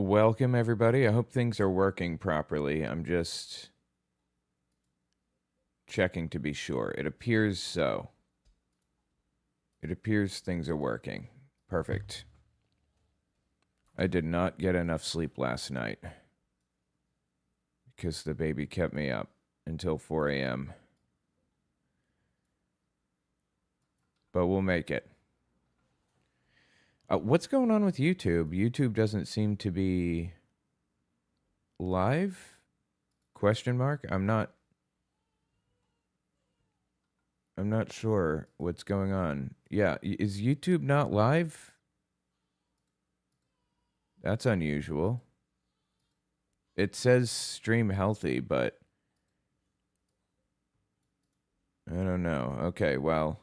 Welcome, everybody. I hope things are working properly. I'm just checking to be sure. It appears so. It appears things are working. Perfect. I did not get enough sleep last night because the baby kept me up until 4 a.m. But we'll make it. What's going on with YouTube? YouTube doesn't seem to be live? Question mark? I'm not sure what's going on. Yeah, is YouTube not live? That's unusual. It says stream healthy, but I don't know. Okay, well,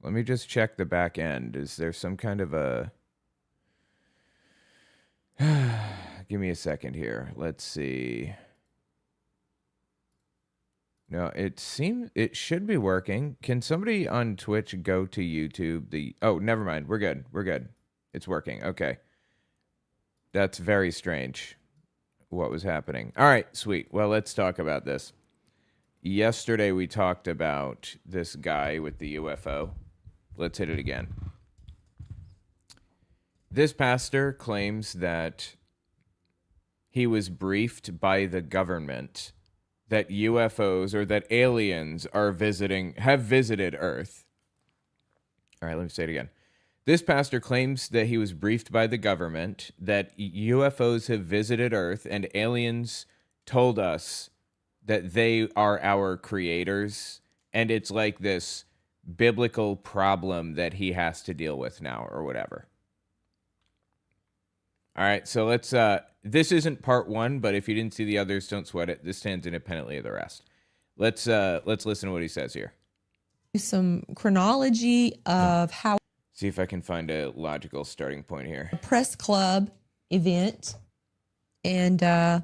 let me just check the back end. Is there some kind of a... Give me a second here. Let's see. No, it should be working. Can somebody on Twitch go to YouTube? Oh, never mind. We're good. We're good. It's working. Okay. That's very strange. What was happening? All right, sweet. Well, let's talk about this. Yesterday we talked about this guy with the UFO. Let's hit it again. This pastor claims that he was briefed by the government that UFOs or that aliens have visited Earth. All right, let me say it again. This pastor claims that he was briefed by the government that UFOs have visited Earth and aliens told us that they are our creators, and it's like this biblical problem that he has to deal with now or whatever. All right, so let's this isn't part one, but if you didn't see the others, don't sweat it. This stands independently of the rest. Let's listen to what he says here. Some chronology of how... See if I can find a logical starting point here. A press club event, and that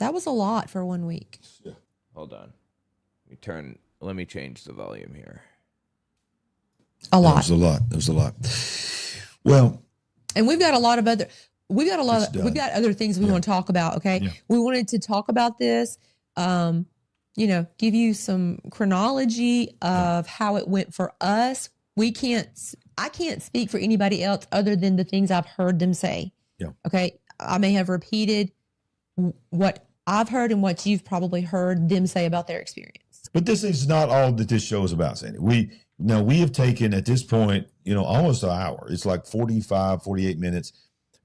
was a lot for 1 week. Yeah. Hold on. Let me change the volume here. A lot. That was a lot. Well, and we've got other things we want to talk about. Okay. Yeah. We wanted to talk about this, give you some chronology of how it went for us. I can't speak for anybody else other than the things I've heard them say. Yeah. Okay. I may have repeated what I've heard and what you've probably heard them say about their experience. But this is not all that this show is about, Sandy. We have taken at this point, almost an hour. It's like 45, 48 minutes.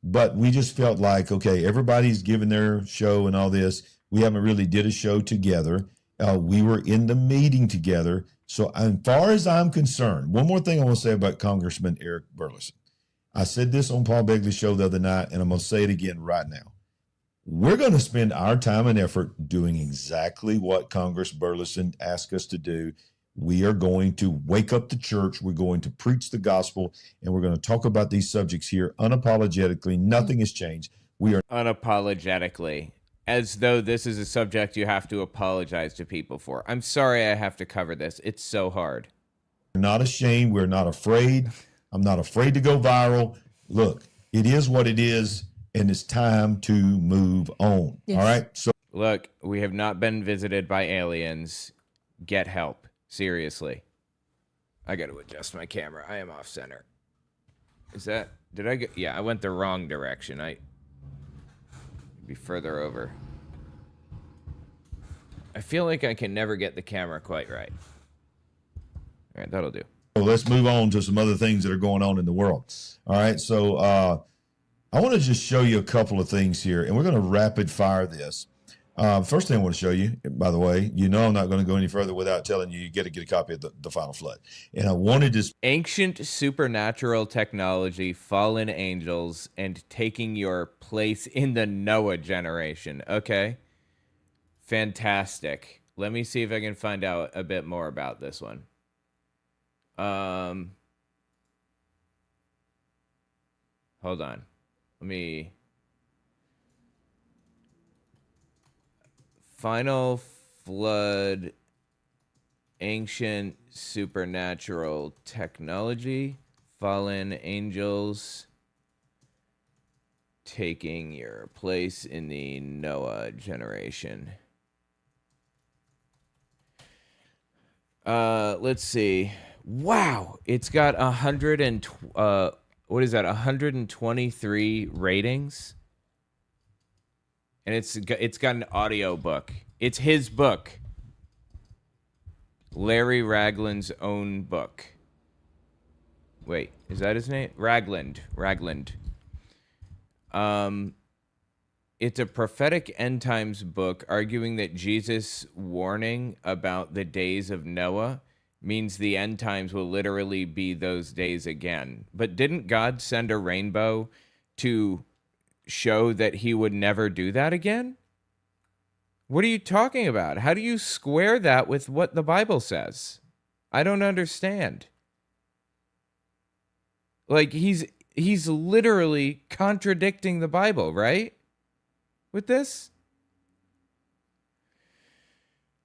But we just felt like, okay, everybody's given their show and all this. We haven't really did a show together. We were in the meeting together. So as far as I'm concerned, one more thing I want to say about Congressman Eric Burleson. I said this on Paul Begley's show the other night, and I'm going to say it again right now. We're going to spend our time and effort doing exactly what Congress Burleson asked us to do. We are going to wake up the church. We're going to preach the gospel, and we're going to talk about these subjects here unapologetically. Nothing has changed. We are unapologetically, as though this is a subject you have to apologize to people for. I'm sorry I have to cover this. It's so hard. We're not ashamed. We're not afraid. I'm not afraid to go viral. Look, it is what it is, and it's time to move on. Yes. All right? So look, we have not been visited by aliens. Get help. Seriously. I got to adjust my camera. I am off center. Yeah, I went the wrong direction. Be further over. I feel like I can never get the camera quite right. All right, that'll do. So let's move on to some other things that are going on in the world. All right, so I want to just show you a couple of things here, and we're going to rapid fire this. First thing I want to show you, by the way, I'm not going to go any further without telling you got to get a copy of the Final Flood. And I wanted to... Ancient supernatural technology, fallen angels, and taking your place in the Noah generation. Okay. Fantastic. Let me see if I can find out a bit more about this one. Hold on. Final Flood, ancient supernatural technology, fallen angels, taking your place in the Noah generation. Let's see. Wow, it's got 123 ratings, and it's got an audio book. It's his book, Larry Ragland's own book. Wait, is that his name? Ragland. It's a prophetic end times book arguing that Jesus' warning about the days of Noah means the end times will literally be those days again. But didn't God send a rainbow to show that he would never do that again? What are you talking about? How do you square that with what the Bible says? I don't understand. Like, he's literally contradicting the Bible, right? With this?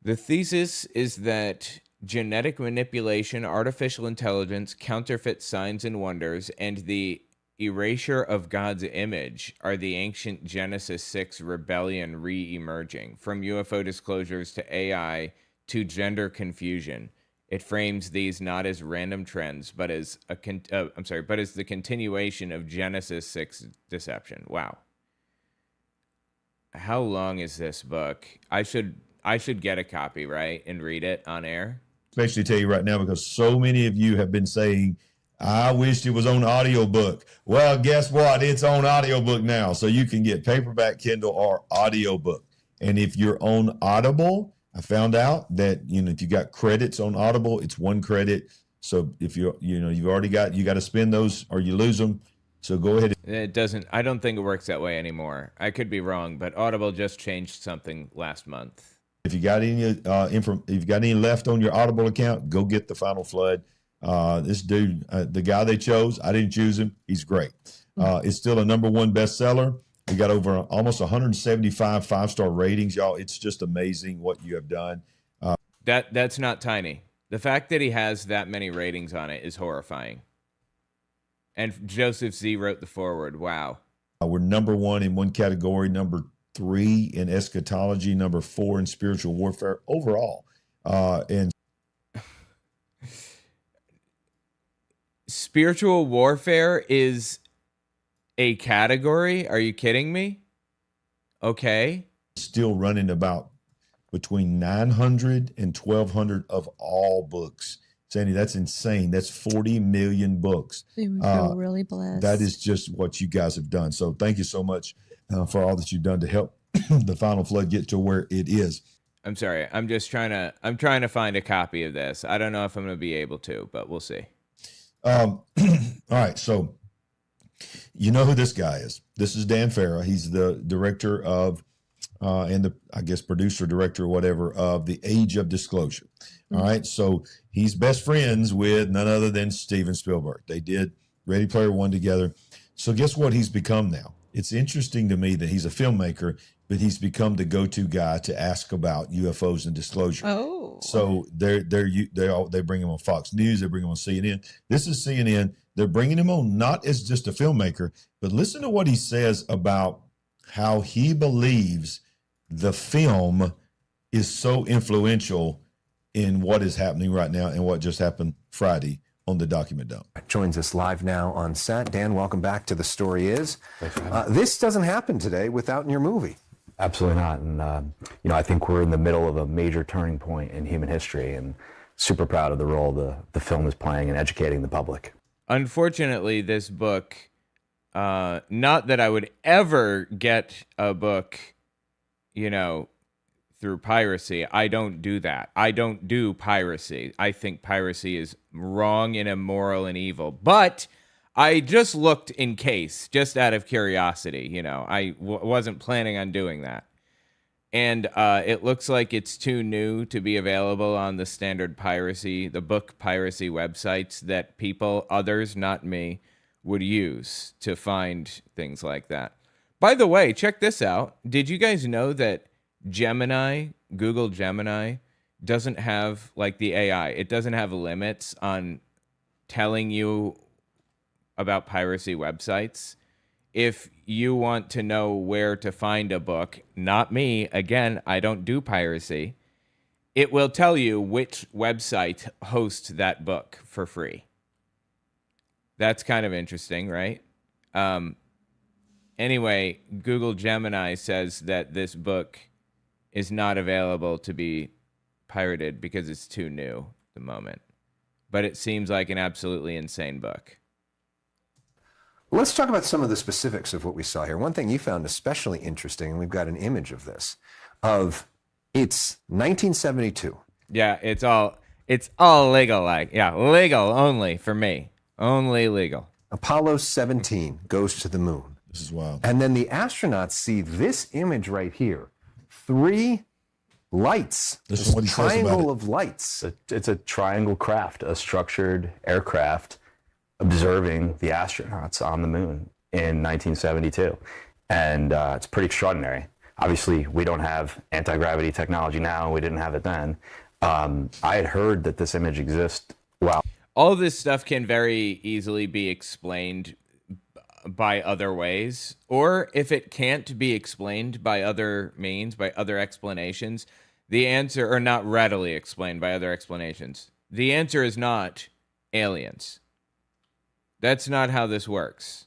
The thesis is that genetic manipulation, artificial intelligence, counterfeit signs and wonders, and the erasure of God's image are the ancient Genesis 6 rebellion re-emerging. From UFO disclosures to AI to gender confusion, it frames these not as random trends, but as as the continuation of Genesis 6 deception. Wow. How long is this book? I should get a copy, right, and read it on air. Especially tell you right now, because so many of you have been saying, I wished it was on audiobook. Well, guess what? It's on audiobook now. So you can get paperback, Kindle, or audiobook. And if you're on Audible, I found out that, if you got credits on Audible, it's 1 credit. So if you've already got, you got to spend those or you lose them. So go ahead. It doesn't. I don't think it works that way anymore. I could be wrong, but Audible just changed something last month. If you got any if you got any left on your Audible account, go get The Final Flood. This dude, the guy they chose, I didn't choose him. He's great. It's still a #1 bestseller. We got over almost 175 5-star ratings, y'all. It's just amazing what you have done. That's not tiny. The fact that he has that many ratings on it is horrifying. And Joseph Z wrote the foreword. Wow. We're #1 in one category, #3 in eschatology, #4 in spiritual warfare overall. And spiritual warfare is a category? Are you kidding me? Okay. Still running about between 900 and 1,200 of all books. Sandy, that's insane. That's 40 million books. We feel really blessed. That is just what you guys have done. So thank you so much for all that you've done to help The Final Flood get to where it is. I'm sorry. I'm trying to find a copy of this. I don't know if I'm going to be able to, but we'll see. All right. So you know who this guy is. This is Dan Farah. He's the director of and the, I guess, producer, director, or whatever, of The Age of Disclosure. All right. So he's best friends with none other than Steven Spielberg. They did Ready Player One together. So guess what he's become now? It's interesting to me that he's a filmmaker, but he's become the go-to guy to ask about UFOs and disclosure. Oh. So they bring him on Fox News. They bring him on CNN. This is CNN. They're bringing him on not as just a filmmaker, but listen to what he says about how he believes the film is so influential in what is happening right now and what just happened Friday on the Document Dump. Joins us live now on set. Dan, welcome back to The Story Is. This doesn't happen today without your movie. Absolutely not. And, I think we're in the middle of a major turning point in human history, and super proud of the role the film is playing in educating the public. Unfortunately, this book, not that I would ever get a book, through piracy. I don't do that. I don't do piracy. I think piracy is wrong and immoral and evil. But I just looked in case, just out of curiosity. I wasn't planning on doing that. And it looks like it's too new to be available on the standard piracy, the book piracy websites that people, others, not me, would use to find things like that. By the way, check this out. Did you guys know that Google Gemini, doesn't have, like the AI, it doesn't have limits on telling you about piracy websites? if you want to know where to find a book, not me, again, I don't do piracy, it will tell you which website hosts that book for free. That's kind of interesting, right? Anyway, Google Gemini says that this book is not available to be pirated because it's too new at the moment. But it seems like an absolutely insane book. Let's talk about some of the specifics of what we saw here. One thing you found especially interesting, and we've got an image of this, it's 1972. Yeah, it's all legal, legal only for me. Only legal. Apollo 17 goes to the moon. This is wild. And then the astronauts see this image right here. 3 lights. This is what he says about triangle it. of lights. It's a triangle craft, a structured aircraft observing the astronauts on the moon in 1972. And it's pretty extraordinary. Obviously, we don't have anti-gravity technology now. We didn't have it then. I had heard that this image exists. Wow. All this stuff can very easily be explained by other ways, or if it can't be explained by other means, by other explanations, the answer, or not readily explained by other explanations, the answer is not aliens. That's not how this works.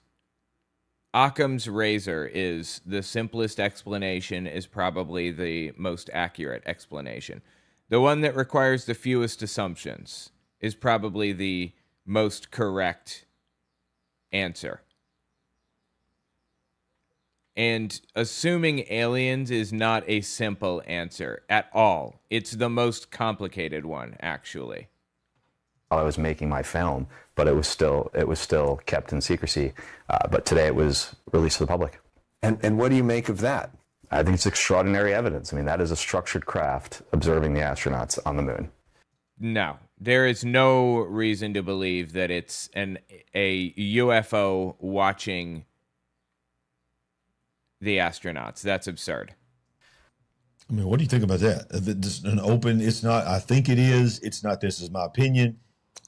Occam's razor is the simplest explanation, is probably the most accurate explanation. The one that requires the fewest assumptions is probably the most correct answer. And assuming aliens is not a simple answer at all. It's the most complicated one, actually. While I was making my film, but it was still kept in secrecy. But today it was released to the public. And what do you make of that? I think it's extraordinary evidence. I mean, that is a structured craft observing the astronauts on the moon. No, there is no reason to believe that it's a UFO watching the astronauts. That's absurd. I mean, what do you think about that? This an open, it's not, I think it is, it's not, this is my opinion.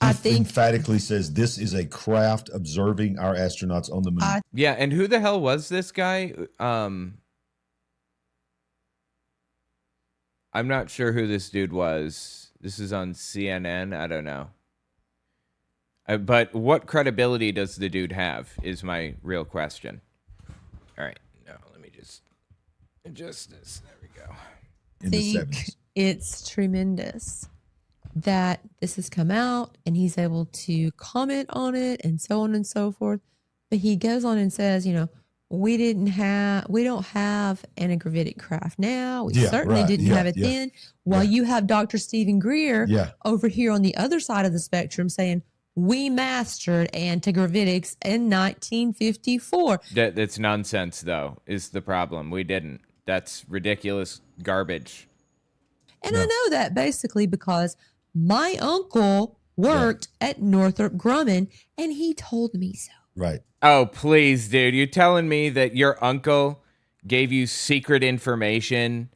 I He think emphatically says this is a craft observing our astronauts on the moon. Yeah, and who the hell was this guy? I'm not sure who this dude was. This is on CNN. I don't know. But what credibility does the dude have is my real question. All right. No, let me just adjust this. There we go. In the think 70s. it's tremendous that this has come out and he's able to comment on it and so on and so forth. But he goes on and says, we don't have anti-gravitic craft now. We Yeah, certainly right. didn't Yeah, have it yeah. then. While you have Dr. Stephen Greer Yeah. over here on the other side of the spectrum saying, we mastered anti-gravitics in 1954. That's nonsense, though, is the problem. We didn't. That's ridiculous garbage. And I know that basically because my uncle worked at Northrop Grumman and he told me so. Right. Oh, please, dude. You telling me that your uncle gave you secret information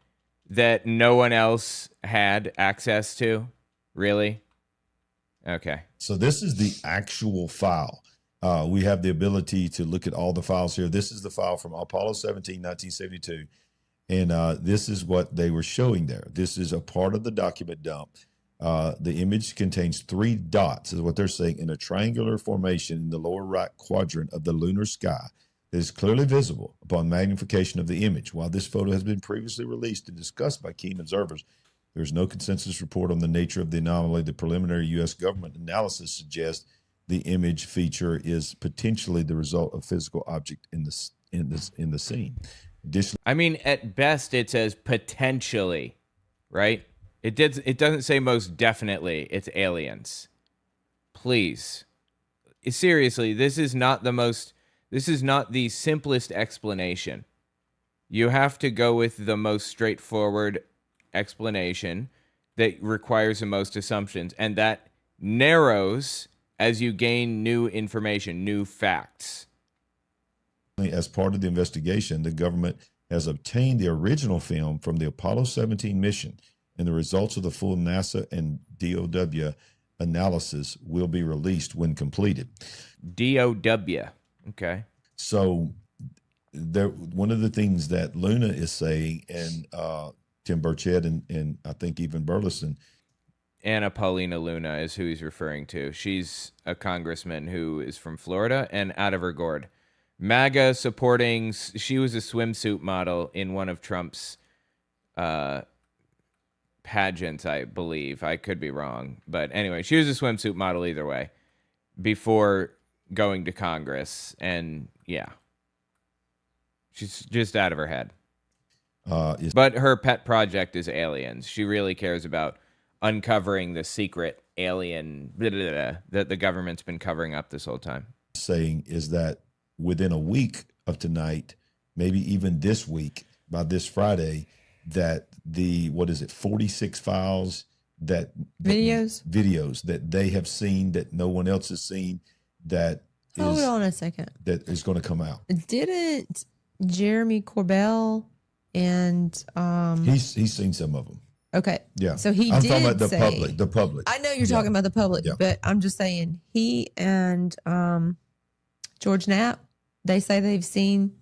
that no one else had access to? Really? Okay. So this is the actual file. We have the ability to look at all the files here. This is the file from Apollo 17, 1972. And this is what they were showing there. This is a part of the document dump. The image contains 3 dots, is what they're saying, in a triangular formation in the lower right quadrant of the lunar sky that is clearly visible upon magnification of the image. While this photo has been previously released and discussed by keen observers, there is no consensus report on the nature of the anomaly. The preliminary U.S. government analysis suggests the image feature is potentially the result of physical object in the scene. Additionally, I mean, at best, it says potentially, right? It doesn't say most definitely it's aliens. Please. Seriously, this is not the simplest explanation. You have to go with the most straightforward explanation that requires the most assumptions, and that narrows as you gain new information, new facts. as part of the investigation, the government has obtained the original film from the Apollo 17 mission, and the results of the full NASA and DOW analysis will be released when completed. DOW. Okay. So one of the things that Luna is saying, and Tim Burchett and I think even Burleson. Anna Paulina Luna is who he's referring to. She's a congressman who is from Florida and out of her gourd. MAGA supporting, she was a swimsuit model in one of Trump's pageants, I believe. I could be wrong. But anyway, she was a swimsuit model either way before going to Congress. And yeah, she's just out of her head. But her pet project is aliens. She really cares about uncovering the secret alien that the government's been covering up this whole time. Saying is that within a week of tonight, maybe even this week, by this Friday, that 46 files videos that they have seen that no one else has seen hold on a second, that is going to come out. Didn't Jeremy Corbell and he's seen some of them. Okay. Yeah. So I'm talking about the public. I know you're talking about the public, but I'm just saying he and George Knapp, they say they've seen.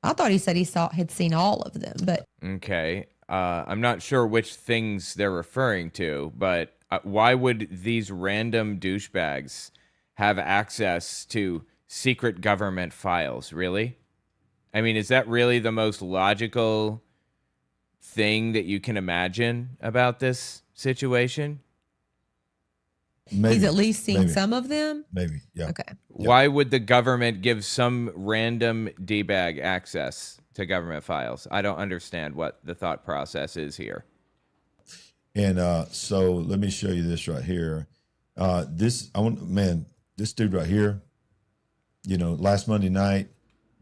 I thought he said had seen all of them, but okay. I'm not sure which things they're referring to, but why would these random douchebags have access to secret government files? Really? I mean, is that really the most logical thing that you can imagine about this situation? Maybe, he's at least seen some of them. Maybe, yeah. Okay. Why would the government give some random D-bag access to government files? I don't understand what the thought process is here. And so let me show you this right here. This dude right here, last Monday night,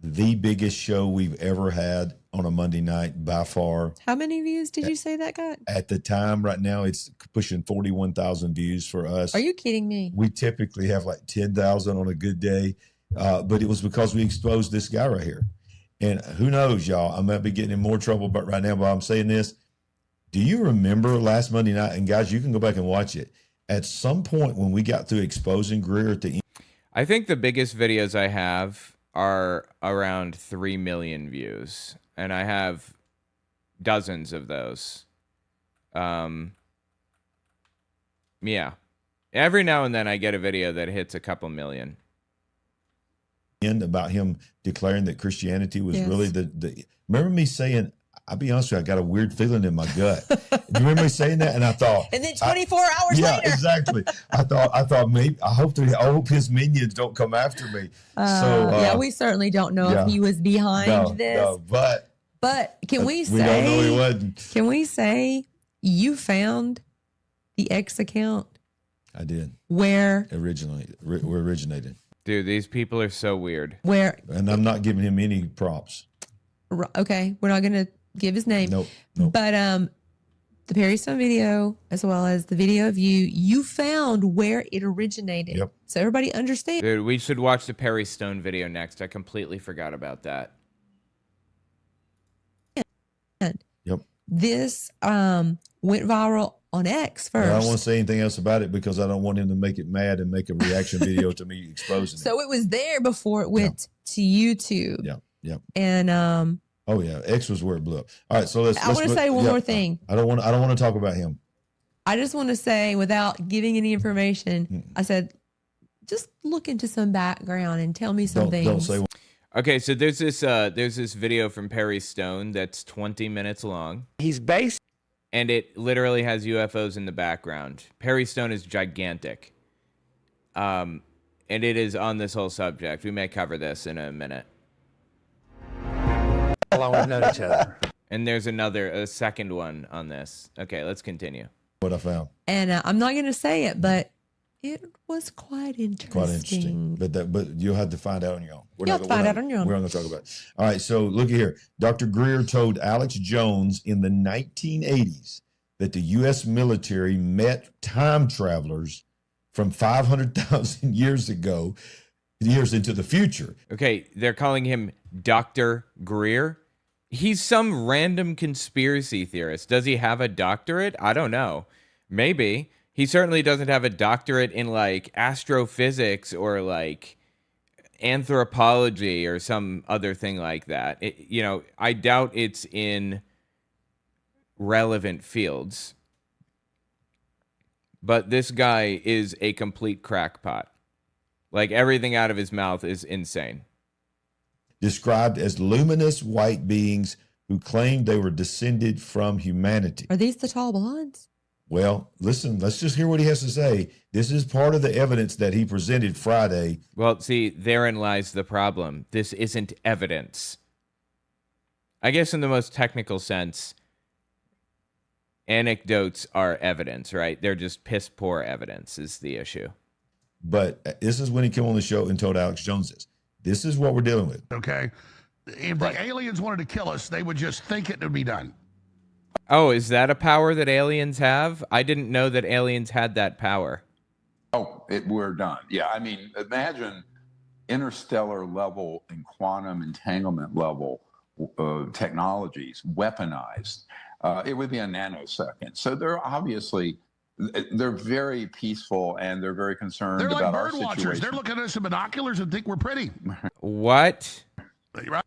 the biggest show we've ever had on a Monday night by far. How many views did you say that got? At the time, right now, it's pushing 41,000 views for us. Are you kidding me? We typically have like 10,000 on a good day, but it was because we exposed this guy right here. And who knows, y'all? I might be getting in more trouble, but right now, while I'm saying this, do you remember last Monday night? And guys, you can go back and watch it. At some point when we got through exposing Greer at the end, I think the biggest videos I have are around 3 million views, and I have dozens of those. Yeah. Every now and then I get a video that hits a couple million. About him declaring that Christianity was really the remember me saying, I'll be honest with you, I got a weird feeling in my gut. Do you remember me saying that? And I thought, and then 24 hours later. Yeah, exactly. I thought maybe I hope his minions don't come after me. We certainly don't know if he was behind this. No, but can we say? We don't know he wasn't. Can we say you found the X account? I did. Where originated. Dude, these people are so weird. And I'm not giving him any props. Okay, we're not going to give his name. Nope. But the Perry Stone video, as well as the video of you found where it originated. Yep. So everybody understands. Dude, we should watch the Perry Stone video next. I completely forgot about that. Yep. This went viral on X first. I don't want to say anything else about it because I don't want him to make it mad and make a reaction video to me exposing it. So it was there before it went to YouTube. Yeah. And oh yeah, X was where it blew up. All right, so I want to say one more thing. I don't want to talk about him. I just want to say, without giving any information, I said, just look into some background and tell me some things. Don't say. Okay, so there's this video from Perry Stone that's 20 minutes long. He's based, and it literally has UFOs in the background. Perry Stone is gigantic. And it is on this whole subject. We may cover this in a minute. How long we've known each other. And there's a second one on this. Okay, let's continue. What I found. And I'm not going to say it, but it was quite interesting. Quite interesting. But you'll have to find out on your own. You'll have to find out on your own. We're not going to talk about it. All right, so look here. Dr. Greer told Alex Jones in the 1980s that the U.S. military met time travelers from 500,000 years ago, years into the future. Okay, they're calling him Dr. Greer. He's some random conspiracy theorist. Does he have a doctorate? I don't know. Maybe. He certainly doesn't have a doctorate in like astrophysics or like anthropology or some other thing like that. I doubt it's in relevant fields. But this guy is a complete crackpot. Like, everything out of his mouth is insane. Described as luminous white beings who claimed they were descended from humanity. Are these the tall blondes? Well, listen, let's just hear what he has to say. This is part of the evidence that he presented Friday. Well, see, therein lies the problem. This isn't evidence. I guess in the most technical sense, anecdotes are evidence, right? They're just piss poor evidence is the issue. But this is when he came on the show and told Alex Jones this is what we're dealing with. Okay. If the aliens wanted to kill us, they would just think it would be done. Oh, is that a power that aliens have? I didn't know that aliens had that power. Oh, we're done. Yeah, I mean, imagine interstellar level and quantum entanglement level technologies weaponized. It would be a nanosecond. So they're very peaceful and they're very concerned They're about like our bird situation. watchers. They're looking at us in binoculars and think we're pretty. What? Right?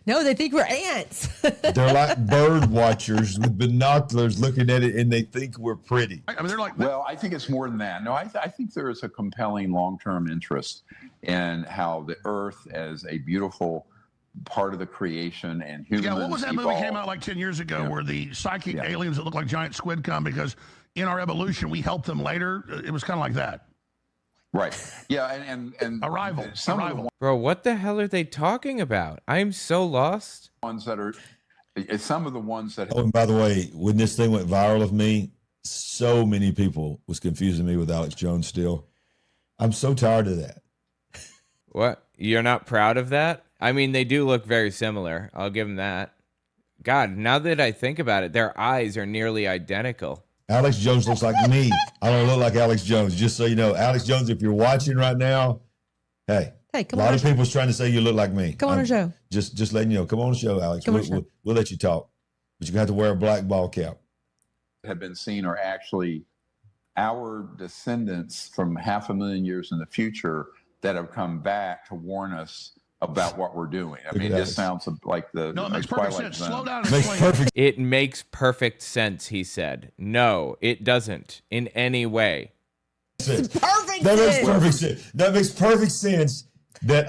No, they think we're ants. They're like bird watchers with binoculars looking at it, and they think we're pretty. I mean, they're like, Well, I think it's more than that. No, I think there is a compelling long-term interest in how the Earth as a beautiful part of the creation and humans. yeah, what was that movie evolved. came out like 10 years ago where the psychic aliens that look like giant squid come because in our evolution we helped them later? It was kind of like that. Right. Yeah, and Arrival. Some of Arrival. Bro, what the hell are they talking about? I'm so lost. the ones that are, some of the ones that. Oh, and by the way, when this thing went viral of me, so many people was confusing me with Alex Jones still. I'm so tired of that. What? You're not proud of that? I mean, they do look very similar. I'll give them that. God, now that I think about it, their eyes are nearly identical. Alex Jones looks like me. I don't look like Alex Jones. Just so you know, Alex Jones, if you're watching right now, hey, Hey, come a on. lot of people's trying to say you look like me. Come on our show. Just letting you know. Come on the show, Alex. Come on the show. We'll let you talk. But you're going to have to wear a black ball cap. have been seen are actually our descendants from 500,000 years in the future that have come back to warn us about what we're doing. I mean, this sounds like the No, it makes perfect Twilight sense. Zone. Slow down and Makes explain. perfect It makes perfect sense, he said. No, it doesn't in any way. sense. Perfect That makes sense. perfect sense. That makes perfect sense that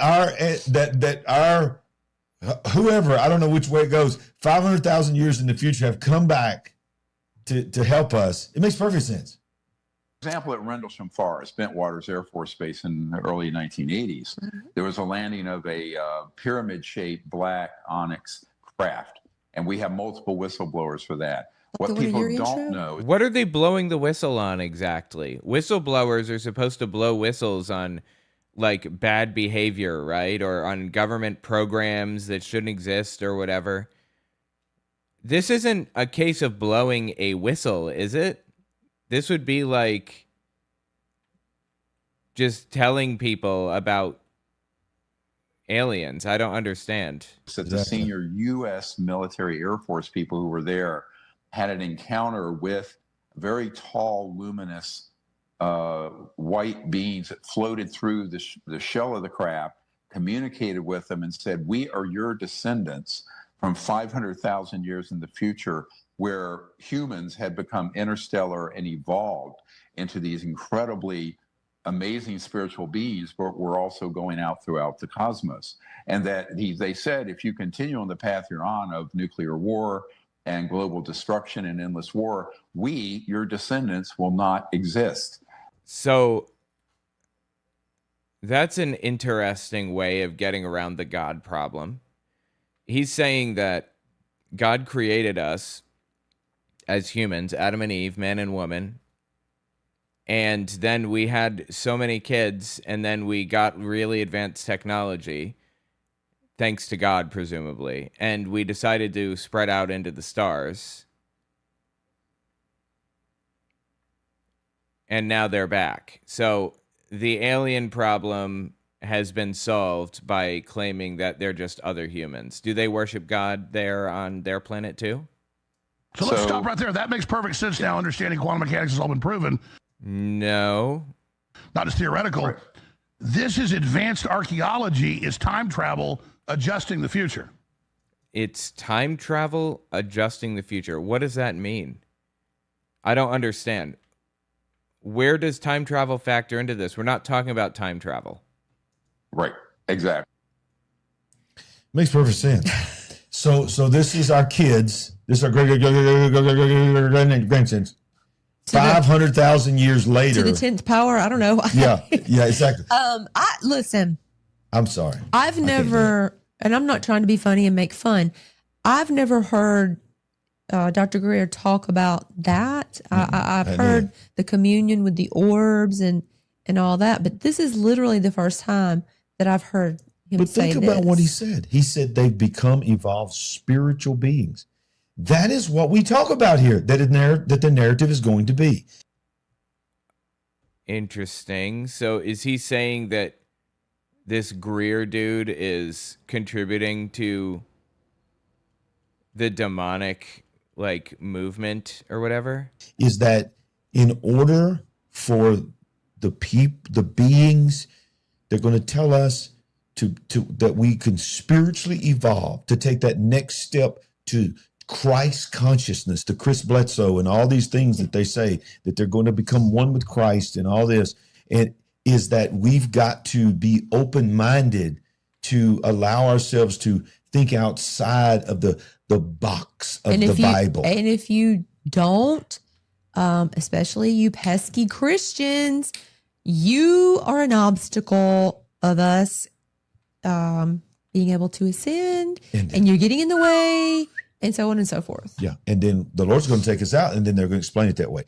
our whoever, I don't know which way it goes, 500,000 years in the future have come back to help us. It makes perfect sense. Example, at Rendlesham Forest, Bentwaters Air Force Base in the early 1980s, there was a landing of a pyramid-shaped black onyx craft, and we have multiple whistleblowers for that. Like the What one in people your don't intro? know is What are they blowing the whistle on exactly? Whistleblowers are supposed to blow whistles on like bad behavior, right? Or on government programs that shouldn't exist or whatever. This isn't a case of blowing a whistle, is it? This would be like just telling people about aliens. I don't understand. that the senior U.S. military Air Force people who were there had an encounter with very tall, luminous white beings that floated through the shell of the craft, communicated with them and said, "We are your descendants from 500,000 years in the future, where humans had become interstellar and evolved into these incredibly amazing spiritual beings, but we're also going out throughout the cosmos." And that they said, if you continue on the path you're on of nuclear war and global destruction and endless war, we, your descendants, will not exist. So that's an interesting way of getting around the God problem. He's saying that God created us as humans, Adam and Eve, man and woman, and then we had so many kids, and then we got really advanced technology, thanks to God, presumably, and we decided to spread out into the stars. And now they're back. So the alien problem has been solved by claiming that they're just other humans. Do they worship God there on their planet too? So let's So- stop right there. That makes perfect sense now. Understanding quantum mechanics has all been proven, No. not just theoretical. Right. This is advanced archaeology, is time travel adjusting the future. It's time travel adjusting the future. What does that mean? I don't understand. Where does time travel factor into this? We're not talking about time travel. Right. Exactly. Makes perfect sense. So this is our kids. This is our grandsons. 500,000 years later. To the 10th power. I don't know. Yeah, exactly. Listen. I'm sorry. I've never, and I'm not trying to be funny and make fun. I've never heard Dr. Greer talk about that. I've heard the communion with the orbs and all that, but this is literally the first time that I've heard him say this. But think about what he said. He said they've become evolved spiritual beings. That is what we talk about here, that the narrative is going to be. Interesting. So is he saying that this Greer dude is contributing to the demonic movement or whatever? Is that in order for the beings, they're going to tell us to that we can spiritually evolve, to take that next step to Christ consciousness, to Chris Bledsoe and all these things that they say, that they're going to become one with Christ and all this. And is that we've got to be open-minded to allow ourselves to think outside of the box of the Bible. And if you don't, especially you pesky Christians, you are an obstacle of us being able to ascend, and you're getting in the way, and so on and so forth. Yeah. And then the Lord's going to take us out, and then they're going to explain it that way.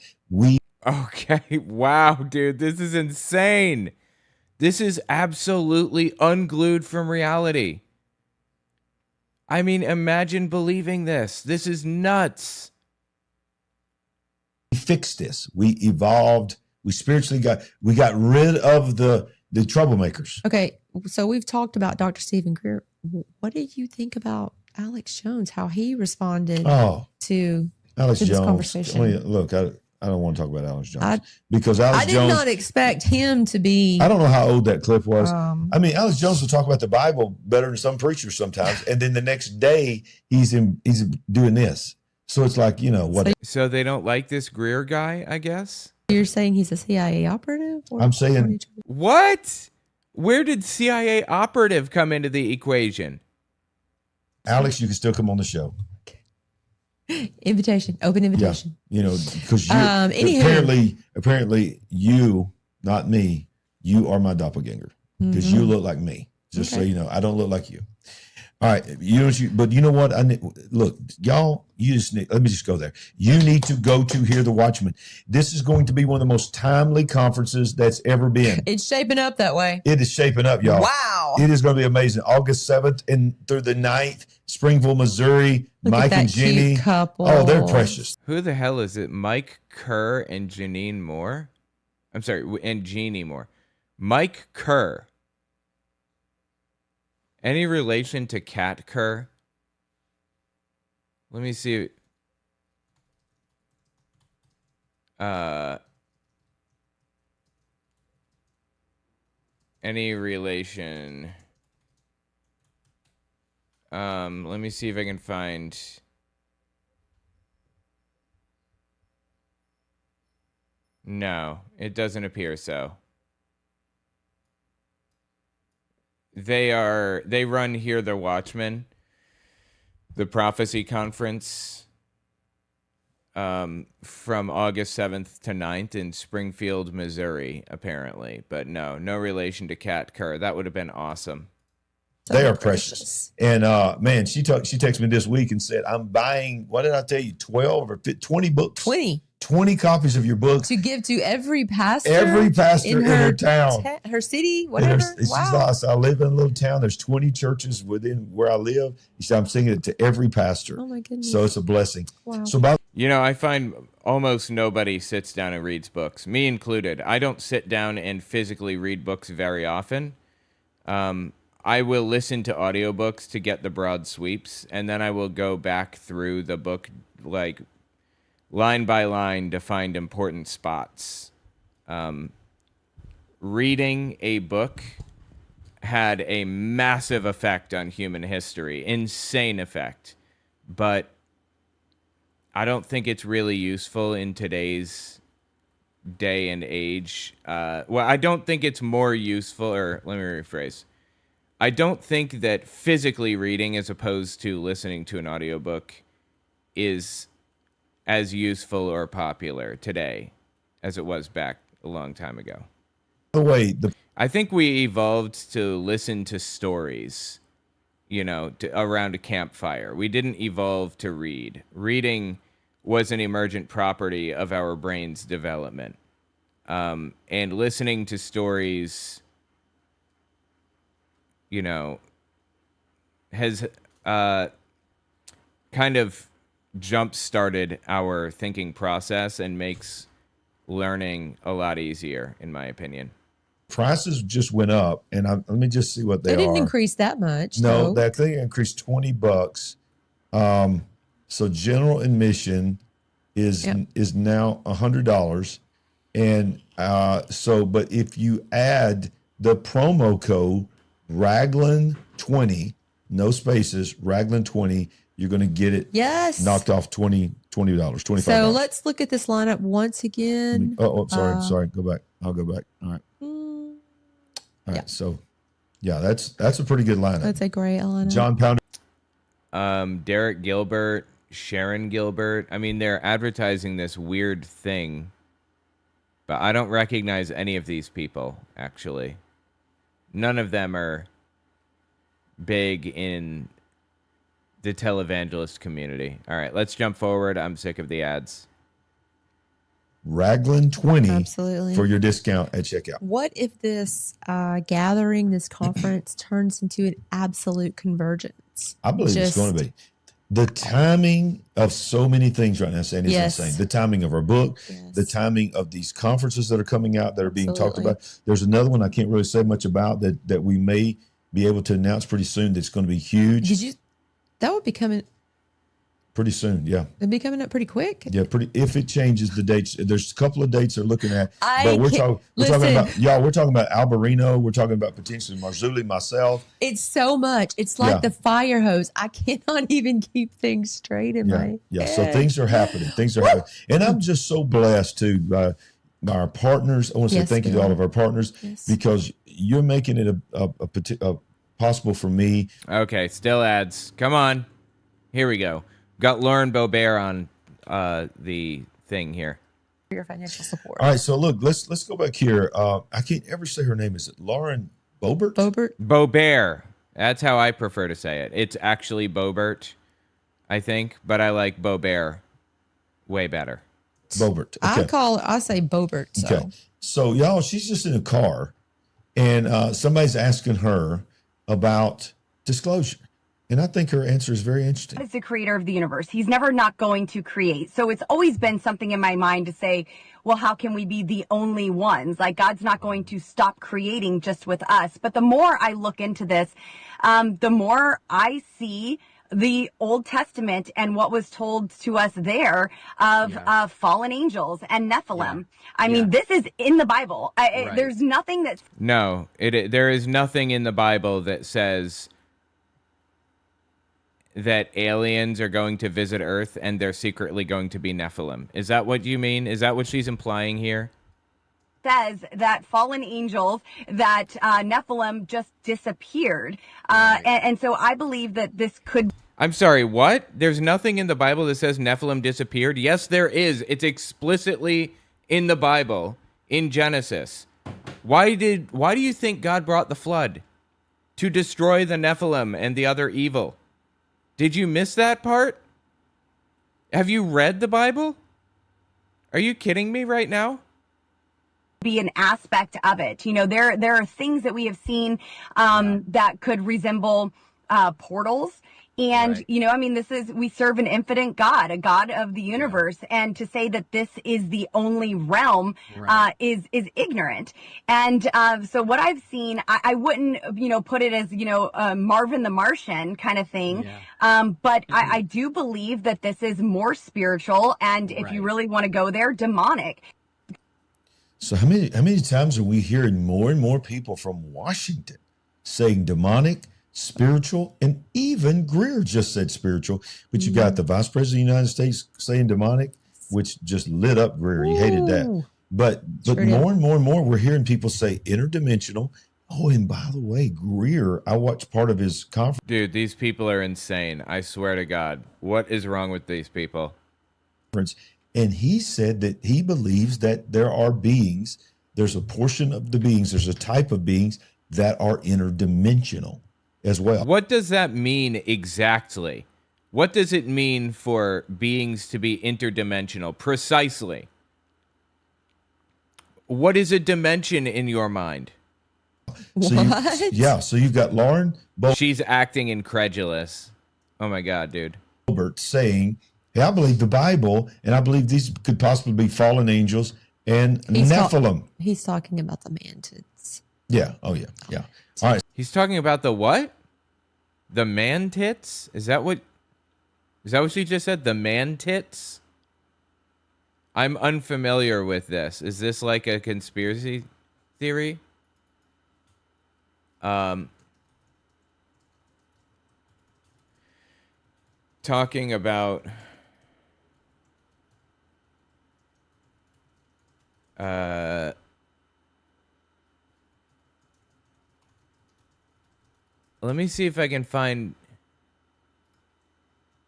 Okay. Wow, dude. This is insane. This is absolutely unglued from reality. I mean, imagine believing this. This is nuts. We fixed this. We evolved. We spiritually got rid of the troublemakers. Okay. So we've talked about Dr. Stephen Greer. What did you think about Alex Jones, how he responded to Alex this Jones conversation? Look, I don't want to talk about Alex Jones because Alex Jones. I did not expect him to be. I don't know how old that clip was. I mean, Alex Jones will talk about the Bible better than some preachers sometimes, and then the next day he's doing this. So it's like, what? So they don't like this Greer guy, I guess. You're saying he's a CIA operative? I'm saying what? Where did CIA operative come into the equation? Alex, you can still come on the show. Invitation, open invitation. Yeah, because apparently you, not me, you are my doppelganger because you look like me. Just so you know, I don't look like you. All right, but you know what? Look, y'all. Let me just go there. You need to go to Hear the Watchman. This is going to be one of the most timely conferences that's ever been. It's shaping up that way. It is shaping up, y'all. Wow. It is going to be amazing. August 7th and through the 9th, Springville, Missouri. Look Mike at that and Jenny. cute couple. Oh, they're precious. Who the hell is it? Mike Kerr and Janine Moore? I'm sorry, and Jeannie Moore. Mike Kerr. Any relation to Kat Kerr? Let me see. Any relation? Let me see if I can find. No, it doesn't appear so. They run Hear the Watchman, the prophecy conference, from August 7th to 9th in Springfield, Missouri, apparently. But no relation to Kat Kerr. That would have been awesome. They are precious. And man, she texted me this week and said, I'm buying, what did I tell you, 12 or 20 books? 20 copies of your book to give to every pastor. In her town. Her city, whatever. Wow. I live in a little town. There's 20 churches within where I live. She said, I'm singing it to every pastor. Oh my goodness. So it's a blessing. Wow. So I find almost nobody sits down and reads books, me included. I don't sit down and physically read books very often. I will listen to audiobooks to get the broad sweeps, and then I will go back through the book like line by line to find important spots. reading a book had a massive effect on human history, insane effect. But I don't think it's really useful in today's day and age. Well, I don't think it's more useful, or let me rephrase. I don't think that physically reading as opposed to listening to an audiobook is as useful or popular today as it was back a long time ago. By the way, I think we evolved to listen to stories, around a campfire. We didn't evolve to read. Reading was an emergent property of our brain's development. And listening to stories, has kind of jump-started our thinking process and makes learning a lot easier, in my opinion. prices just went up, and let me just see what they are. They didn't increase that much. No, though. that thing increased $20. So general admission is now $100, and but if you add the promo code Raglan20, no spaces, Raglan20, you're going to get it knocked off $20, $25. So let's look at this lineup once again. Sorry. Go back. I'll go back. All right. All right. So, yeah, that's a pretty good lineup. That's a great lineup. John Pounder. Derek Gilbert, Sharon Gilbert. I mean, they're advertising this weird thing, but I don't recognize any of these people, actually. None of them are big in the televangelist community. All right, let's jump forward. I'm sick of the ads. Raglan20 Absolutely. for your discount at checkout. What if this gathering, this conference, turns into an absolute convergence? I believe it's going to be. The timing of so many things right now, Sandy, is insane. The timing of our book, the timing of these conferences that are coming out that are being talked about. There's another one I can't really say much about that we may be able to announce pretty soon that's going to be huge. That would be coming pretty soon, yeah. It'd be coming up pretty quick. Yeah, if it changes the dates. There's a couple of dates they're looking at. But we're talking about we're talking about Alberino, we're talking about potentially Marzulli, myself. It's so much. It's like the fire hose. I cannot even keep things straight in my head. So things are happening. And I'm just so blessed too by our partners. I want to say thank you to all of our partners because you're making it a possible for me. Okay, still ads. Come on. Here we go. Got Lauren Boebert on the thing here. For your financial support. All right, so look, let's go back here. I can't ever say her name. Is it Lauren Boebert? Boebert. That's how I prefer to say it. It's actually Boebert, I think, but I like Boebert way better. Boebert. Okay. I say Boebert. So. Okay. So y'all, she's just in a car, and somebody's asking her about disclosure. And I think her answer is very interesting. God is the creator of the universe. He's never not going to create. So it's always been something in my mind to say, well, how can we be the only ones? Like God's not going to stop creating just with us. But the more I look into this, the more I see the Old Testament and what was told to us there of fallen angels and Nephilim. I mean, this is in the Bible. There's nothing that's... No, there is nothing in the Bible that says that aliens are going to visit Earth and they're secretly going to be Nephilim. Is that what you mean? Is that what she's implying here? Says that fallen angels, that Nephilim just disappeared. And so I believe that this could... I'm sorry, what? There's nothing in the Bible that says Nephilim disappeared? Yes, there is. It's explicitly in the Bible, in Genesis. Why do you think God brought the flood? To destroy the Nephilim and the other evil. Did you miss that part? Have you read the Bible? Are you kidding me right now? Be an aspect of it. You know, there are things that we have seen that could resemble portals. And, you know, I mean, we serve an infinite God, a God of the universe. And to say that this is the only realm is ignorant. And so what I've seen, I wouldn't, put it as, Marvin the Martian kind of thing. But I do believe that this is more spiritual. And if you really want to go there, demonic. So how many times are we hearing more and more people from Washington saying demonic, spiritual, and even Greer just said spiritual, but you got the Vice President of the United States saying demonic, which just lit up Greer. He hated that. But more and more, we're hearing people say interdimensional. Oh, and by the way, Greer, I watched part of his conference. Dude, these people are insane. I swear to God. What is wrong with these people? And he said that he believes that there are beings, there's a portion of the beings, there's a type of beings that are interdimensional as well. What does that mean exactly? What does it mean for beings to be interdimensional? Precisely. What is a dimension in your mind? So you've got Lauren. She's acting incredulous. Oh my God, dude. Gilbert saying, hey, I believe the Bible, and I believe these could possibly be fallen angels and Nephilim. He's talking about the mantids. Yeah. Oh, yeah. Yeah. All right. He's talking about the what? The man tits? Is that what she just said? The man tits? I'm unfamiliar with this. Is this like a conspiracy theory? Talking about let me see if I can find.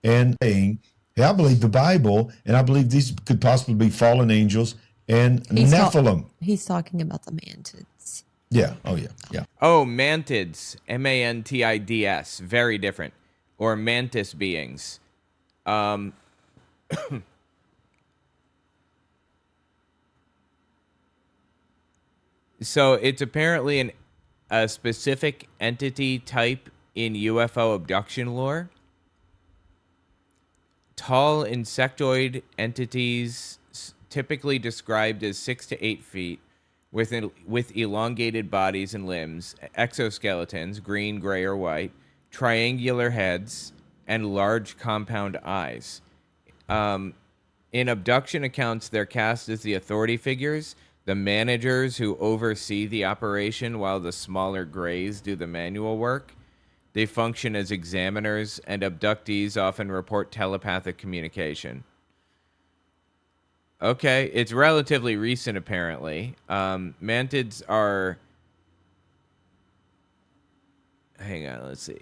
And saying, hey, I believe the Bible, and I believe these could possibly be fallen angels and Nephilim. He's talking about the mantids. Yeah. Oh, yeah. Yeah. Oh, mantids. mantids. Very different. Or mantis beings. So it's apparently a specific entity type in UFO abduction lore. Tall insectoid entities typically described as 6 to 8 feet with elongated bodies and limbs, exoskeletons, green, gray, or white, triangular heads, and large compound eyes. In abduction accounts, they're cast as the authority figures, the managers who oversee the operation while the smaller grays do the manual work. They function as examiners, and abductees often report telepathic communication. Okay, it's relatively recent, apparently. Mantids are... Hang on, let's see.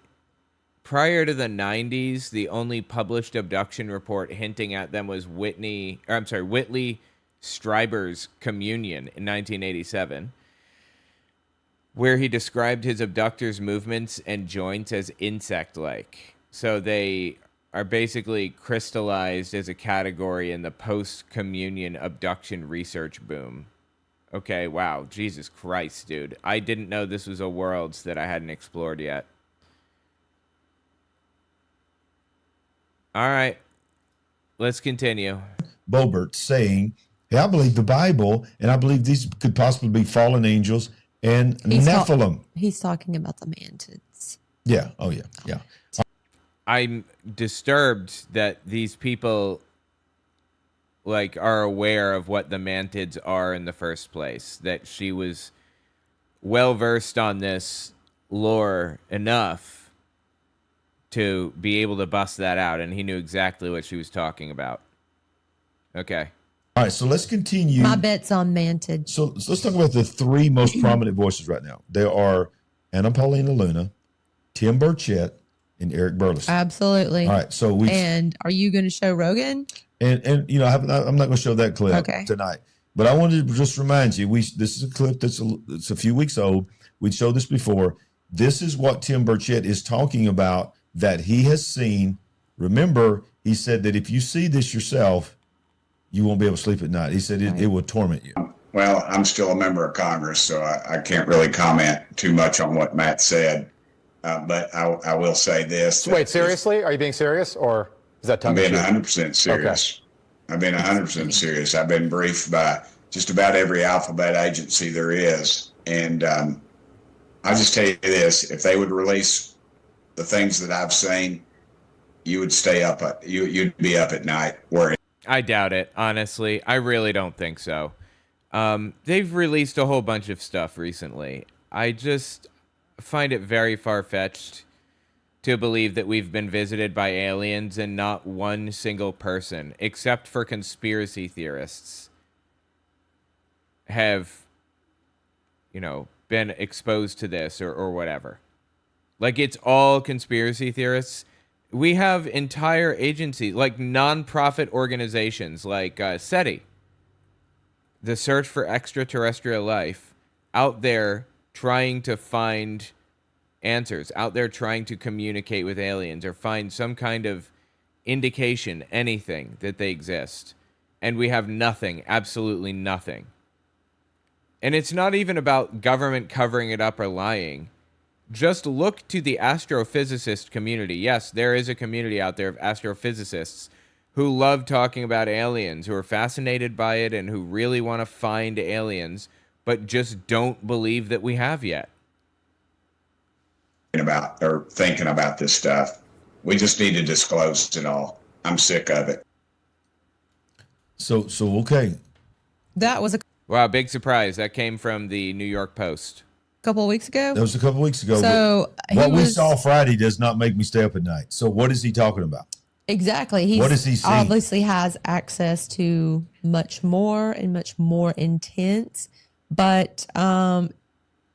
Prior to the 90s, the only published abduction report hinting at them was Whitley Strieber's Communion in 1987, where he described his abductors' movements and joints as insect-like. So they are basically crystallized as a category in the post-communion abduction research boom. Okay, wow. Jesus Christ, dude. I didn't know this was a world that I hadn't explored yet. All right. Let's continue. Bobert saying, hey, I believe the Bible, and I believe these could possibly be fallen angels and Nephilim. He's talking about the mantids. Yeah. Oh, yeah. Yeah. I'm disturbed that these people are aware of what the mantids are in the first place, that she was well versed on this lore enough to be able to bust that out, and he knew exactly what she was talking about. Okay. All right, so let's continue. My bet's on mantid. So let's talk about the three most prominent voices right now. They are Anna Paulina Luna, Tim Burchett, and Eric Burlison. Absolutely. All right, so and are you going to show Rogan? And you know, I'm not going to show that clip tonight, but I wanted to just remind you, this is a clip it's a few weeks old. We showed this before. This is what Tim Burchett is talking about that he has seen. Remember, he said that if you see this yourself, you won't be able to sleep at night. He said it will torment you. Well, I'm still a member of Congress, so I can't really comment too much on what Matt said. But I will say this. Wait, seriously? Are you being serious, or is that tongue? I'm being 100% serious. Okay. I've been 100% serious. I've been briefed by just about every alphabet agency there is. And I'll just tell you this. If they would release the things that I've seen, you would stay up. You'd be up at night worrying. I doubt it, honestly. I really don't think so. They've released a whole bunch of stuff recently. I just find it very far-fetched to believe that we've been visited by aliens and not one single person, except for conspiracy theorists, have, been exposed to this or whatever. Like, it's all conspiracy theorists. We have entire agencies, like non-profit organizations like SETI, the Search for Extraterrestrial Life, out there trying to find answers, out there trying to communicate with aliens or find some kind of indication, anything that they exist. And we have nothing, absolutely nothing. And it's not even about government covering it up or lying. Just look to the astrophysicist community. Yes, there is a community out there of astrophysicists who love talking about aliens, who are fascinated by it, and who really want to find aliens, but just don't believe that we have yet. About or thinking about this stuff. We just need to disclose it all. I'm sick of it. So okay. That was a Wow, big surprise. That came from the New York Post. couple of weeks ago. That was a couple of weeks ago. So what we saw Friday does not make me stay up at night. So what is he talking about? Exactly. What does he see? Obviously has access to much more and much more intense. But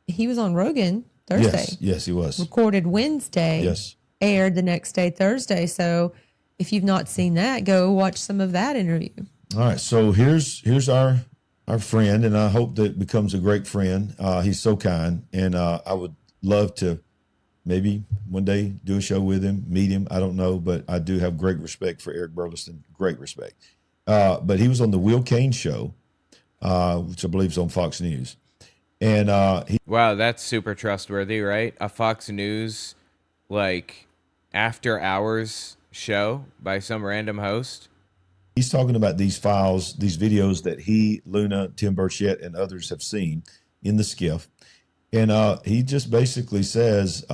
he was on Rogan Thursday. Yes, he was. Recorded Wednesday. Yes. Aired the next day, Thursday. So if you've not seen that, go watch some of that interview. All right. So here's our friend, and I hope that becomes a great friend. He's so kind, and I would love to maybe one day do a show with him, meet him. I don't know, but I do have great respect for Eric Burleston. Great respect. But he was on the Will Kane show, which I believe is on Fox News. And wow, that's super trustworthy, right? A Fox News, like, after hours show by some random host. He's talking about these files, these videos that he, Luna, Tim Burchett, and others have seen in the skiff. And he just basically says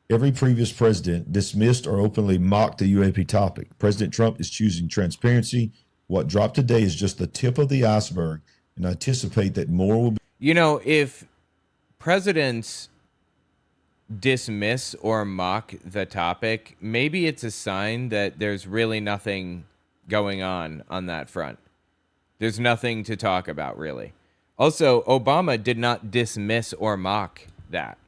every previous president dismissed or openly mocked the UAP topic. President Trump is choosing transparency. What dropped today is just the tip of the iceberg, and I anticipate that more will be. If presidents dismiss or mock the topic, maybe it's a sign that there's really nothing going on that front. There's nothing to talk about, really. Also, Obama did not dismiss or mock that.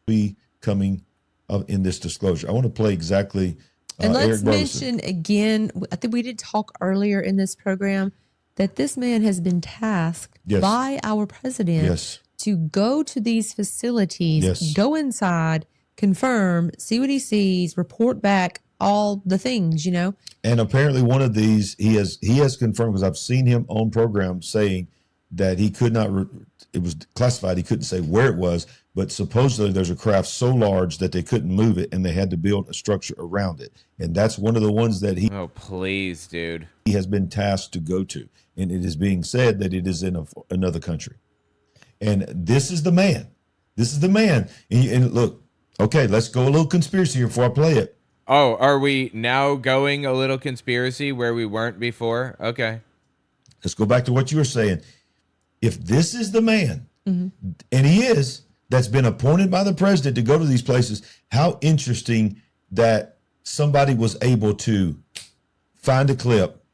Be coming up in this disclosure. I want to play exactly. And let's mention again, I think we did talk earlier in this program that this man has been tasked by our president to go to these facilities, go inside, confirm, see what he sees, report back all the things, And apparently one of these he has confirmed, because I've seen him on program saying that he could not, it was classified, he couldn't say where it was, but supposedly there's a craft so large that they couldn't move it and they had to build a structure around it. And that's one of the ones that oh, please, dude. He has been tasked to go to. And it is being said that it is in another country. And this is the man. This is the man. And look, okay, let's go a little conspiracy here before I play it. Oh, are we now going a little conspiracy where we weren't before? Okay. Let's go back to what you were saying. If this is the man, and he is, that's been appointed by the president to go to these places, how interesting that somebody was able to find a clip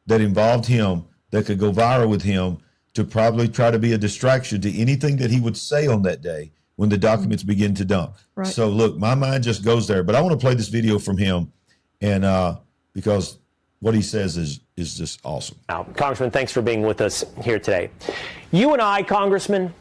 that involved him, that could go viral with him, to probably try to be a distraction to anything that he would say on that day when the documents begin to dump. Right. So look, my mind just goes there, but I want to play this video from him, and because what he says is just awesome. Now, Congressman, thanks for being with us here today. You and I, Congressman,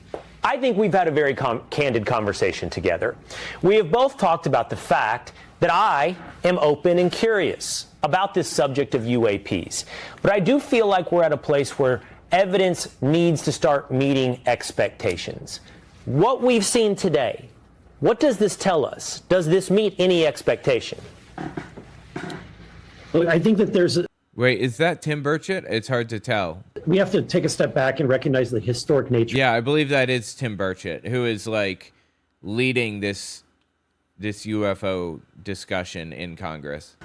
I think we've had a very candid conversation together. We have both talked about the fact that I am open and curious about this subject of UAPs. But I do feel like we're at a place where evidence needs to start meeting expectations. What we've seen today, what does this tell us? Does this meet any expectation? Look, I think that there's Wait, is that Tim Burchett? It's hard to tell. We have to take a step back and recognize the historic nature. Yeah, I believe that is Tim Burchett, who is like leading this UFO discussion in Congress.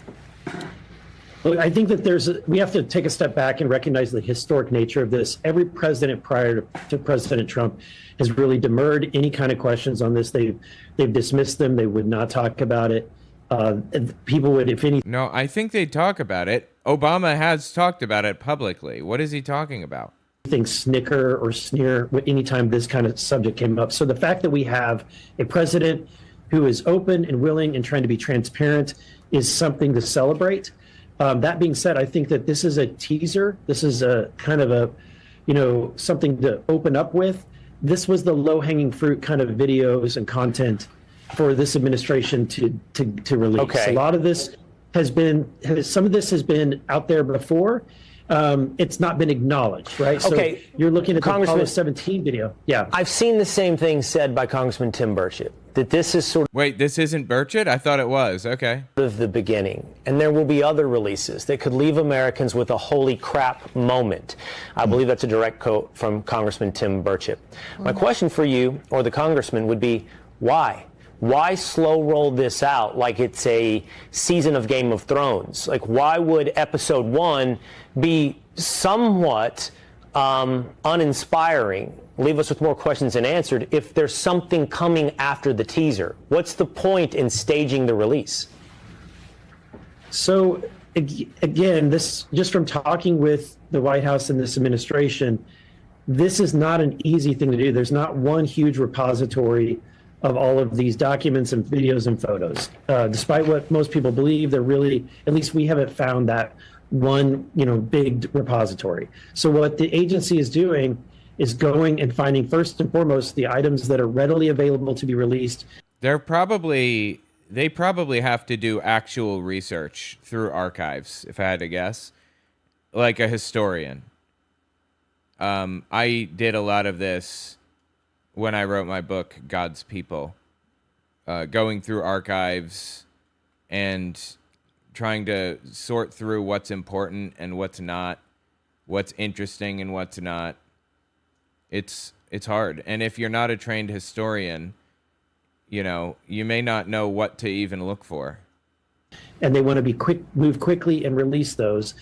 Look, I think that we have to take a step back and recognize the historic nature of this. Every president prior to President Trump has really demurred any kind of questions on this. They've dismissed them. They would not talk about it. People would, if any. No, I think they talk about it. Obama has talked about it publicly. What is he talking about? Think snicker or sneer anytime this kind of subject came up. So the fact that we have a president who is open and willing and trying to be transparent is something to celebrate. That being said, I think that this is a teaser. This is a kind of a, something to open up with. This was the low-hanging fruit kind of videos and content for this administration to release. Okay. A lot of this some of this has been out there before. It's not been acknowledged, right? Okay. So you're looking at the Congressman, Apollo 17 video. Yeah. I've seen the same thing said by Congressman Tim Burchett, that this is sort of... Wait, this isn't Burchett? I thought it was. Okay. ...of the beginning. And there will be other releases that could leave Americans with a holy crap moment. I believe that's a direct quote from Congressman Tim Burchett. My question for you, or the congressman, would be, why? Why slow roll this out like it's a season of Game of Thrones? Like, why would episode 1 be somewhat uninspiring, leave us with more questions than answered, if there's something coming after the teaser? What's the point in staging the release? So, again, this just from talking with the White House and this administration, this is not an easy thing to do. There's not one huge repository of all of these documents and videos and photos. Despite what most people believe, they're really, at least we haven't found that one, big repository. So what the agency is doing is going and finding, first and foremost, the items that are readily available to be released. They probably have to do actual research through archives, if I had to guess, like a historian. I did a lot of this when I wrote my book, God's People, going through archives and trying to sort through what's important and what's not, what's interesting and what's not. It's hard. And if you're not a trained historian, you may not know what to even look for. And they want to move quickly and release those.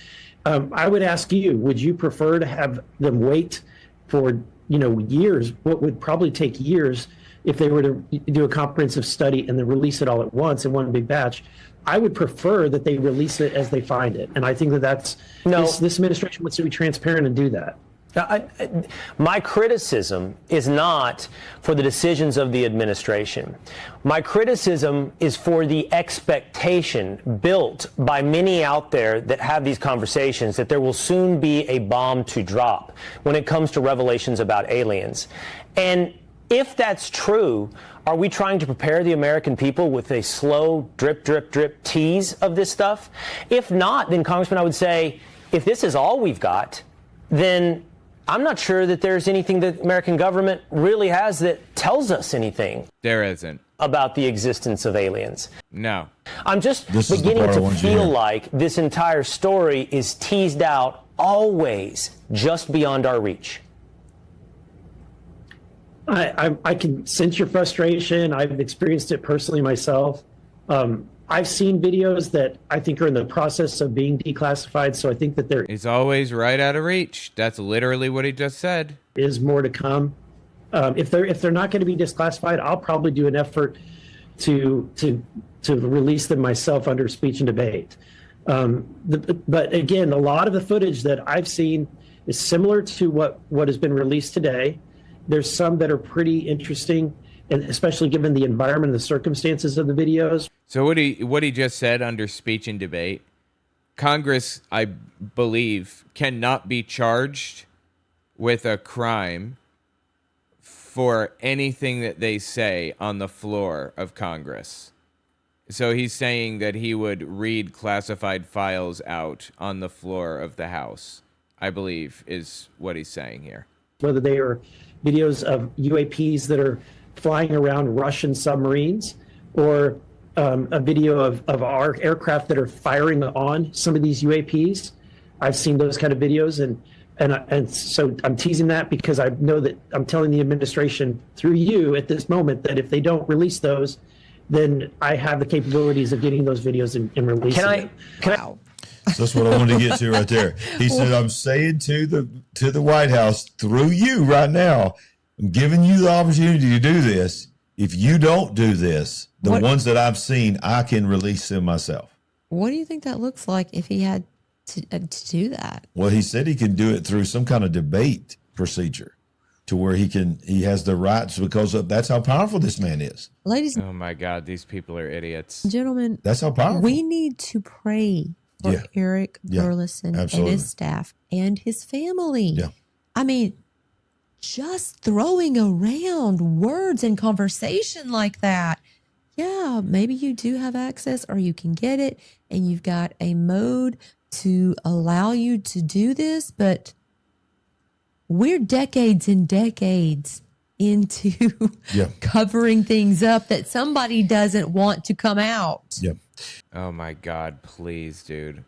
I would ask you, would you prefer to have them wait for years, what would probably take years if they were to do a comprehensive study and then release it all at once in one big batch? I would prefer that they release it as they find it. And I think that this administration wants to be transparent and do that. My criticism is not for the decisions of the administration. My criticism is for the expectation built by many out there that have these conversations that there will soon be a bomb to drop when it comes to revelations about aliens. And if that's true, are we trying to prepare the American people with a slow drip, drip, drip tease of this stuff? If not, then, Congressman, I would say, if this is all we've got, then I'm not sure that there's anything that the American government really has that tells us anything. There isn't. About the existence of aliens. No. I'm just beginning to feel like this entire story is teased out always just beyond our reach. I can sense your frustration. I've experienced it personally myself. I've seen videos that I think are in the process of being declassified, so I think that there is always right out of reach. That's literally what he just said. Is more to come. If they're not going to be declassified, I'll probably do an effort to release them myself under speech and debate. But again, a lot of the footage that I've seen is similar to what has been released today. There's some that are pretty interesting, and especially given the environment and the circumstances of the videos. So what he just said under speech and debate, Congress, I believe, cannot be charged with a crime for anything that they say on the floor of Congress. So he's saying that he would read classified files out on the floor of the House, I believe, is what he's saying here. Whether they are videos of UAPs that are flying around Russian submarines, or a video of our aircraft that are firing on some of these UAPs. I've seen those kind of videos, and so I'm teasing that because I know that I'm telling the administration through you at this moment that if they don't release those, then I have the capabilities of getting those videos and releasing them. That's what I wanted to get to right there. He said, I'm saying to the White House through you right now, I'm giving you the opportunity to do this. If you don't do this, the ones that I've seen, I can release them myself. What do you think that looks like if he had to do that? Well, he said he can do it through some kind of debate procedure to where he has the rights, because that's how powerful this man is. Ladies, oh my God, these people are idiots. Gentlemen, that's how powerful. We need to pray for Eric Burleson and his staff and his family. Yeah. I mean, just throwing around words in conversation like that. Yeah, maybe you do have access or you can get it and you've got a mode to allow you to do this, but we're decades and decades into covering things up that somebody doesn't want to come out. Yeah. Oh my God, please, dude.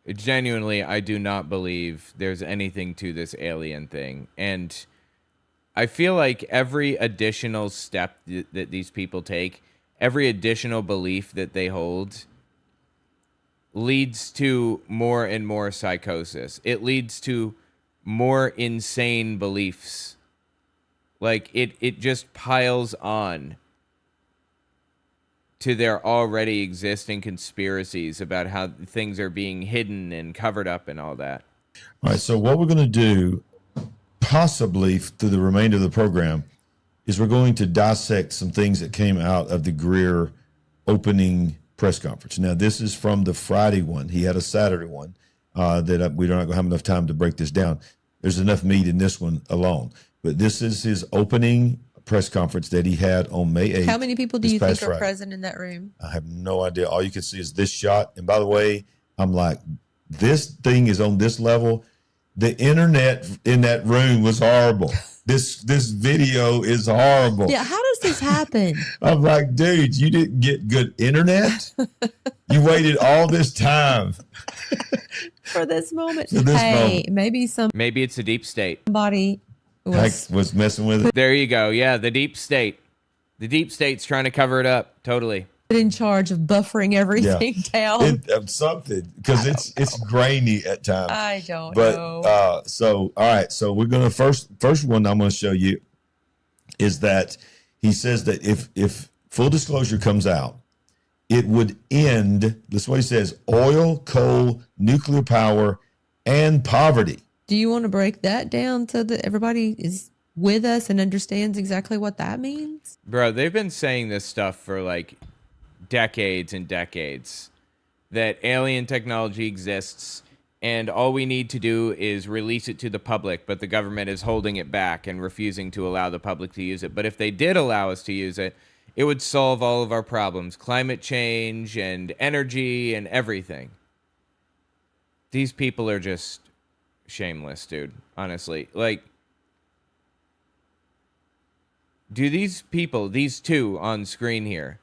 Genuinely, I do not believe there's anything to this alien thing. And I feel like every additional step that these people take, every additional belief that they hold, leads to more and more psychosis. It leads to more insane beliefs. Like, it just piles on to their already existing conspiracies about how things are being hidden and covered up and all that. All right, so what we're going to do, possibly through the remainder of the program, is we're going to dissect some things that came out of the Greer opening press conference. Now, this is from the Friday one. He had a Saturday one that we're not going to have enough time to break this down. There's enough meat in this one alone. But this is his opening press conference that he had on May 8th. How many people do you think are present in that room? I have no idea. All you can see is this shot. And by the way, I'm like, this thing is on this level. The internet in that room was horrible. This video is horrible. Yeah, how does this happen? I'm like, dude, you didn't get good internet? You waited all this time. For this moment. Moment. Maybe it's a deep state. Somebody was messing with it. There you go. Yeah, the deep state. The deep state's trying to cover it up. Totally. In charge of buffering everything down. Something, because it's grainy at times. I don't know. So, all right. So we're going to first one I'm going to show you is that he says that if full disclosure comes out, it would end, this is what he says, oil, coal, nuclear power, and poverty. Do you want to break that down so that everybody is with us and understands exactly what that means? Bro, they've been saying this stuff for like decades and decades, that alien technology exists and all we need to do is release it to the public, but the government is holding it back and refusing to allow the public to use it. But if they did allow us to use it, it would solve all of our problems, climate change and energy and everything. These people are just shameless, dude. Honestly, like, do these people, these two on screen here,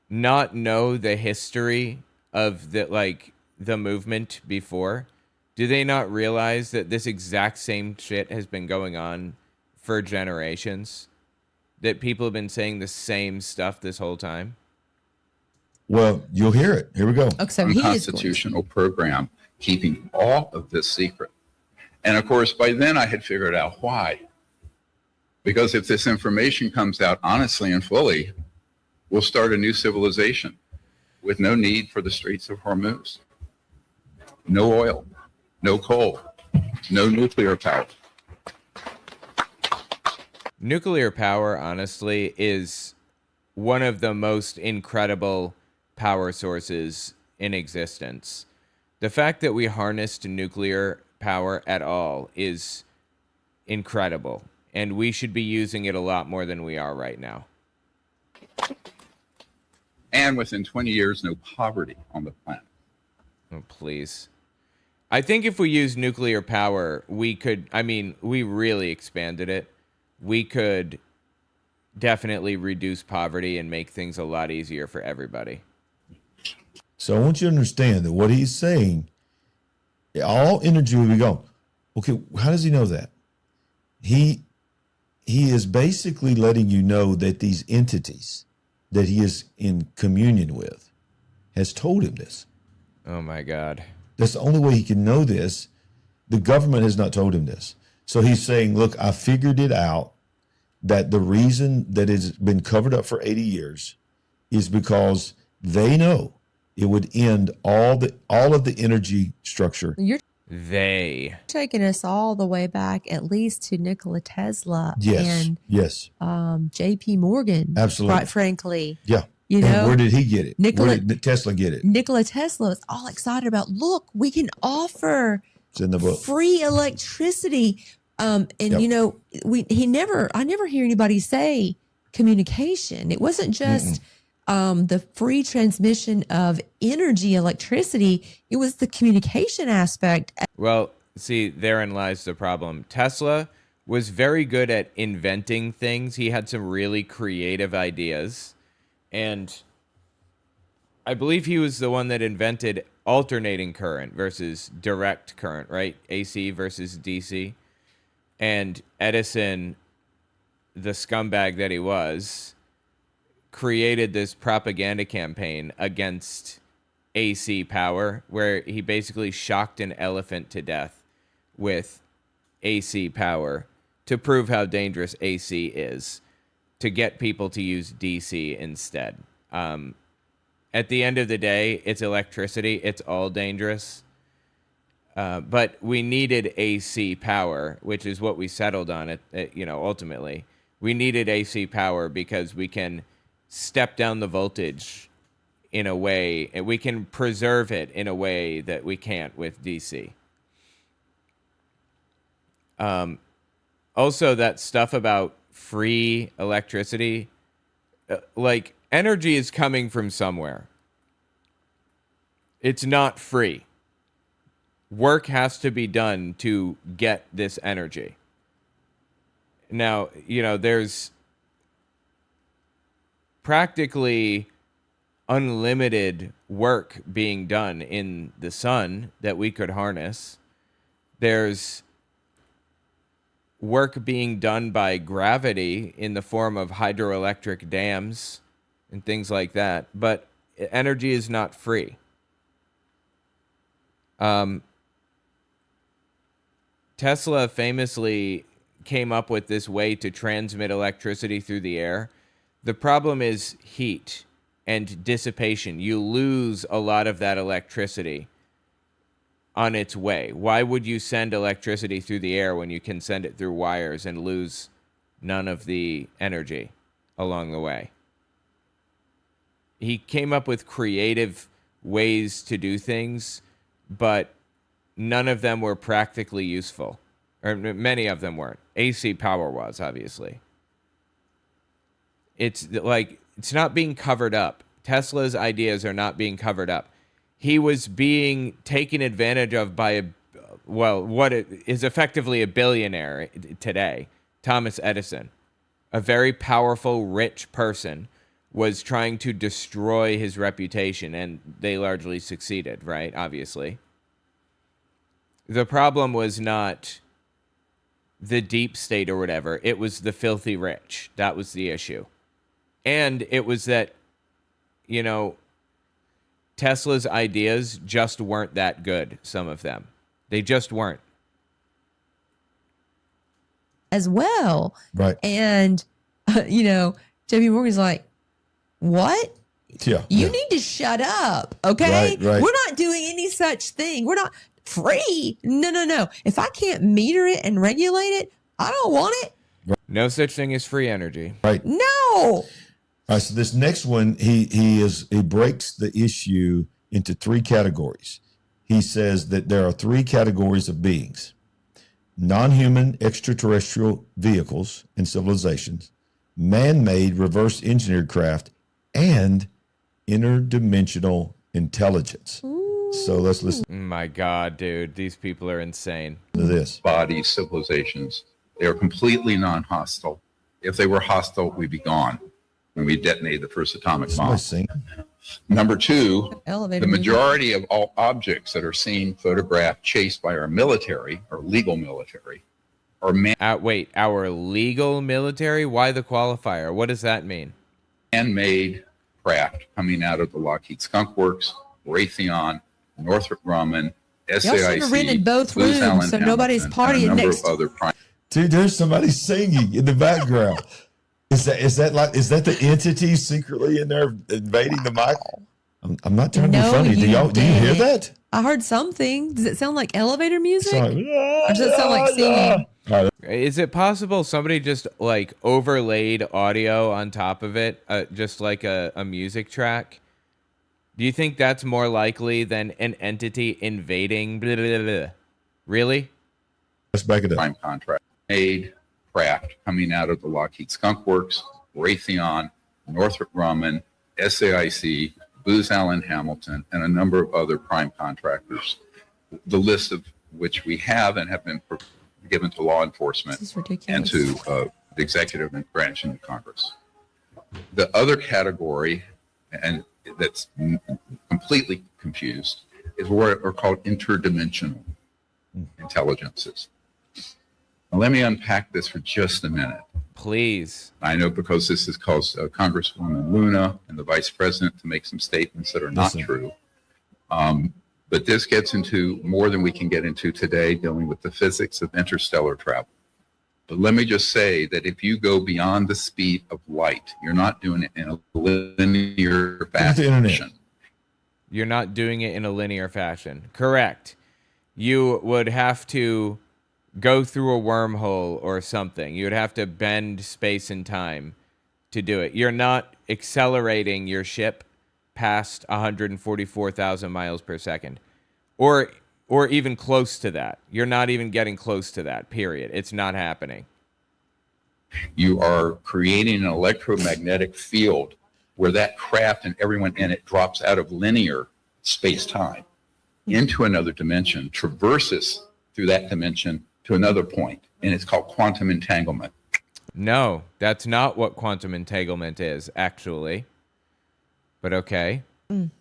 not know the history of the movement before? Do they not realize that this exact same shit has been going on for generations? That people have been saying the same stuff this whole time? Well, you'll hear it. Here we go. Unconstitutional program keeping all of this secret. And of course, by then I had figured out why. Because if this information comes out honestly and fully, we'll start a new civilization with no need for the Straits of Hormuz. No oil, no coal, no nuclear power. Nuclear power, honestly, is one of the most incredible power sources in existence. The fact that we harnessed nuclear power at all is incredible, and we should be using it a lot more than we are right now. And within 20 years, no poverty on the planet. Oh, please. I think if we use nuclear power, we could, we really expanded it. We could definitely reduce poverty and make things a lot easier for everybody. So I want you to understand that what he's saying, all energy will be gone. Okay, how does he know that? He is basically letting you know that these entities that he is in communion with has told him this. Oh my God. That's the only way he can know this. The government has not told him this. So he's saying, look, I figured it out, that the reason that it's been covered up for 80 years is because they know it would end all of the energy structure. You're They taking us all the way back, at least to Nikola Tesla and J.P. Morgan. Absolutely. Quite frankly. Yeah. You and know, where did he get it? Where did Tesla get it? Nikola Tesla is all excited about, look, we can offer It's in the book. free electricity. You know, I never hear anybody say communication. It wasn't just the free transmission of energy, electricity. It was the communication aspect. Well, see, therein lies the problem. Tesla was very good at inventing things. He had some really creative ideas. And I believe he was the one that invented alternating current versus direct current, right? AC versus DC. And Edison, the scumbag that he was, created this propaganda campaign against AC power, where he basically shocked an elephant to death with AC power to prove how dangerous AC is, to get people to use DC instead. At the end of the day, it's electricity. It's all dangerous. But we needed AC power, which is what we settled on ultimately. We needed AC power because we can step down the voltage in a way, and we can preserve it in a way that we can't with DC. Also, that stuff about free electricity, like, energy is coming from somewhere. It's not free. Work has to be done to get this energy. Now, there's practically unlimited work being done in the sun that we could harness. There's work being done by gravity in the form of hydroelectric dams and things like that, but energy is not free. Tesla famously came up with this way to transmit electricity through the air. The problem is heat and dissipation. You lose a lot of that electricity on its way. Why would you send electricity through the air when you can send it through wires and lose none of the energy along the way? He came up with creative ways to do things, but none of them were practically useful. Or many of them weren't. AC power was, obviously. It's not being covered up. Tesla's ideas are not being covered up. He was being taken advantage of by what is effectively a billionaire today, Thomas Edison. A very powerful, rich person was trying to destroy his reputation, and they largely succeeded, right? Obviously. The problem was not the deep state or whatever. It was the filthy rich. That was the issue. And it was that, Tesla's ideas just weren't that good, some of them. They just weren't. As well. Right. And, J.P. Morgan's like, what? Yeah. You need to shut up, okay? Right. We're not doing any such thing. We're not free. No. If I can't meter it and regulate it, I don't want it. No such thing as free energy. Right. No. All right, so this next one, he breaks the issue into three categories. He says that there are three categories of beings: non-human extraterrestrial vehicles and civilizations, man-made reverse engineered craft, and interdimensional intelligence. So let's listen. My God, dude, these people are insane. To this. Body civilizations. They are completely non-hostile. If they were hostile, we'd be gone when we detonated the first atomic bomb. Number two, the majority of all objects that are seen, photographed, chased by our military, our legal military, are wait, our legal military? Why the qualifier? What does that mean? Man-made craft coming out of the Lockheed Skunk Works, Raytheon, Northrop Grumman, Y'all should have SAIC, rented both Booz rooms Allen so nobody's Hamilton, and a partying number next. of other prime. Dude, there's somebody singing in the background. Is that the entity secretly in there invading the mic? I'm not trying to be funny. Do you hear that? I heard something. Does it sound like elevator music? Like, or does it sound like singing? Is it possible somebody just like overlaid audio on top of it, just like a music track? Do you think that's more likely than an entity invading? Blah, blah, blah? Really? Let's back it up. Prime contract made craft coming out of the Lockheed Skunk Works, Raytheon, Northrop Grumman, SAIC, Booz Allen Hamilton, and a number of other prime contractors, the list of which we have and have been given to law enforcement and to the executive branch and Congress. The other category, and that's completely confused, is what are called interdimensional intelligences. Now, let me unpack this for just a minute. Please. I know, because this has caused Congresswoman Luna and the Vice President to make some statements that are not true. But this gets into more than we can get into today, dealing with the physics of interstellar travel. But let me just say that if you go beyond the speed of light, you're not doing it in a linear fashion. You're not doing it in a linear fashion. Correct. You would have to go through a wormhole or something. You would have to bend space and time to do it. You're not accelerating your ship past 144,000 miles per second, or even close to that. You're not even getting close to that, period. It's not happening. You are creating an electromagnetic field where that craft and everyone in it drops out of linear space-time into another dimension, traverses through that dimension to another point, and it's called quantum entanglement. No, that's not what quantum entanglement is, actually. But okay.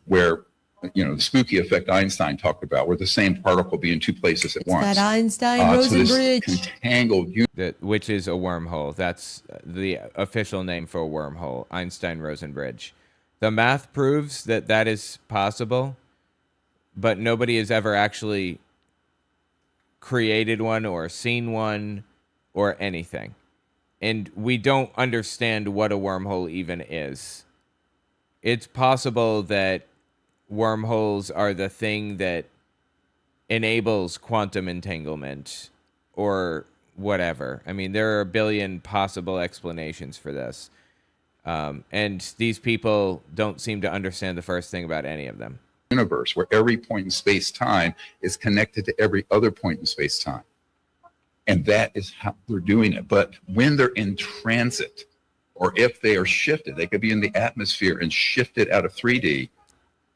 Where, the spooky effect Einstein talked about, where the same particle be in two places at once. That Einstein-Rosen bridge. Entangled, which is a wormhole. That's the official name for a wormhole, Einstein-Rosen bridge. The math proves that that is possible, but nobody has ever actually created one or seen one or anything. And we don't understand what a wormhole even is. It's possible that wormholes are the thing that enables quantum entanglement or whatever. I mean, there are a billion possible explanations for this. And these people don't seem to understand the first thing about any of them. Universe, where every point in space-time is connected to every other point in space-time. And that is how they're doing it. But when they're in transit, or if they are shifted, they could be in the atmosphere and shifted out of 3D,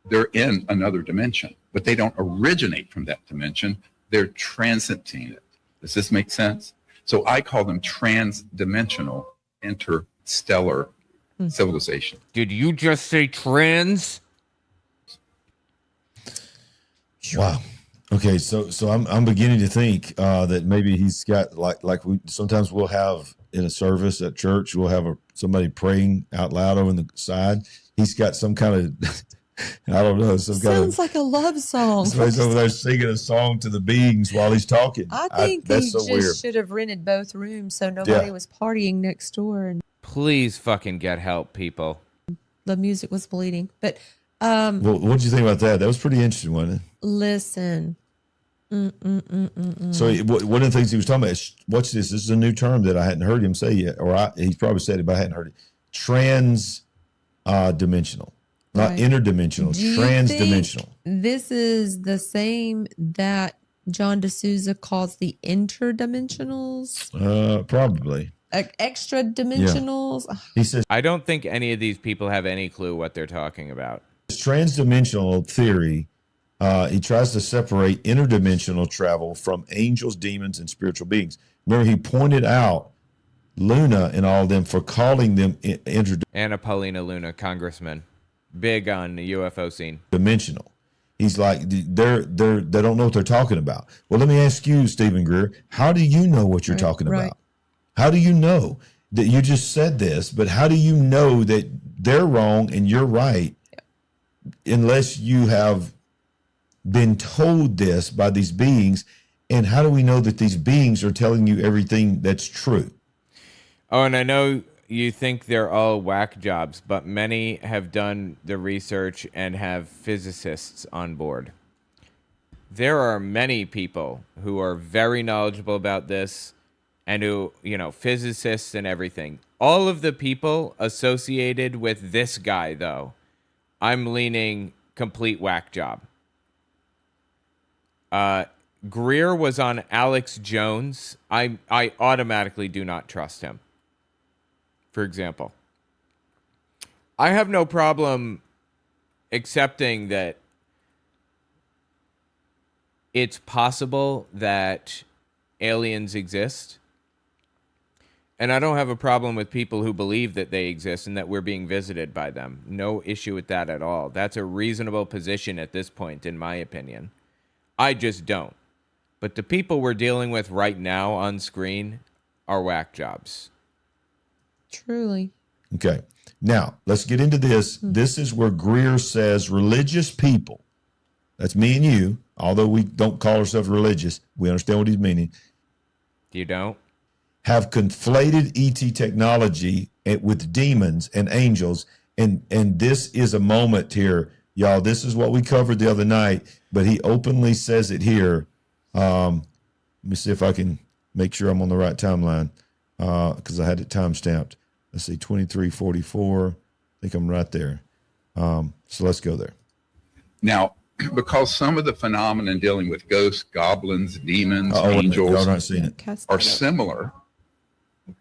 they're in another dimension. But they don't originate from that dimension. They're transiting it. Does this make sense? So I call them trans-dimensional interstellar civilization. Did you just say trans? Wow. Okay, so I'm beginning to think that maybe he's got like we sometimes we'll have in a service at church, we'll have somebody praying out loud over on the side. He's got some kind of I don't know, Sounds like a love song. Somebody's over there singing a song to the beings while he's talking. I think that's he so just weird. should have rented both rooms so nobody was partying next door and Please fucking get help, people. the music was bleeding. But Well, what did you think about that? That was pretty interesting, wasn't it? listen. So one of the things he was talking about is, watch this. This is a new term that I hadn't heard him say yet, or he's probably said it, but I hadn't heard it. Trans-dimensional, not Right. interdimensional. Do you Trans-dimensional. think this is the same that John D'Souza calls the interdimensionals? Probably. Extra dimensionals? He says I don't think any of these people have any clue what they're talking about. this trans-dimensional theory. He tries to separate interdimensional travel from angels, demons, and spiritual beings. Remember, he pointed out Luna and all of them for calling them interdimensional. Anna Paulina Luna, congressman, big on the UFO scene. He's like, they don't know what they're talking about. Well, let me ask you, Stephen Greer, how do you know what you're talking about? How do you know that you just said this, but how do you know that they're wrong and you're right unless you have been told this by these beings? And how do we know that these beings are telling you everything that's true? Oh, and I know you think they're all whack jobs, but many have done the research and have physicists on board. There are many people who are very knowledgeable about this and who, physicists and everything. All of the people associated with this guy, though, I'm leaning complete whack job. Greer was on Alex Jones. I automatically do not trust him. For example, I have no problem accepting that it's possible that aliens exist. And I don't have a problem with people who believe that they exist and that we're being visited by them. No issue with that at all. That's a reasonable position at this point, in my opinion. I just don't. But the people we're dealing with right now on screen are whack jobs. Truly. Okay. Now, let's get into this. This is where Greer says religious people, that's me and you, although we don't call ourselves religious, we understand what he's meaning. You don't? Have conflated ET technology with demons and angels. And this is a moment here, y'all. This is what we covered the other night, but he openly says it here. Let me see if I can make sure I'm on the right timeline, because I had it time stamped. Let's see, 2344. I think I'm right there. So let's go there. Now, because some of the phenomenon dealing with ghosts, goblins, demons, angels are similar,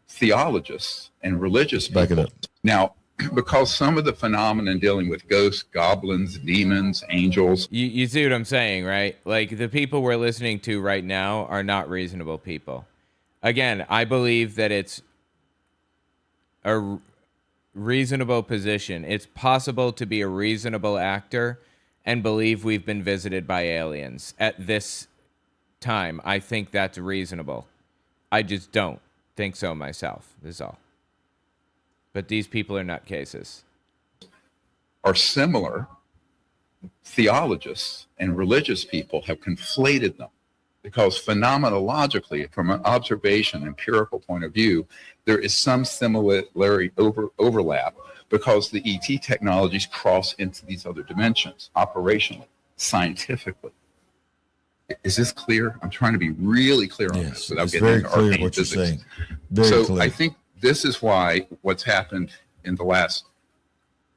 theologists and religious people. Back it up. Now, because some of the phenomenon dealing with ghosts, goblins, demons, angels. You see what I'm saying, right? Like, the people we're listening to right now are not reasonable people. Again, I believe that it's a reasonable position. It's possible to be a reasonable actor and believe we've been visited by aliens at this time. I think that's reasonable. I just don't think so myself, is all. But these people are nutcases. Are similar. Theologists and religious people have conflated them because phenomenologically, from an observation, empirical point of view, there is some similarity overlap because the ET technologies cross into these other dimensions, operationally, scientifically. Is this clear? I'm trying to be really clear on this without getting into arcane physics. So clear. I think this is why what's happened in the last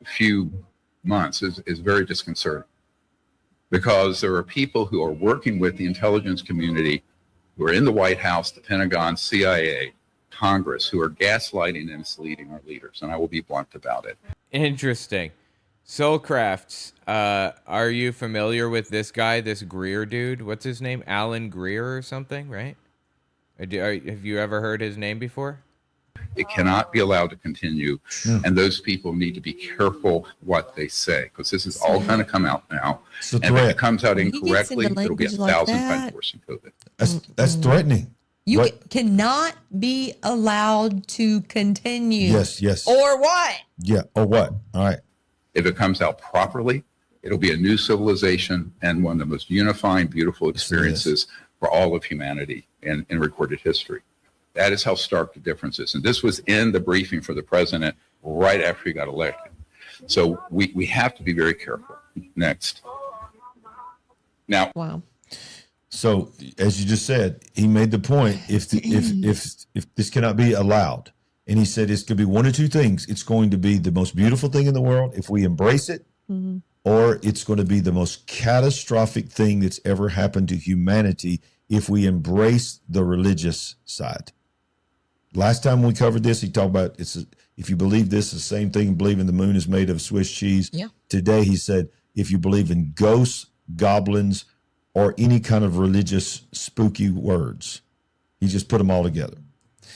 few months is very disconcerting, because there are people who are working with the intelligence community, who are in the White House, the Pentagon, CIA, Congress, who are gaslighting and misleading our leaders. And I will be blunt about it. Interesting. Soulcrafts, are you familiar with this guy, this Greer dude? What's his name? Alan Greer or something, right? Have you ever heard his name before? It cannot be allowed to continue, and those people need to be careful what they say, because this is all going to come out now. And if it comes out incorrectly, it'll be 1,000 times worse than COVID. That's threatening. You cannot be allowed to continue. Yes. Or what? Yeah, or what? All right. If it comes out properly, it'll be a new civilization and one of the most unifying, beautiful experiences for all of humanity in recorded history. That is how stark the difference is. And this was in the briefing for the president right after he got elected. So we have to be very careful. Next. Now. Wow. So as you just said, he made the point, if this cannot be allowed, and he said it's going to be one of two things. It's going to be the most beautiful thing in the world if we embrace it, or it's going to be the most catastrophic thing that's ever happened to humanity if we embrace the religious side. Last time we covered this, he talked about if you believe this, the same thing believing the moon is made of Swiss cheese. Yeah. Today he said, if you believe in ghosts, goblins, or any kind of religious spooky words, he just put them all together.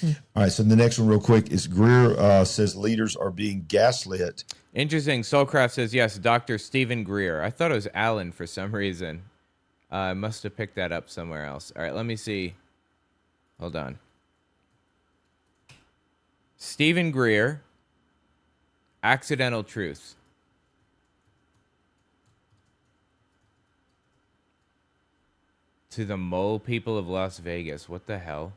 All right, so the next one real quick is Greer says leaders are being gaslit. Interesting. Soulcraft says, yes, Dr. Stephen Greer. I thought it was Alan for some reason. I must have picked that up somewhere else. All right, let me see. Hold on. Stephen Greer, Accidental Truth. To the mole people of Las Vegas. What the hell?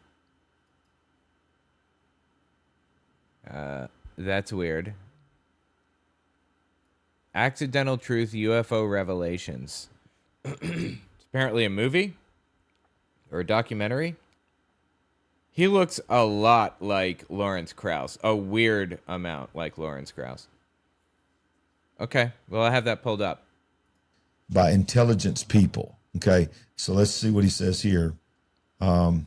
That's weird. Accidental Truth UFO Revelations. It's apparently a movie or a documentary. He looks a lot like Lawrence Krauss. A weird amount like Lawrence Krauss. Okay, well, I have that pulled up. By intelligence people. Okay, so let's see what he says here. I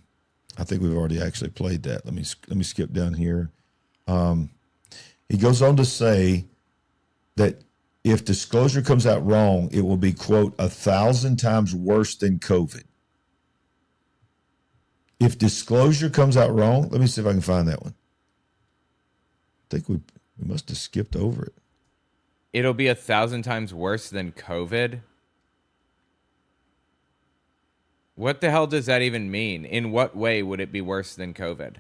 think we've already actually played that. Let me skip down here. He goes on to say that if disclosure comes out wrong, it will be, quote, 1,000 times worse than COVID. If disclosure comes out wrong, let me see if I can find that one. I think we must have skipped over it. It'll be 1,000 times worse than COVID? What the hell does that even mean? In what way would it be worse than COVID?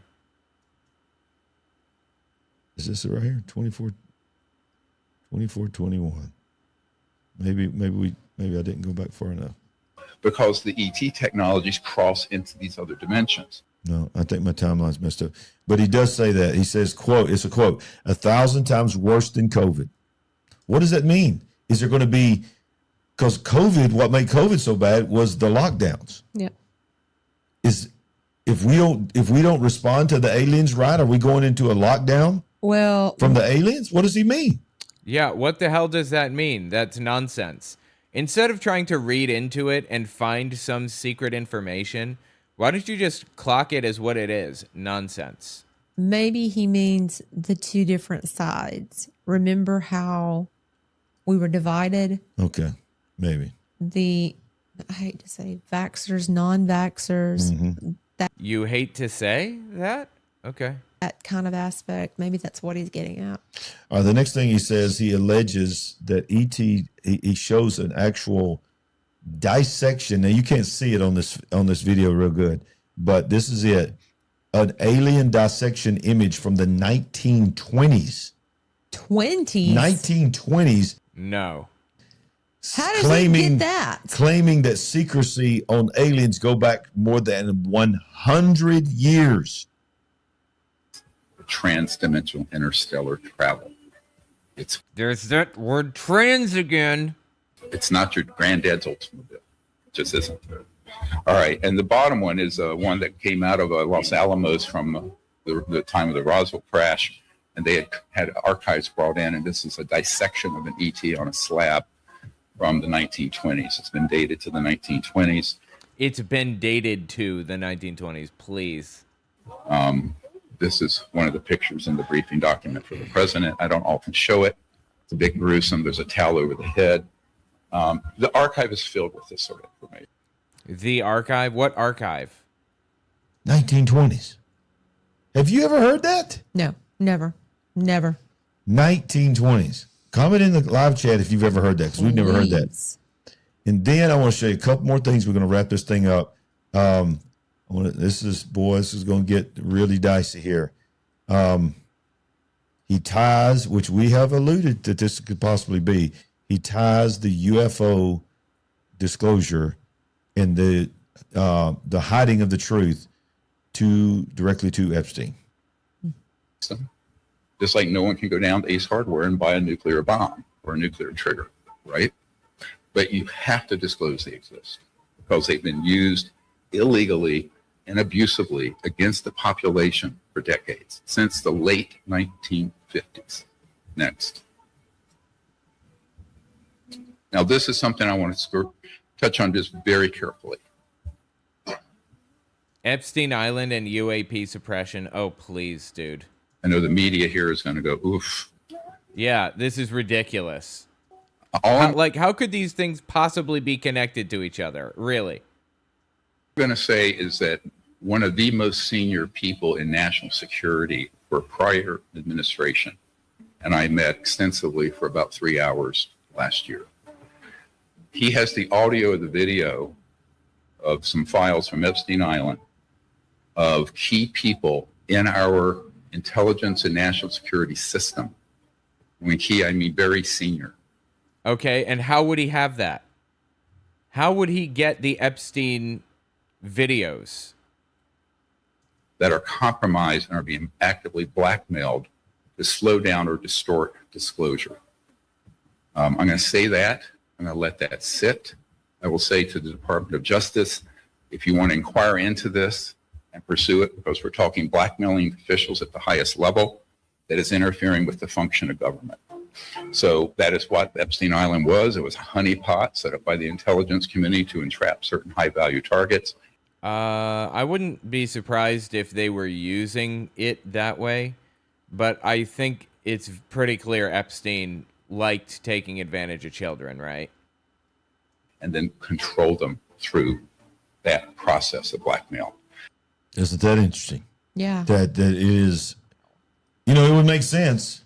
Is this it right here? 2421. Maybe I didn't go back far enough. Because the ET technologies cross into these other dimensions. No, I think my timeline's messed up. But he does say that. He says, quote, it's a quote, 1,000 times worse than COVID. What does that mean? Is there going to be, because COVID, what made COVID so bad was the lockdowns. Yeah. If we don't respond to the aliens right, are we going into a lockdown? Well, from the aliens? What does he mean? Yeah, what the hell does that mean? That's nonsense. Instead of trying to read into it and find some secret information, why don't you just clock it as what it is? Nonsense. Maybe he means the two different sides. Remember how we were divided? Okay, maybe. I hate to say vaxxers, non-vaxxers. Mm-hmm. You hate to say that? Okay. That kind of aspect. Maybe that's what he's getting at. The next thing he says, he alleges that ET, he shows an actual dissection. Now you can't see it on this video real good, but this is it. An alien dissection image from the 1920s. 1920s. No. How does he get that? Claiming that secrecy on aliens go back more than 100 years. Transdimensional interstellar travel. There's that word trans again. It's not your granddad's Oldsmobile. It just isn't. All right, and the bottom one is one that came out of Los Alamos from the time of the Roswell crash, and they had archives brought in, and this is a dissection of an ET on a slab from the 1920s. It's been dated to the 1920s. It's been dated to the 1920s, please. This is one of the pictures in the briefing document for the president. I don't often show it. It's a bit gruesome. There's a towel over the head. The archive is filled with this sort of information. The archive? What archive? 1920s. Have you ever heard that? No, never. 1920s. Comment in the live chat if you've ever heard that, because we've never heard that. And then I want to show you a couple more things. We're going to wrap this thing up. This is going to get really dicey here. He ties, which we have alluded that this could possibly be, he ties the UFO disclosure and the hiding of the truth directly to Epstein. So, just like no one can go down to Ace Hardware and buy a nuclear bomb or a nuclear trigger, right? But you have to disclose they exist because they've been used illegally and abusively against the population for decades, since the late 1950s. Next. Now, this is something I want to touch on just very carefully. Epstein Island and UAP suppression. Oh, please, dude. I know the media here is going to go, oof. Yeah, this is ridiculous. How could these things possibly be connected to each other? Really? What I'm going to say is that one of the most senior people in national security for prior administration, and I met extensively for about 3 hours last year. He has the audio of the video of some files from Epstein Island of key people in our intelligence and national security system. When key, I mean very senior. Okay, and how would he have that? How would he get the Epstein videos that are compromised and are being actively blackmailed to slow down or distort disclosure. I'm going to say that. I'm going to let that sit. I will say to the Department of Justice, if you want to inquire into this and pursue it, because we're talking blackmailing officials at the highest level, that is interfering with the function of government. So that is what Epstein Island was. It was a honeypot set up by the intelligence community to entrap certain high-value targets. I wouldn't be surprised if they were using it that way, but I think it's pretty clear Epstein liked taking advantage of children, right? And then control them through that process of blackmail. Isn't that interesting? Yeah. That is, it would make sense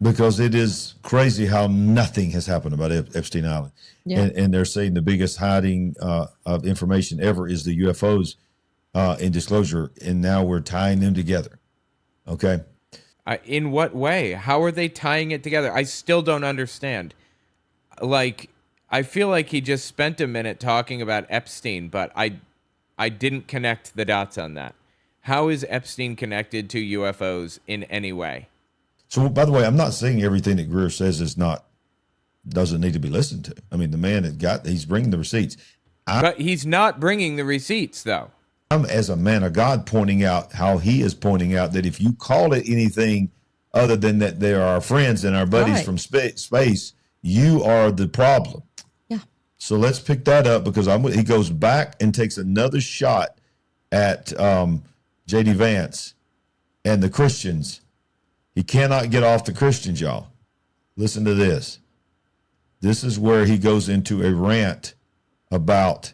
because it is crazy how nothing has happened about Epstein Island. Yeah. And they're saying the biggest hiding of information ever is the UFOs in disclosure, and now we're tying them together. Okay. In what way? How are they tying it together? I still don't understand. Like, I feel like he just spent a minute talking about Epstein, but I didn't connect the dots on that. How is Epstein connected to UFOs in any way? So, by the way, I'm not saying everything that Greer says doesn't need to be listened to. I mean, the man he's bringing the receipts. But he's not bringing the receipts, though. I'm, as a man of God, pointing out how he is pointing out that if you call it anything other than that they are our friends and our buddies from space, you are the problem. Yeah. So let's pick that up because he goes back and takes another shot at J.D. Vance and the Christians. He cannot get off the Christians, y'all. Listen to this. This is where he goes into a rant about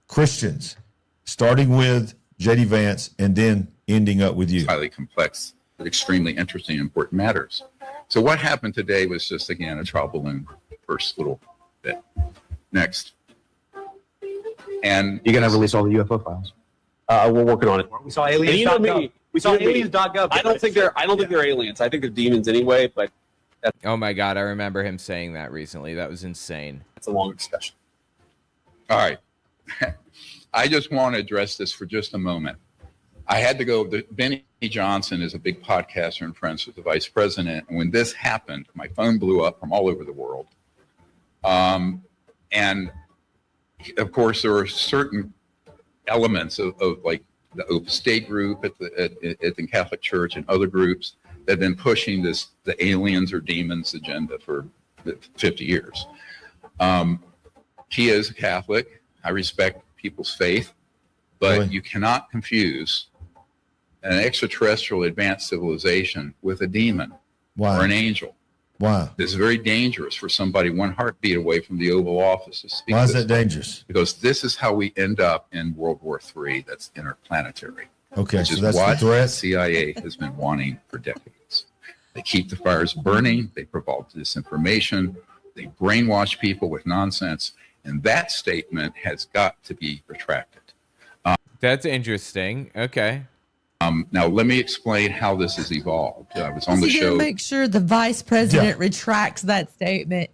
Christians, starting with J.D. Vance and then ending up with you. Highly complex, but extremely interesting and important matters. So what happened today was just, again, a trial balloon, first little bit. Next. And you're going to release all the UFO files. We're working on it. We saw aliens. You know me. We saw aliens.gov. I don't think they're aliens. I think they're demons anyway, but oh my God, I remember him saying that recently. That was insane. It's a long discussion. All right. I just want to address this for just a moment. I had to go. Benny Johnson is a big podcaster and friends with the vice president. And when this happened, my phone blew up from all over the world. And of course, there are certain elements of like the Opus Dei group at the Catholic Church and other groups that have been pushing the aliens or demons agenda for 50 years. He is a Catholic. I respect people's faith, but really? You cannot confuse an extraterrestrial advanced civilization with a demon or an angel. Wow. It's very dangerous for somebody one heartbeat away from the Oval Office to speak. Why is that dangerous? Because this is how we end up in World War III. That's interplanetary. Okay, which so is that's what the threat? the CIA has been wanting for decades. They keep the fires burning. They provide disinformation. They brainwash people with nonsense. And that statement has got to be retracted. That's interesting. Okay. Now, let me explain how this has evolved. I was on the show. Make sure the vice president retracts that statement.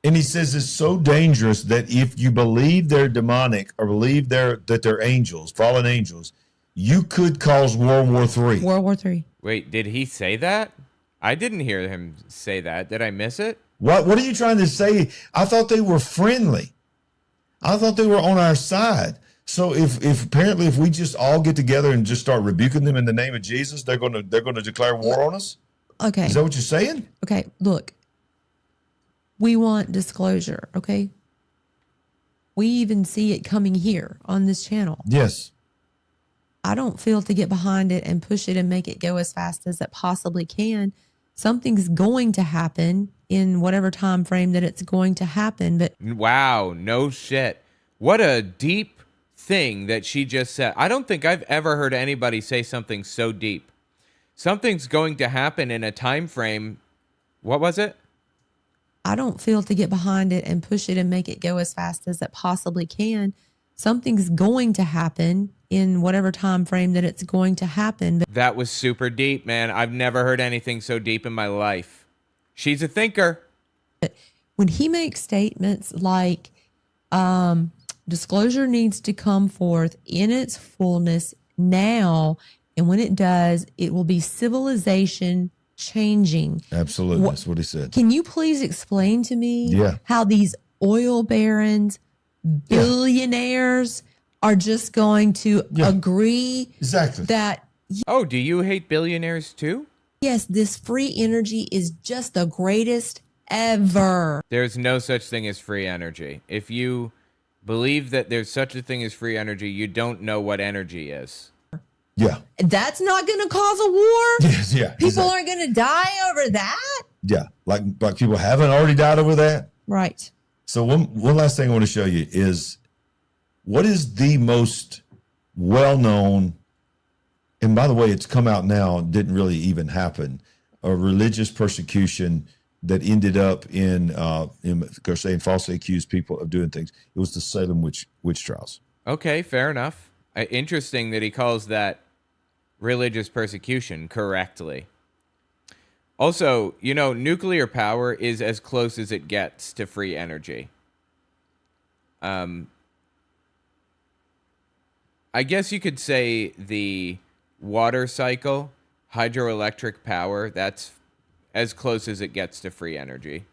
And he says it's so dangerous that if you believe they're demonic or believe that they're angels, fallen angels, you could cause World War III. World War III. Wait, did he say that? I didn't hear him say that. Did I miss it? What are you trying to say? I thought they were friendly. I thought they were on our side. So if apparently if we just all get together and just start rebuking them in the name of Jesus, they're going to declare war on us? Okay. Is that what you're saying? Okay, look. We want disclosure, okay? We even see it coming here on this channel. Yes. I don't feel to get behind it and push it and make it go as fast as it possibly can. Something's going to happen in whatever time frame that it's going to happen. But wow, no shit. What a deep thing that she just said. I don't think I've ever heard anybody say something so deep. Something's going to happen in a time frame. What was it? I don't feel to get behind it and push it and make it go as fast as it possibly can. Something's going to happen in whatever time frame that it's going to happen. But that was super deep, man. I've never heard anything so deep in my life. She's a thinker. When he makes statements like, Disclosure needs to come forth in its fullness now. And when it does, it will be civilization changing. Absolutely. That's what he said. Can you please explain to me how these oil barons, billionaires are just going to agree that, oh, do you hate billionaires too? yes, this free energy is just the greatest ever? There's no such thing as free energy. If you believe that there's such a thing as free energy, you don't know what energy is. Yeah. That's not going to cause a war? Yes, yeah. People aren't going to die over that? Yeah. Like people haven't already died over that? Right. So one last thing I want to show you is what is the most well-known, and by the way, it's come out now, didn't really even happen, a religious persecution that ended up in saying falsely accused people of doing things. It was the Salem witch trials. Okay, fair enough. Interesting that he calls that religious persecution correctly. Also, you know, nuclear power is as close as it gets to free energy. I guess you could say the water cycle, hydroelectric power, that's as close as it gets to free energy.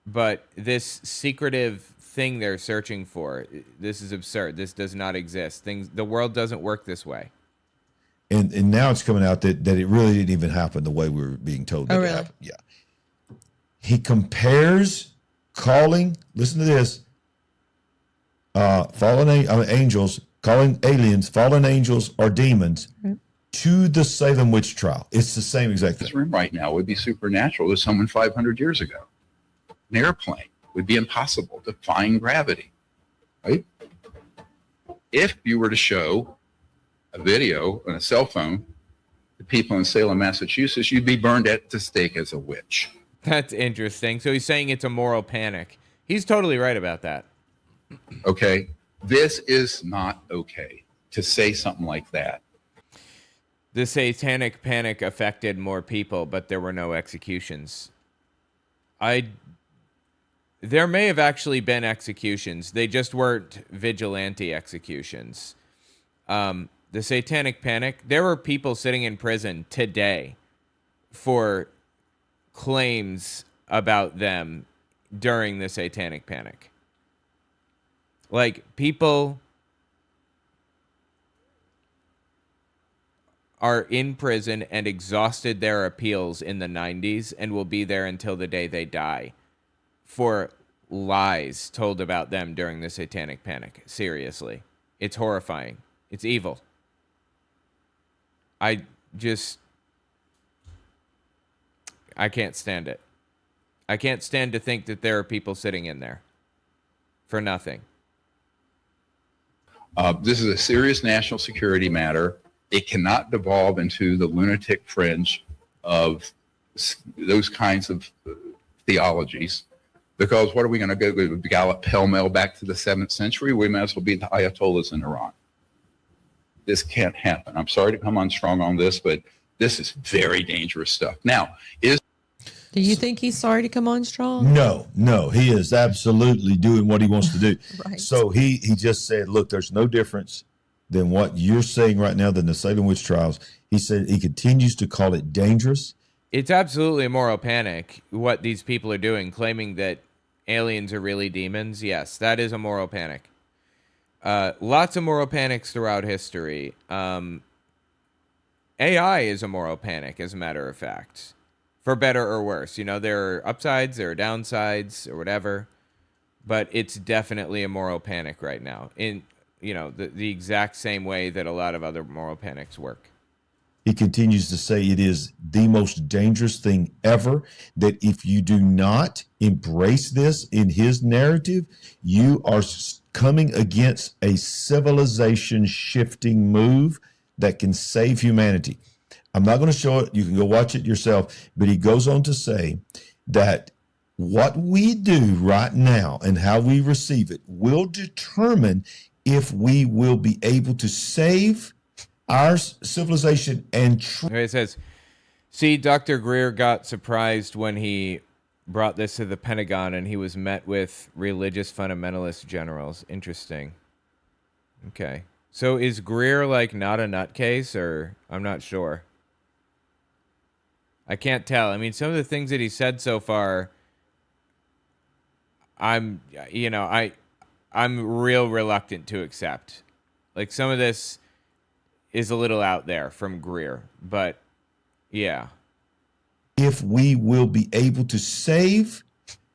But this secretive thing they're searching for, this is absurd. This does not exist. The world doesn't work this way. And now it's coming out that it really didn't even happen the way we were being told that it happened. Yeah. He compares listen to this, fallen angels, calling aliens, fallen angels or demons to the Salem witch trial. It's the same exact thing. This room right now would be supernatural to someone 500 years ago. An airplane would be impossible, defying gravity, right? If you were to show a video on a cell phone to people in Salem, Massachusetts, you'd be burned at the stake as a witch. That's interesting. So he's saying it's a moral panic. He's totally right about that. Okay. This is not okay to say something like that. The satanic panic affected more people, but there were no executions. There may have actually been executions. They just weren't vigilante executions. The satanic panic, there were people sitting in prison today for claims about them during the satanic panic. Like, people are in prison and exhausted their appeals in the 90s and will be there until the day they die for lies told about them during the satanic panic. Seriously. It's horrifying. It's evil. I can't stand it. I can't stand to think that there are people sitting in there for nothing. This is a serious national security matter. It cannot devolve into the lunatic fringe of those kinds of theologies. Because what are we going to go gallop pell-mell back to the 7th century? We might as well be the Ayatollahs in Iran. This can't happen. I'm sorry to come on strong on this, but this is very dangerous stuff. Now, do you think he's sorry to come on strong? No, he is absolutely doing what he wants to do. Right. So he just said, look, there's no difference than what you're saying right now than the Salem witch trials. He said he continues to call it dangerous. It's absolutely a moral panic, what these people are doing, claiming that aliens are really demons. Yes, that is a moral panic. Lots of moral panics throughout history. AI is a moral panic, as a matter of fact. For better or worse. You know, there are upsides, there are downsides, or whatever. But it's definitely a moral panic right now. In, you know, the exact same way that a lot of other moral panics work. He continues to say it is the most dangerous thing ever, that if you do not embrace this in his narrative, you are coming against a civilization shifting move that can save humanity. I'm not going to show it. You can go watch it yourself. But he goes on to say that what we do right now and how we receive it will determine if we will be able to save our civilization. And it says, see, Dr. Greer got surprised when he brought this to the Pentagon, and he was met with religious fundamentalist generals. Interesting. Okay. So is Greer like not a nutcase, or I'm not sure. I can't tell. I mean, some of the things that he said so far, I'm real reluctant to accept. Like, some of this is a little out there from Greer, but yeah. If we will be able to save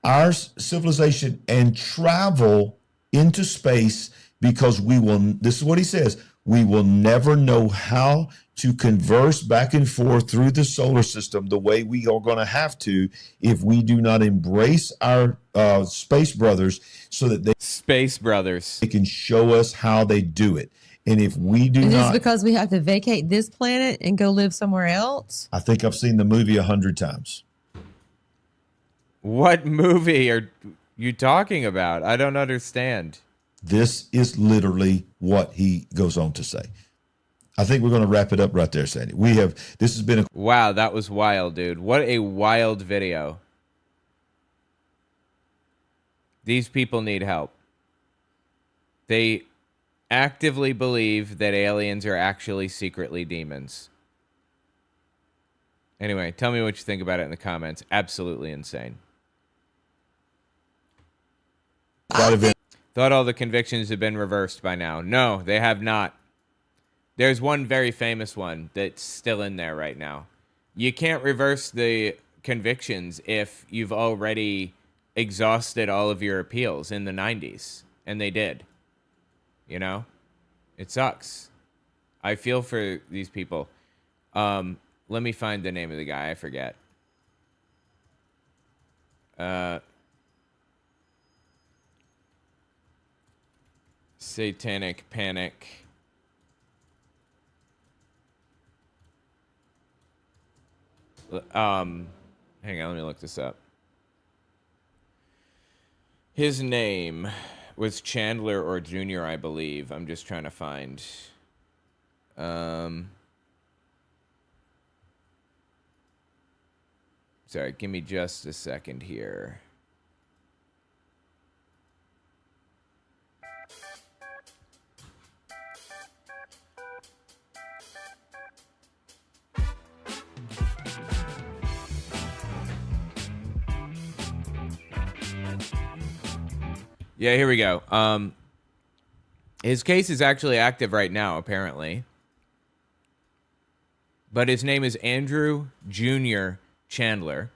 our civilization and travel into space, because we will, this is what he says, we will never know how to converse back and forth through the solar system the way we are going to have to if we do not embrace our space brothers, so that they can show us how they do it. And if we do not, not, because we have to vacate this planet and go live somewhere else. I think I've seen the movie 100 times. What movie are you talking about? I don't understand. This is literally what he goes on to say. I think we're going to wrap it up right there, Sandy. This has been a... Wow, that was wild, dude. What a wild video. These people need help. They actively believe that aliens are actually secretly demons. Anyway, tell me what you think about it in the comments. Absolutely insane. Thought all the convictions had been reversed by now. No, they have not. There's one very famous one that's still in there right now. You can't reverse the convictions if you've already exhausted all of your appeals in the 90s. And they did. You know? It sucks. I feel for these people. Let me find the name of the guy. I forget. Satanic Panic. Hang on, let me look this up. His name was Chandler or Junior, I believe. I'm just trying to find. Sorry, give me just a second here. Yeah, here we go. His case is actually active right now, apparently. But his name is Andrew Jr. Chandler.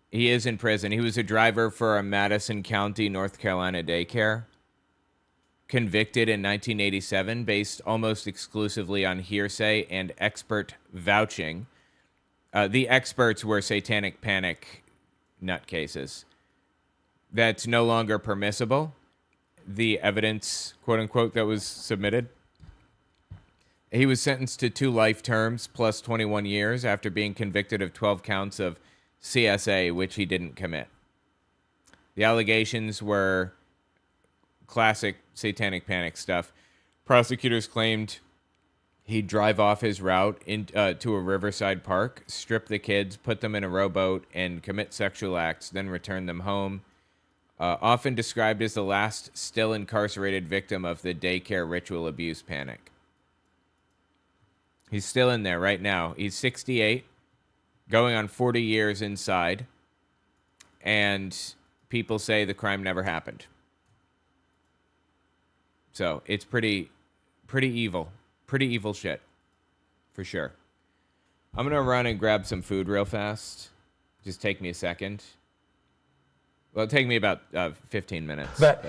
He is in prison. He was a driver for a Madison County, North Carolina daycare. Convicted in 1987, based almost exclusively on hearsay and expert vouching. The experts were Satanic Panic nutcases. That's no longer permissible. The evidence, quote unquote, that was submitted. He was sentenced to 2 life terms plus 21 years after being convicted of 12 counts of CSA, which he didn't commit. The allegations were classic Satanic Panic stuff. Prosecutors claimed he'd drive off his route to a riverside park, strip the kids, put them in a rowboat, and commit sexual acts, then return them home. Often described as the last still incarcerated victim of the daycare ritual abuse panic. He's still in there right now. He's 68, going on 40 years inside, and people say the crime never happened. So it's pretty evil. Pretty evil shit, for sure. I'm going to run and grab some food real fast. Just take me a second. Well, it'll take me about 15 minutes. But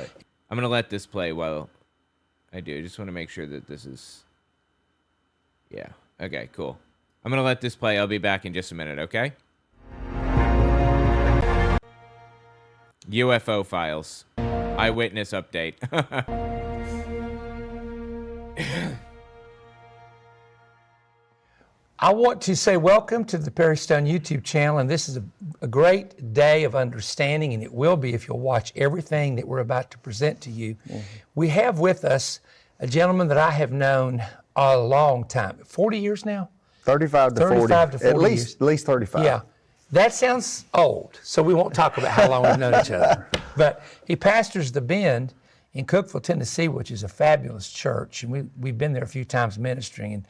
I'm going to let this play while I do. I just want to make sure that this is... Yeah. Okay, cool. I'm going to let this play. I'll be back in just a minute, okay? UFO files. Eyewitness update. I want to say welcome to the Perry Stone YouTube channel, and this is a great day of understanding, and it will be if you'll watch everything that we're about to present to you. Mm-hmm. We have with us a gentleman that I have known a long time, 40 years now? 35 to 40. At least 35. Yeah. That sounds old, so we won't talk about how long we've known each other. But he pastors the Bend in Cookeville, Tennessee, which is a fabulous church, and we've been there a few times ministering.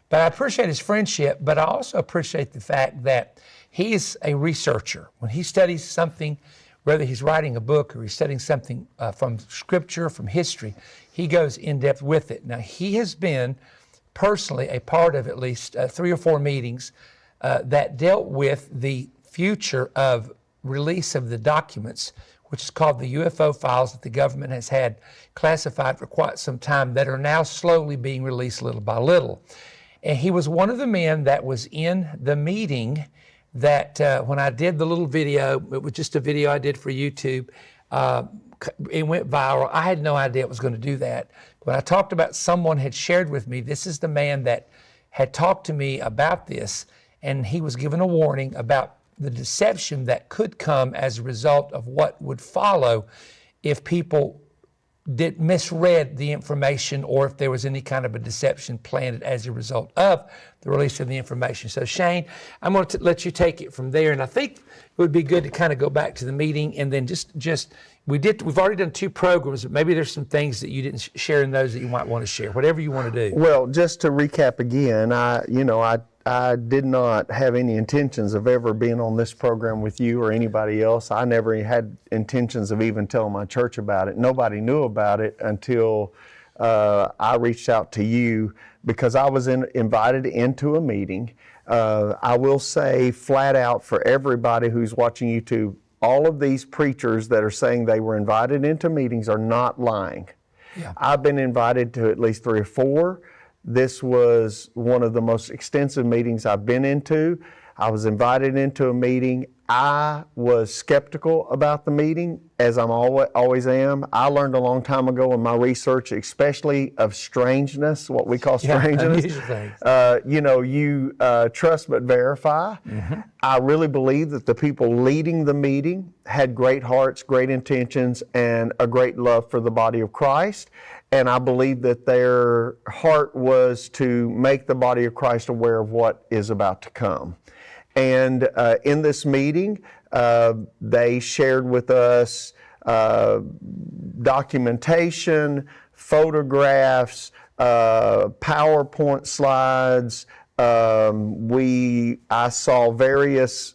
But I appreciate his friendship, but I also appreciate the fact that he is a researcher. When he studies something, whether he's writing a book or he's studying something from Scripture, from history, he goes in depth with it. Now, he has been personally a part of at least 3 or 4 meetings that dealt with the future of release of the documents, which is called the UFO files that the government has had classified for quite some time that are now slowly being released little by little. And he was one of the men that was in the meeting that when I did the little video, it was just a video I did for YouTube, it went viral. I had no idea it was going to do that. When I talked about, someone had shared with me, this is the man that had talked to me about this, and he was given a warning about the deception that could come as a result of what would follow if people misread the information, or if there was any kind of a deception planted as a result of the release of the information. So Shane, I'm going to let you take it from there, and I think it would be good to kind of go back to the meeting, and then we've already done 2 programs, but maybe there's some things that you didn't share in those that you might want to share, whatever you want to do. Well, just to recap again, I did not have any intentions of ever being on this program with you or anybody else. I never had intentions of even telling my church about it. Nobody knew about it until I reached out to you, because I was invited into a meeting. I will say flat out for everybody who's watching YouTube, all of these preachers that are saying they were invited into meetings are not lying. Yeah. I've been invited to at least 3 or 4. This was one of the most extensive meetings I've been into. I was invited into a meeting. I was skeptical about the meeting, as I'm always am. I learned a long time ago in my research, especially of strangeness, what we call strangeness. You trust but verify. Mm-hmm. I really believe that the people leading the meeting had great hearts, great intentions, and a great love for the body of Christ. And I believe that their heart was to make the body of Christ aware of what is about to come. And in this meeting, they shared with us documentation, photographs, PowerPoint slides. I saw various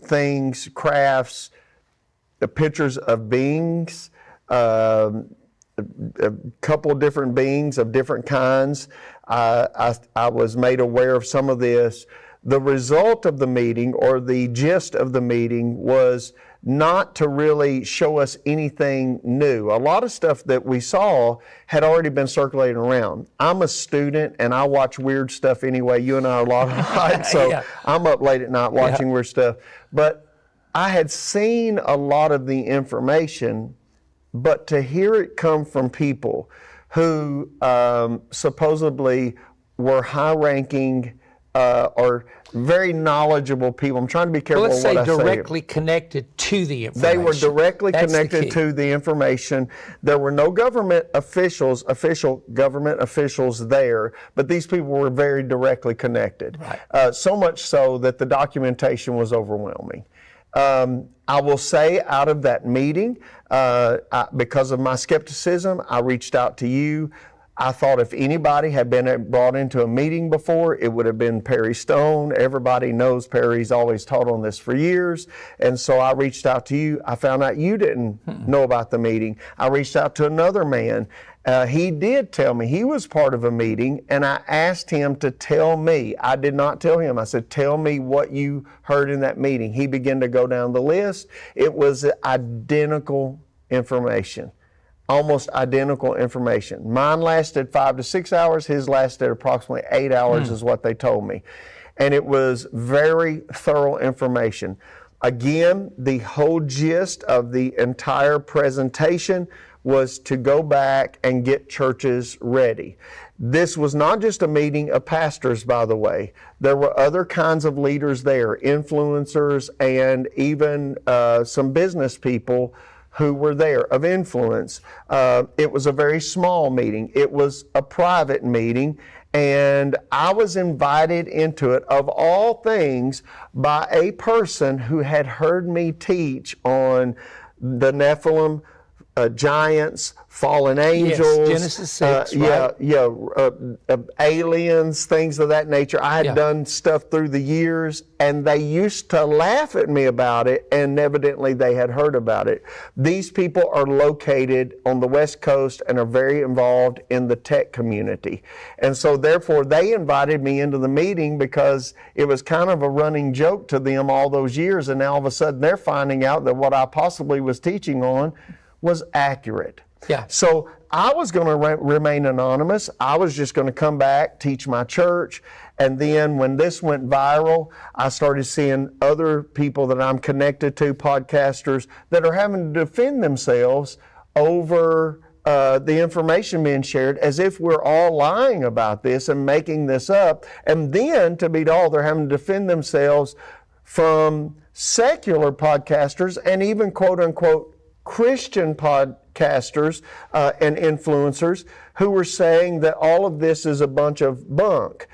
things, crafts, pictures of beings, a couple of different beings of different kinds. I was made aware of some of this. The result of the meeting, or the gist of the meeting, was not to really show us anything new. A lot of stuff that we saw had already been circulating around. I'm a student and I watch weird stuff anyway. You and I are a lot alike, so yeah. I'm up late at night watching weird stuff. But I had seen a lot of the information, but to hear it come from people who supposedly were high-ranking or very knowledgeable people. I'm trying to be careful what I say. Let's say directly connected to the information. They were directly connected to the information. There were no government officials, official government officials there, but these people were very directly connected. Right. So much so that the documentation was overwhelming. I will say, out of that meeting, because of my skepticism, I reached out to you. I thought if anybody had been brought into a meeting before, it would have been Perry Stone. Everybody knows Perry's always taught on this for years. And so I reached out to you. I found out you didn't know about the meeting. I reached out to another man. He did tell me he was part of a meeting, and I asked him to tell me. I did not tell him. I said, tell me what you heard in that meeting. He began to go down the list. It was identical information. Almost identical information. Mine lasted 5 to 6 hours. His lasted approximately 8 hours is what they told me. And it was very thorough information. Again, the whole gist of the entire presentation was to go back and get churches ready. This was not just a meeting of pastors, by the way. There were other kinds of leaders there, influencers, and even some business people who were there of influence. It was a very small meeting. It was a private meeting, And I was invited into it, of all things, by a person who had heard me teach on the Nephilim, giants, fallen angels, Genesis 6, right? Aliens, things of that nature. I had done stuff through the years, and they used to laugh at me about it, and evidently they had heard about it. These people are located on the West Coast and are very involved in the tech community. And so therefore they invited me into the meeting because it was kind of a running joke to them all those years, and now all of a sudden they're finding out that what I possibly was teaching on was accurate. Yeah. So I was going to remain anonymous. I was just going to come back, teach my church. And then when this went viral, I started seeing other people that I'm connected to, podcasters, that are having to defend themselves over the information being shared as if we're all lying about this and making this up. And then, to beat all, they're having to defend themselves from secular podcasters and even quote-unquote Christian podcasters and influencers who were saying that all of this is a bunch of bunk.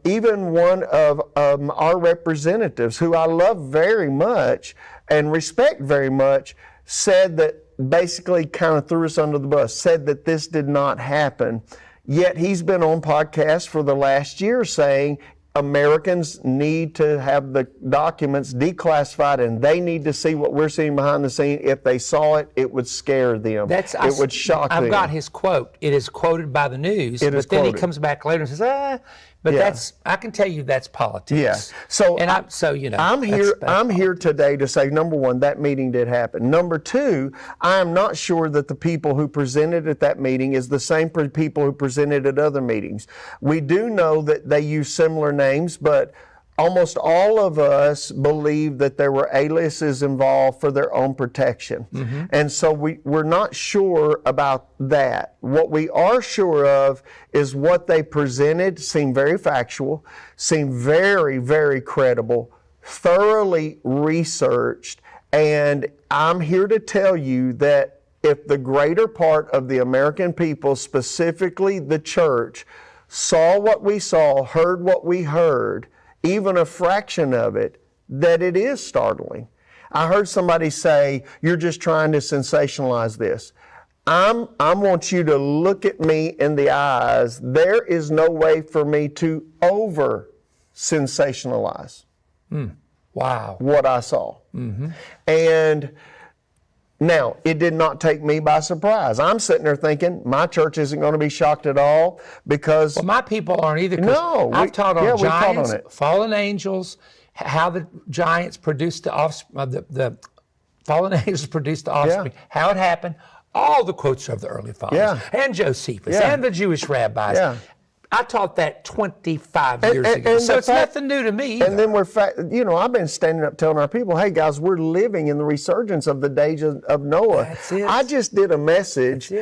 Even one of our representatives, who I love very much and respect very much, said that, basically kind of threw us under the bus, said that this did not happen. Yet he's been on podcasts for the last year saying Americans need to have the documents declassified, and they need to see what we're seeing behind the scene. If they saw it, it would scare them. It would shock them. I've got his quote. It is quoted by the news, but then he comes back later and says, but that's, I can tell you that's politics. Yeah. So, and I'm here today to say, number one, that meeting did happen. Number two, I am not sure that the people who presented at that meeting is the same people who presented at other meetings. We do know that they use similar names, but almost all of us believe that there were aliases involved for their own protection. Mm-hmm. And so we're not sure about that. What we are sure of is what they presented seemed very factual, seemed very, very credible, thoroughly researched. And I'm here to tell you that if the greater part of the American people, specifically the church, saw what we saw, heard what we heard, even a fraction of it, that it is startling. I heard somebody say, you're just trying to sensationalize this. I want you to look at me in the eyes. There is no way for me to over-sensationalize what I saw. Mm-hmm. And now, it did not take me by surprise. I'm sitting there thinking, my church isn't going to be shocked at all because... Well, my people aren't either. No. I've taught on giants, fallen angels, how the giants produced the offspring, the fallen angels produced the offspring, how it happened, all the quotes of the early fathers, and Josephus, and the Jewish rabbis. Yeah. I taught that 25 years ago, so it's nothing new to me either. And then I've been standing up telling our people, hey guys, we're living in the resurgence of the days of Noah. That's it. I just did a message. In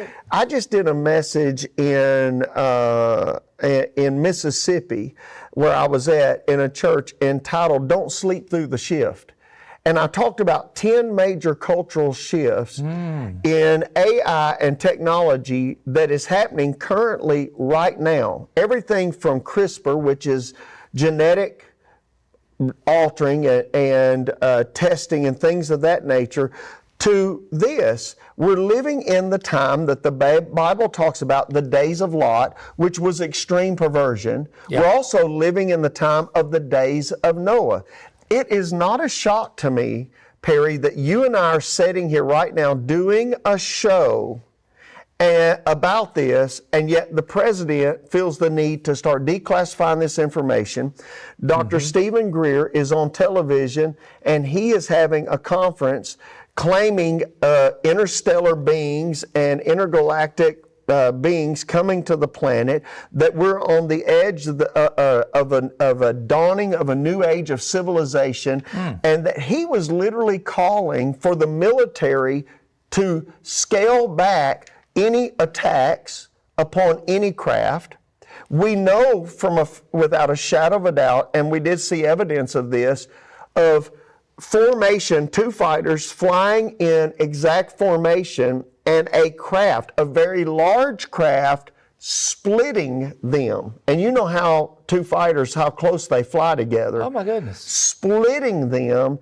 Mississippi, where I was in a church entitled "Don't Sleep Through the Shift." And I talked about 10 major cultural shifts in AI and technology that is happening currently right now. Everything from CRISPR, which is genetic altering and testing and things of that nature, to this. We're living in the time that the Bible talks about, the days of Lot, which was extreme perversion. Yeah. We're also living in the time of the days of Noah. It is not a shock to me, Perry, that you and I are sitting here right now doing a show about this, and yet the president feels the need to start declassifying this information. Dr. Stephen Greer is on television, and he is having a conference claiming interstellar beings and intergalactic beings coming to the planet, that we're on the edge of a dawning of a new age of civilization, and that he was literally calling for the military to scale back any attacks upon any craft. We know without a shadow of a doubt, and we did see evidence of this, of formation, two fighters flying in exact formation, and a craft, a very large craft, splitting them. And you know how two fighters, how close they fly together. Oh my goodness. Splitting them.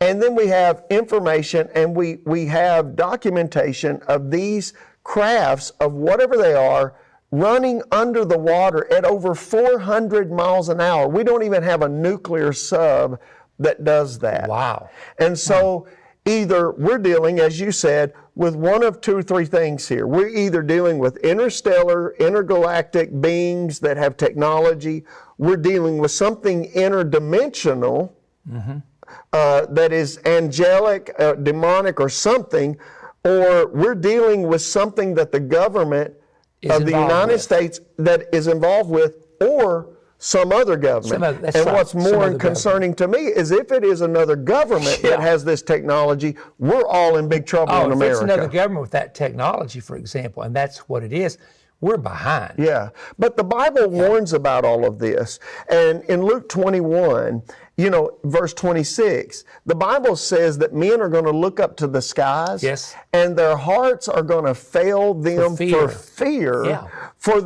And then we have information and we have documentation of these crafts of whatever they are running under the water at over 400 miles an hour. We don't even have a nuclear sub that does that. Wow. And so either we're dealing, as you said, with one of two or three things here. We're either dealing with interstellar, intergalactic beings that have technology. We're dealing with something interdimensional that is angelic, demonic, or something. Or we're dealing with something that the government of the United States that is involved with, or some other government. What's more concerning to me is if it is another government that has this technology, we're all in big trouble in America. If it's another government with that technology, for example, and that's what it is, we're behind. Yeah, but the Bible warns about all of this. And in Luke 21, verse 26, the Bible says that men are going to look up to the skies, and their hearts are going to fail them for fear, for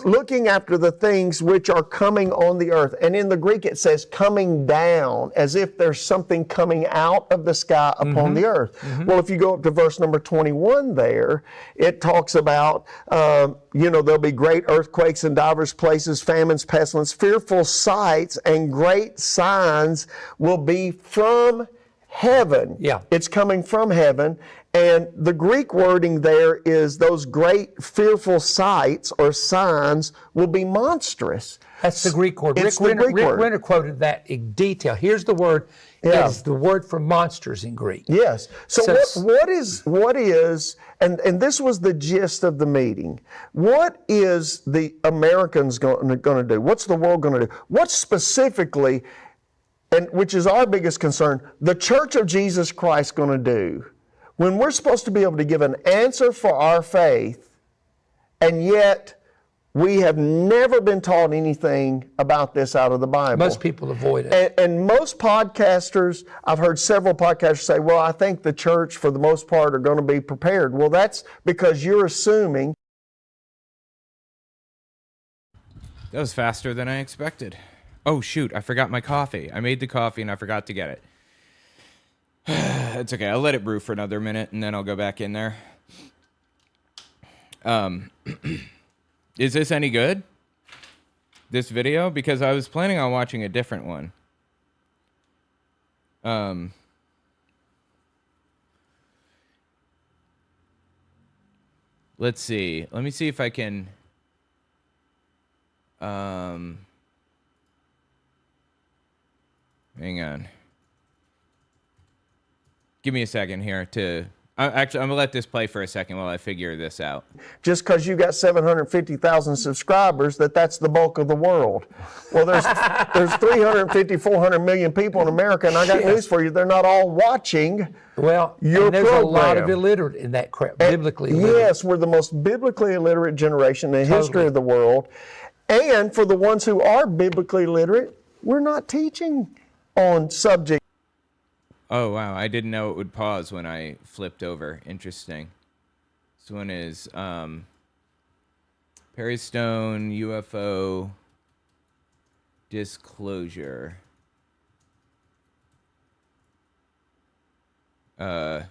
looking after the things which are coming on the earth. And in the Greek it says coming down, as if there's something coming out of the sky upon the earth. Well, if you go up to verse number 21 there, it talks about, there'll be great earthquakes in divers places, famines, pestilence, fearful sights, and great signs will be from heaven. Yeah. It's coming from heaven. And the Greek wording there is those great fearful sights or signs will be monstrous. That's the Greek word. It's Rick the Greek word. Renner quoted that in detail. Here's the word. It's the word for monsters in Greek. Yes. So what is, and this was the gist of the meeting. What is the Americans going to do? What's the world going to do? What specifically, and which is our biggest concern, the Church of Jesus Christ going to do? When we're supposed to be able to give an answer for our faith, and yet we have never been taught anything about this out of the Bible. Most people avoid it. And most podcasters, I've heard several podcasters say, well, I think the church for the most part are going to be prepared. Well, that's because you're assuming. That was faster than I expected. Oh, shoot, I forgot my coffee. I made the coffee and I forgot to get it. It's okay. I'll let it brew for another minute and then I'll go back in there. Is this any good? This video? Because I was planning on watching a different one. Let's see. Let me see if I can... hang on. Give me a second here to... Actually, I'm going to let this play for a second while I figure this out. Just because you got 750,000 subscribers, that's the bulk of the world. Well, there's 350, 400 million people in America, and I got news for you. They're not all watching your and there's program. A lot of illiterate in that crap, biblically illiterate. Yes, we're the most biblically illiterate generation in the history of the world. And for the ones who are biblically literate, we're not teaching on subjects. Oh, wow. I didn't know it would pause when I flipped over. Interesting. This one is Perry Stone, UFO disclosure. Okay.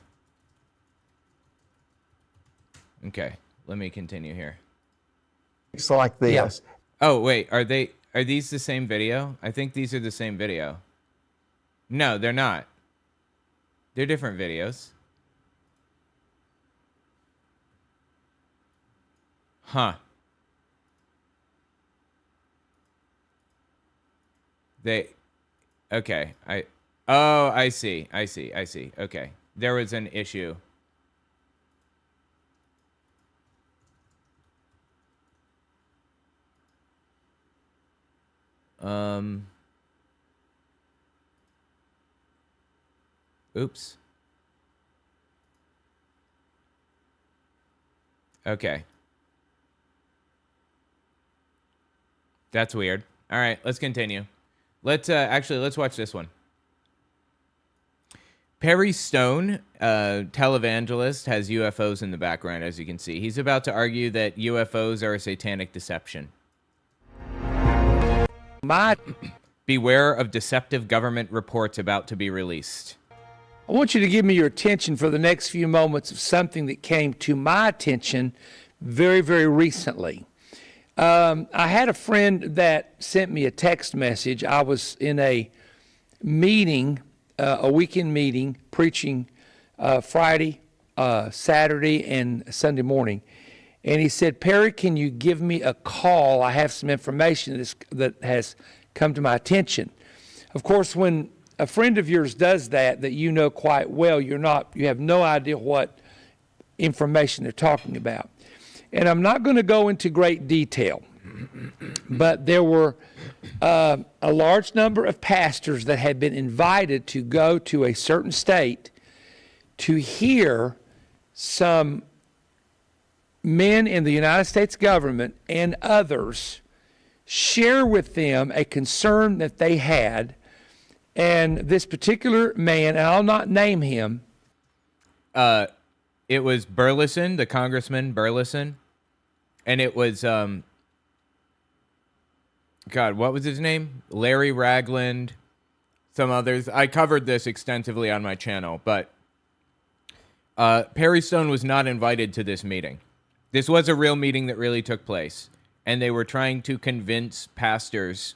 Let me continue here. It's like this. Yeah. Oh, wait. Are these the same video? I think these are the same video. No, they're not. They're different videos. Huh. Okay. I see. Okay. There was an issue. Oops. Okay. That's weird. All right, let's continue. Let's watch this one. Perry Stone, televangelist, has UFOs in the background, as you can see. He's about to argue that UFOs are a satanic deception. Beware of deceptive government reports about to be released. I want you to give me your attention for the next few moments of something that came to my attention very, very recently. I had a friend that sent me a text message. I was in a meeting, a weekend meeting, preaching Friday, Saturday, and Sunday morning. And he said, Perry, can you give me a call? I have some information that has come to my attention. Of course, when a friend of yours does that you know quite well, you have no idea what information they're talking about. And I'm not going to go into great detail, but there were a large number of pastors that had been invited to go to a certain state to hear some men in the United States government and others share with them a concern that they had. And this particular man, and I'll not name him. It was Burleson, the Congressman Burleson. And it was, God, what was his name? Larry Ragland, some others. I covered this extensively on my channel, but Perry Stone was not invited to this meeting. This was a real meeting that really took place. And they were trying to convince pastors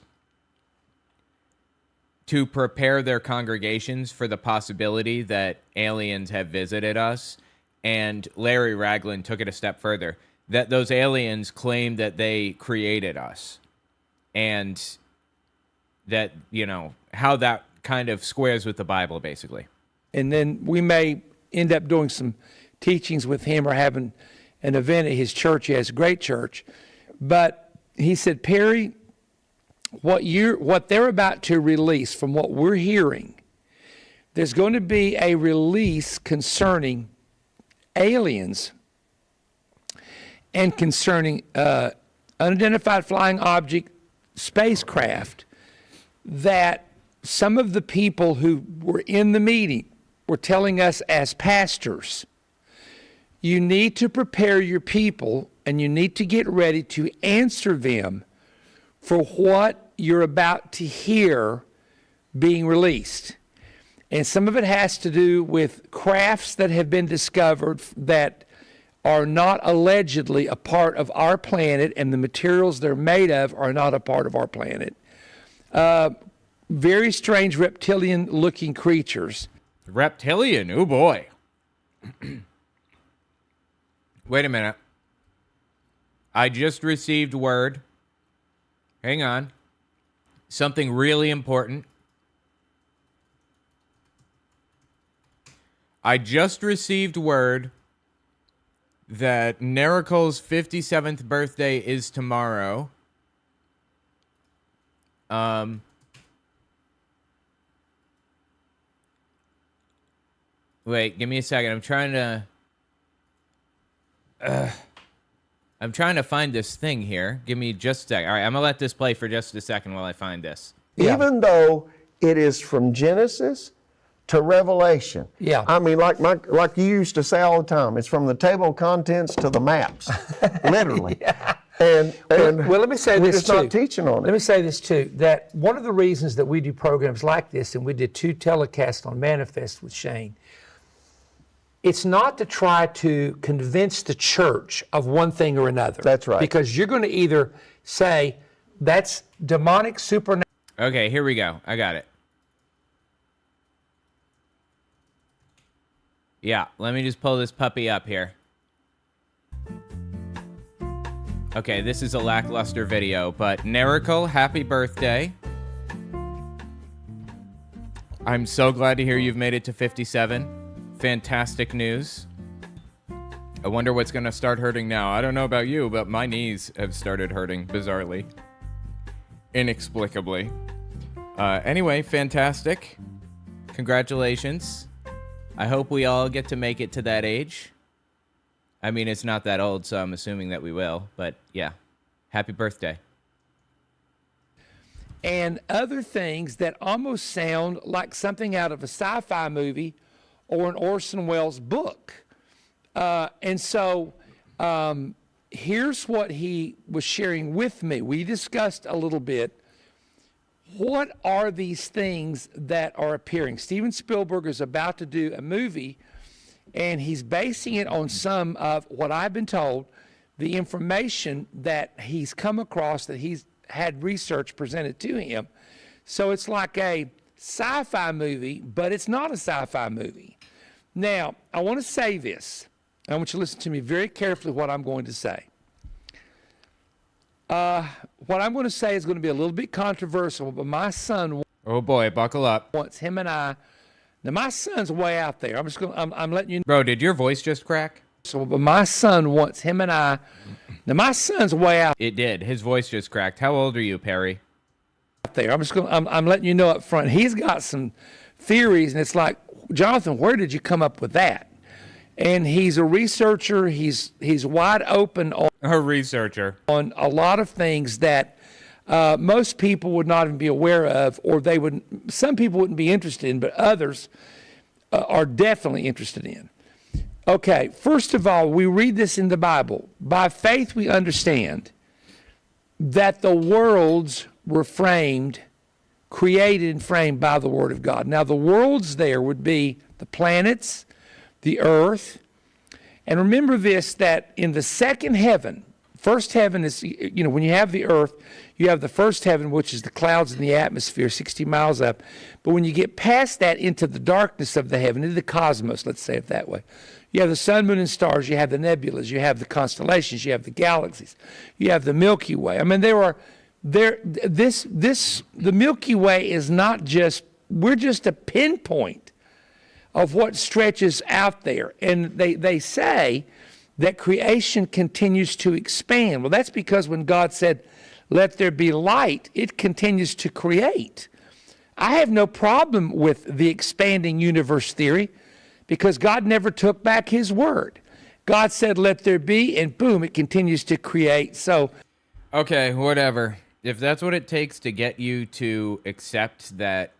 to prepare their congregations for the possibility that aliens have visited us. And Larry Ragland took it a step further, that those aliens claim that they created us. And that, how that kind of squares with the Bible, basically. And then we may end up doing some teachings with him or having an event at his church. He has a great church. But he said, Perry, what they're about to release, from what we're hearing, there's going to be a release concerning aliens and concerning unidentified flying object spacecraft, that some of the people who were in the meeting were telling us as pastors, you need to prepare your people and you need to get ready to answer them for what you're about to hear being released. And some of it has to do with crafts that have been discovered that are not allegedly a part of our planet, and the materials they're made of are not a part of our planet. Very strange reptilian-looking creatures. Reptilian? Oh, boy. Wait a minute. I just received word. Hang on. Something really important. I just received word that Nericle's 57th birthday is tomorrow. Wait, give me a second. I'm trying to find this thing here. Give me just a second. All right, I'm going to let this play for just a second while I find this. Even though it is from Genesis to Revelation. Yeah. I mean, like you used to say all the time, it's from the table of contents to the maps, literally. Yeah. And well, let me say we're this just too. not teaching on it. Let me say this too, that one of the reasons that we do programs like this, and we did 2 telecasts on Manifest with Shane, it's not to try to convince the church of one thing or another. That's right. Because you're going to either say, that's demonic, supernatural. Okay, here we go. I got it. Yeah, let me just pull this puppy up here. Okay, this is a lackluster video, but Nericle, happy birthday. I'm so glad to hear you've made it to 57. Fantastic news. I wonder what's going to start hurting now. I don't know about you, but my knees have started hurting bizarrely. Inexplicably. Anyway, fantastic. Congratulations. I hope we all get to make it to that age. I mean, it's not that old, so I'm assuming that we will. But yeah, happy birthday. And other things that almost sound like something out of a sci-fi movie or an Orson Welles book. And so here's what he was sharing with me. We discussed a little bit, what are these things that are appearing? Steven Spielberg is about to do a movie, and he's basing it on some of what I've been told, the information that he's come across, that he's had research presented to him. So it's like a sci-fi movie, but it's not a sci-fi movie. Now, I want to say this. I want you to listen to me very carefully what I'm going to say. What I'm going to say is going to be a little bit controversial, but my son... Oh boy, buckle up. ...wants him and I... Now, my son's way out there. I'm letting you know. Bro, did your voice just crack? So, but my son wants him and I... Now, my son's way out... It did. His voice just cracked. How old are you, Perry? ...out there. I'm letting you know up front. He's got some theories, and it's like, Jonathan, where did you come up with that? And he's a researcher. He's wide open on a researcher on a lot of things that most people would not even be aware of, or some people wouldn't be interested in, but others are definitely interested in. Okay, first of all, we read this in the Bible. By faith, we understand that the worlds were created and framed by the Word of God. Now, the worlds there would be the planets, the earth. And remember this, that in the second heaven, first heaven is, when you have the earth, you have the first heaven, which is the clouds in the atmosphere, 60 miles up. But when you get past that into the darkness of the heaven, into the cosmos, let's say it that way, you have the sun, moon, and stars, you have the nebulas, you have the constellations, you have the galaxies, you have the Milky Way. I mean, the Milky Way is not just, we're just a pinpoint of what stretches out there. And they say that creation continues to expand. Well, that's because when God said, let there be light, it continues to create. I have no problem with the expanding universe theory because God never took back his word. God said, let there be, and boom, it continues to create. So, okay, whatever. If that's what it takes to get you to accept that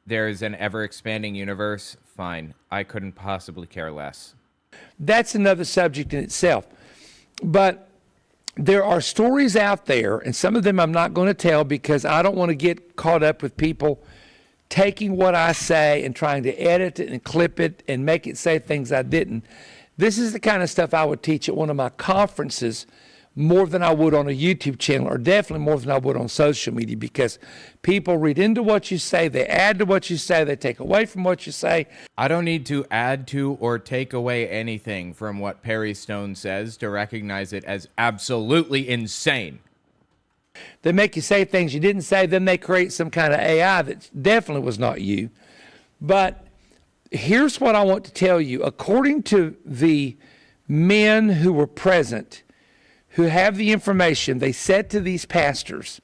there's an ever-expanding universe, fine. I couldn't possibly care less. That's another subject in itself. But there are stories out there, and some of them I'm not going to tell because I don't want to get caught up with people taking what I say and trying to edit it and clip it and make it say things I didn't. This is the kind of stuff I would teach at one of my conferences more than I would on a YouTube channel, or definitely more than I would on social media, because people read into what you say, they add to what you say, they take away from what you say. I don't need to add to or take away anything from what Perry Stone says to recognize it as absolutely insane. They make you say things you didn't say, then they create some kind of AI that definitely was not you. But here's what I want to tell you. According to the men who were present, who have the information, they said to these pastors,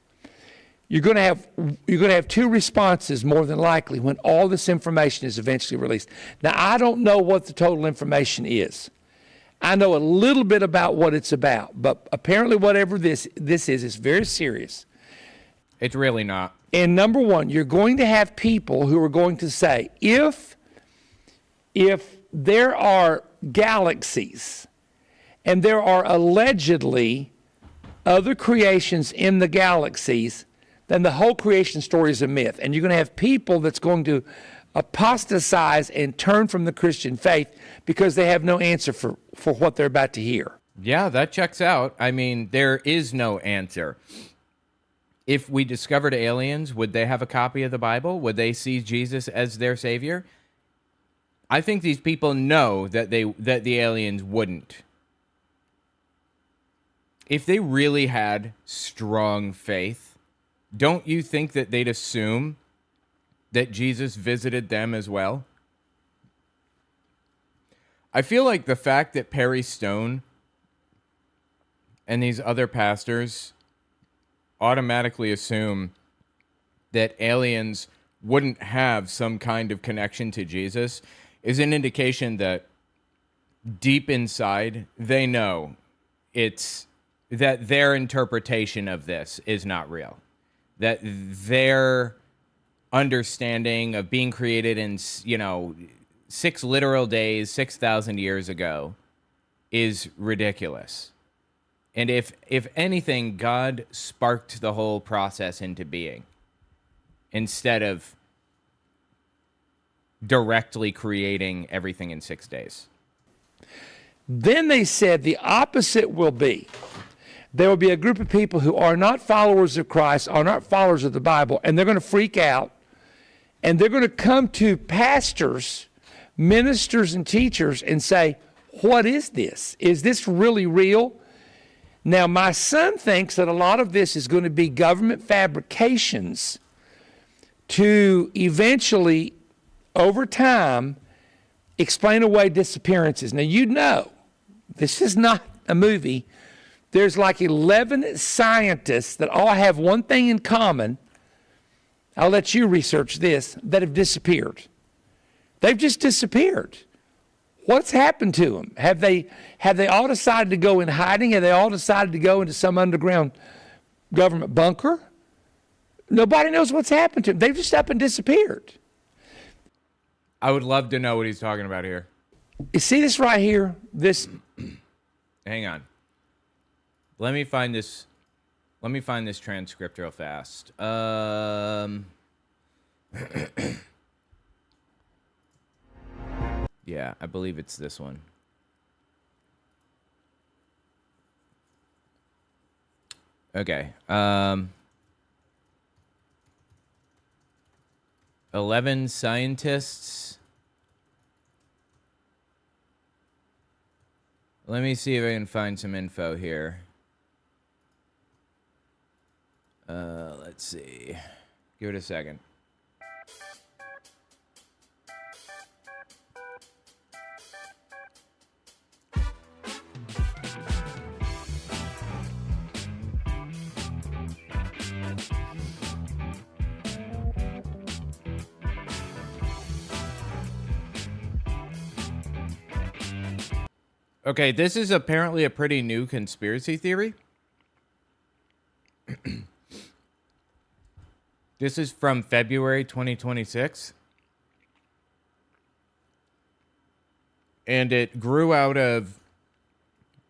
you're going to have two responses more than likely when all this information is eventually released. Now, I don't know what the total information is. I know a little bit about what it's about, but apparently whatever this is very serious. It's really not. And number one, you're going to have people who are going to say, if there are galaxies and there are allegedly other creations in the galaxies, then the whole creation story is a myth. And you're going to have people that's going to apostatize and turn from the Christian faith because they have no answer for what they're about to hear. Yeah, that checks out. I mean, there is no answer. If we discovered aliens, would they have a copy of the Bible? Would they see Jesus as their savior? I think these people know that the aliens wouldn't. If they really had strong faith, don't you think that they'd assume that Jesus visited them as well? I feel like the fact that Perry Stone and these other pastors automatically assume that aliens wouldn't have some kind of connection to Jesus is an indication that deep inside they know that their interpretation of this is not real. That their understanding of being created in, 6 literal days, 6,000 years ago, is ridiculous. And if anything, God sparked the whole process into being instead of directly creating everything in 6 days. Then they said the opposite will be. There will be a group of people who are not followers of Christ, are not followers of the Bible, and they're going to freak out, and they're going to come to pastors, ministers, and teachers and say, what is this? Is this really real? Now, my son thinks that a lot of this is going to be government fabrications to eventually, over time, explain away disappearances. Now, you know, this is not a movie. There's like 11 scientists that all have one thing in common. I'll let you research this, that have disappeared. They've just disappeared. What's happened to them? Have they all decided to go in hiding? Have they all decided to go into some underground government bunker? Nobody knows what's happened to them. They've just up and disappeared. I would love to know what he's talking about here. You see this right here? This. Hang on. Let me find this transcript real fast. Yeah, I believe it's this one. Okay. 11 scientists. Let me see if I can find some info here. Let's see. Give it a second. Okay, this is apparently a pretty new conspiracy theory. This is from February 2026. And it grew out of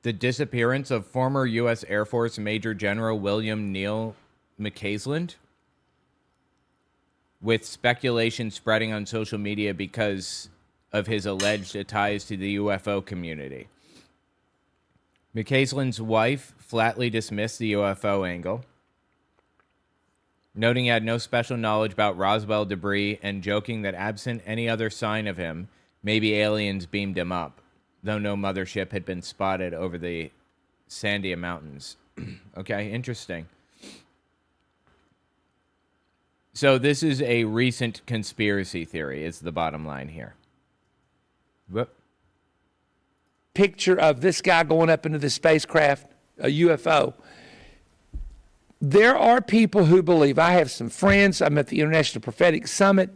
the disappearance of former U.S. Air Force Major General William Neal McCausland, with speculation spreading on social media because of his alleged ties to the UFO community. McCausland's wife flatly dismissed the UFO angle, noting he had no special knowledge about Roswell debris and joking that absent any other sign of him, maybe aliens beamed him up, though no mothership had been spotted over the Sandia Mountains. Okay, interesting. So this is a recent conspiracy theory, is the bottom line here. Whoop. Picture of this guy going up into the spacecraft, a UFO. There are people who believe, I have some friends, I'm at the International Prophetic Summit,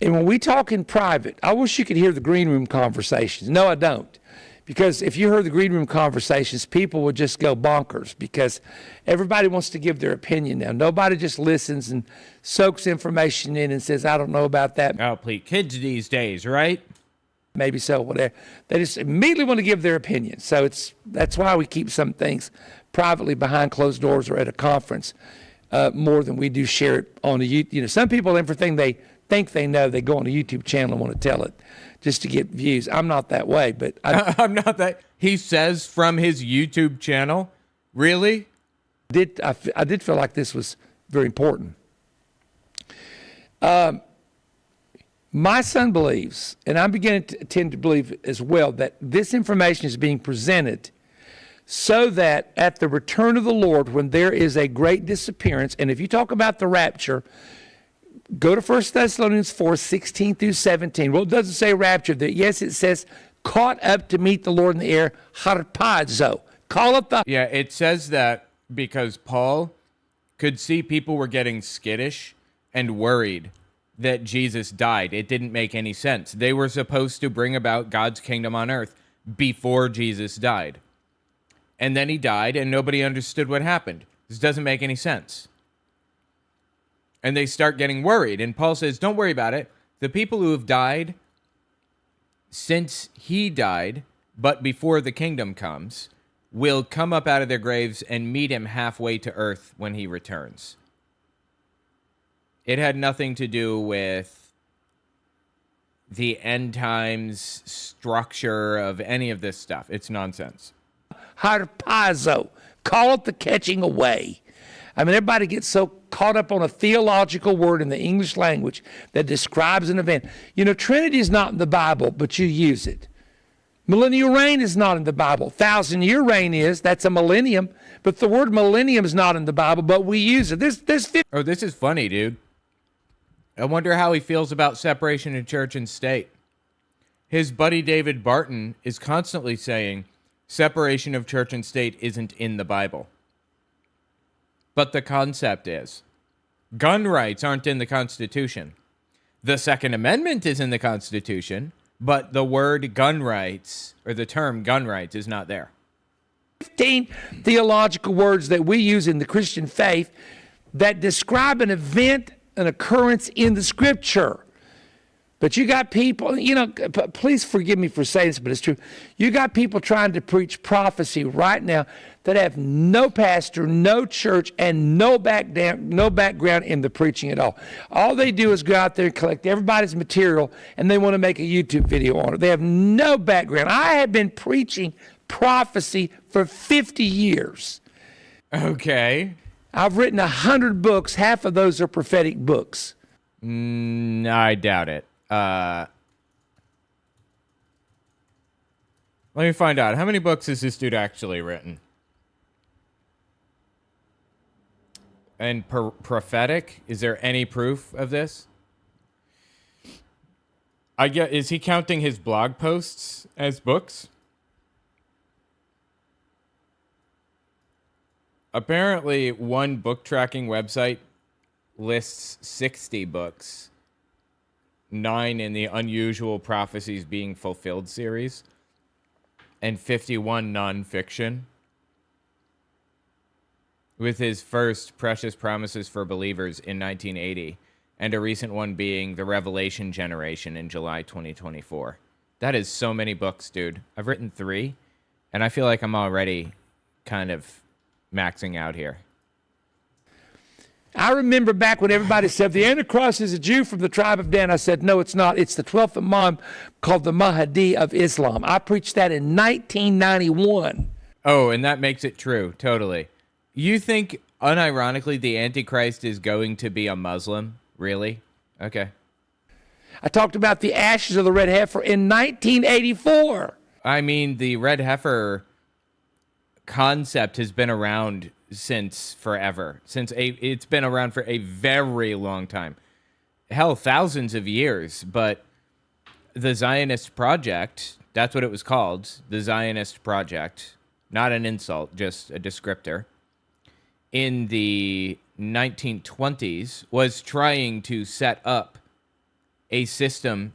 and when we talk in private, I wish you could hear the green room conversations. No, I don't. Because if you heard the green room conversations, people would just go bonkers because everybody wants to give their opinion now. Nobody just listens and soaks information in and says, I don't know about that. Oh, please, kids these days, right? Maybe so, whatever. They just immediately want to give their opinion. So that's why we keep some things privately behind closed doors or at a conference more than we do share it on a YouTube. You know, some people, everything they think they know, they go on a YouTube channel and want to tell it just to get views. I'm not that way, but I'm not that. He says from his YouTube channel, really? I did feel like this was very important. My son believes, and I'm beginning to tend to believe as well, that this information is being presented so that at the return of the Lord, when there is a great disappearance, and if you talk about the rapture, go to 1 Thessalonians 4, 16 through 17. Well, it doesn't say rapture. Yes, it says caught up to meet the Lord in the air, harpazo. Call up the... Yeah, it says that because Paul could see people were getting skittish and worried that Jesus died. It didn't make any sense. They were supposed to bring about God's kingdom on earth before Jesus died. And then he died, and nobody understood what happened. This doesn't make any sense. And they start getting worried. And Paul says, don't worry about it. The people who have died since he died, but before the kingdom comes, will come up out of their graves and meet him halfway to earth when he returns. It had nothing to do with the end times structure of any of this stuff. It's nonsense. Harpazo. Call it the catching away. I mean, everybody gets so caught up on a theological word in the English language that describes an event. You know, Trinity is not in the Bible, but you use it. Millennial reign is not in the Bible. 1,000-year reign is. That's a millennium. But the word millennium is not in the Bible, but we use it. This is funny, dude. I wonder how he feels about separation of church and state. His buddy David Barton is constantly saying separation of church and state isn't in the Bible. But the concept is. Gun rights aren't in the Constitution. The Second Amendment is in the Constitution, but the word gun rights, or the term gun rights, is not there. 15 theological words that we use in the Christian faith that describe an event, an occurrence in the Scripture. But you got people, you know, please forgive me for saying this, but it's true. You got people trying to preach prophecy right now that have no pastor, no church, and no background in the preaching at all. All they do is go out there and collect everybody's material, and they want to make a YouTube video on it. They have no background. I have been preaching prophecy for 50 years. Okay. I've written 100 books. Half of those are prophetic books. I doubt it. Let me find out. How many books has this dude actually written? And prophetic? Is there any proof of this? Is he counting his blog posts as books? Apparently, one book tracking website lists 60 books, 9 in the Unusual Prophecies Being Fulfilled series, and 51 nonfiction, with his first Precious Promises for Believers in 1980, and a recent one being The Revelation Generation in July 2024. That is so many books, dude. I've written 3, and I feel like I'm already kind of maxing out here. I remember back when everybody said the Antichrist is a Jew from the tribe of Dan. I said, no, it's not. It's the 12th Imam called the Mahdi of Islam. I preached that in 1991. Oh, and that makes it true. Totally. You think, unironically, the Antichrist is going to be a Muslim? Really? Okay. I talked about the ashes of the red heifer in 1984. I mean, the red heifer concept has been around since forever. It's been around for a very long time. Hell, thousands of years. But the Zionist Project, that's what it was called, the Zionist Project, not an insult, just a descriptor, in the 1920s was trying to set up a system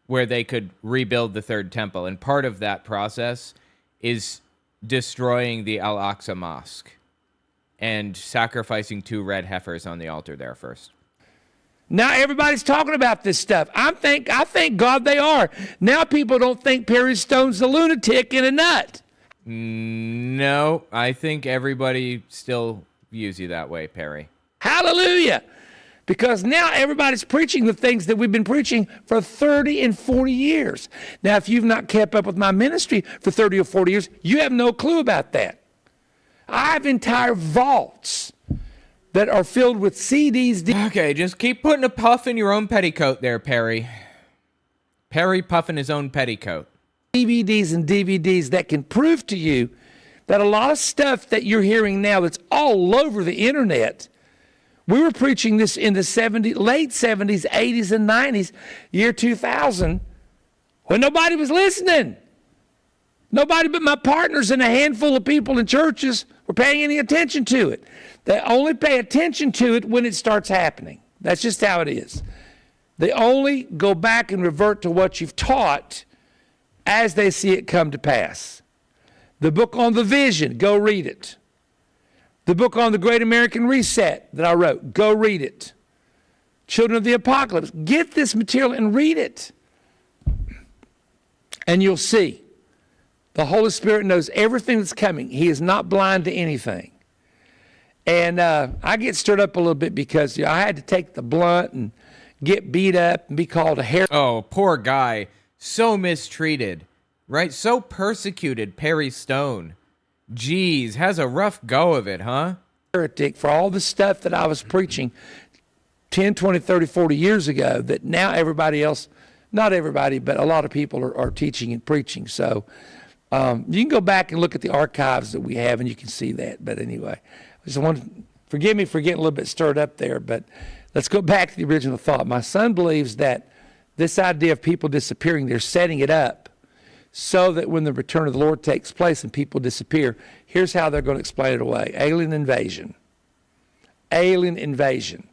where they could rebuild the Third Temple. And part of that process is destroying the Al-Aqsa Mosque and sacrificing 2 red heifers on the altar there first. Now everybody's talking about this stuff. I thank God they are. Now people don't think Perry Stone's a lunatic and a nut. No, I think everybody still views you that way, Perry. Hallelujah. Because now everybody's preaching the things that we've been preaching for 30 and 40 years. Now, if you've not kept up with my ministry for 30 or 40 years, you have no clue about that. I have entire vaults that are filled with CDs. Okay, just keep putting a puff in your own petticoat there, Perry. Perry puffing his own petticoat. DVDs and DVDs that can prove to you that a lot of stuff that you're hearing now that's all over the internet. We were preaching this in the late 70s, 80s, and 90s, year 2000, when nobody was listening. Nobody but my partners and a handful of people in churches were paying any attention to it. They only pay attention to it when it starts happening. That's just how it is. They only go back and revert to what you've taught as they see it come to pass. The book on the vision, go read it. The book on the Great American Reset that I wrote, go read it. Children of the Apocalypse, get this material and read it. And you'll see. The Holy Spirit knows everything that's coming. He is not blind to anything. And I get stirred up a little bit because I had to take the blunt and get beat up and be called a heretic. Oh, poor guy. So mistreated, right? So persecuted, Perry Stone. Jeez, has a rough go of it, huh? Heretic for all the stuff that I was preaching 10, 20, 30, 40 years ago that now everybody else, not everybody, but a lot of people are teaching and preaching. So you can go back and look at the archives that we have and you can see that. But anyway, I just want to forgive me for getting a little bit stirred up there, but let's go back to the original thought. My son believes that this idea of people disappearing, they're setting it up so that when the return of the Lord takes place and people disappear, here's how they're going to explain it away. Alien invasion. Alien invasion.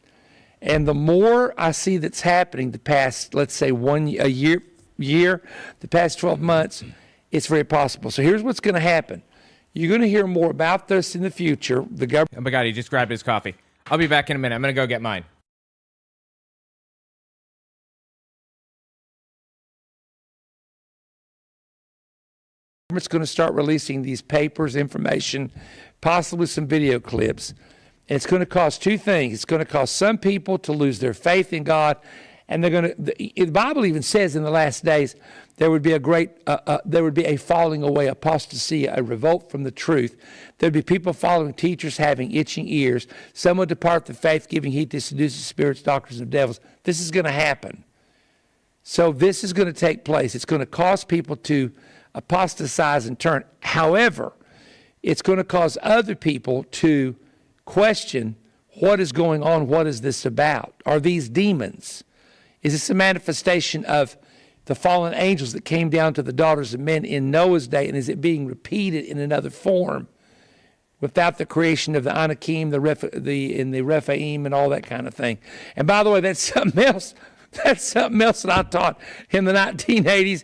And the more I see that's happening the past, let's say a year, the past 12 months, it's very possible. So here's what's going to happen. You're going to hear more about this in the future. The government. Oh my God, he just grabbed his coffee. I'll be back in a minute. I'm going to go get mine. Government's going to start releasing these papers, information, possibly some video clips. And it's going to cause two things. It's going to cause some people to lose their faith in God, and they're going to. The Bible even says in the last days there would be a falling away, apostasy, a revolt from the truth. There'd be people following teachers, having itching ears. Some would depart the faith, giving heed to seducing spirits, doctrines of devils. This is going to happen. So this is going to take place. It's going to cause people to apostatize and turn. However, it's going to cause other people to question what is going on. What is this about? Are these demons? Is this a manifestation of the fallen angels that came down to the daughters of men in Noah's day? And is it being repeated in another form without the creation of the Anakim, the Rephaim, and all that kind of thing? And by the way, that's something else. That's something else that I taught in the 1980s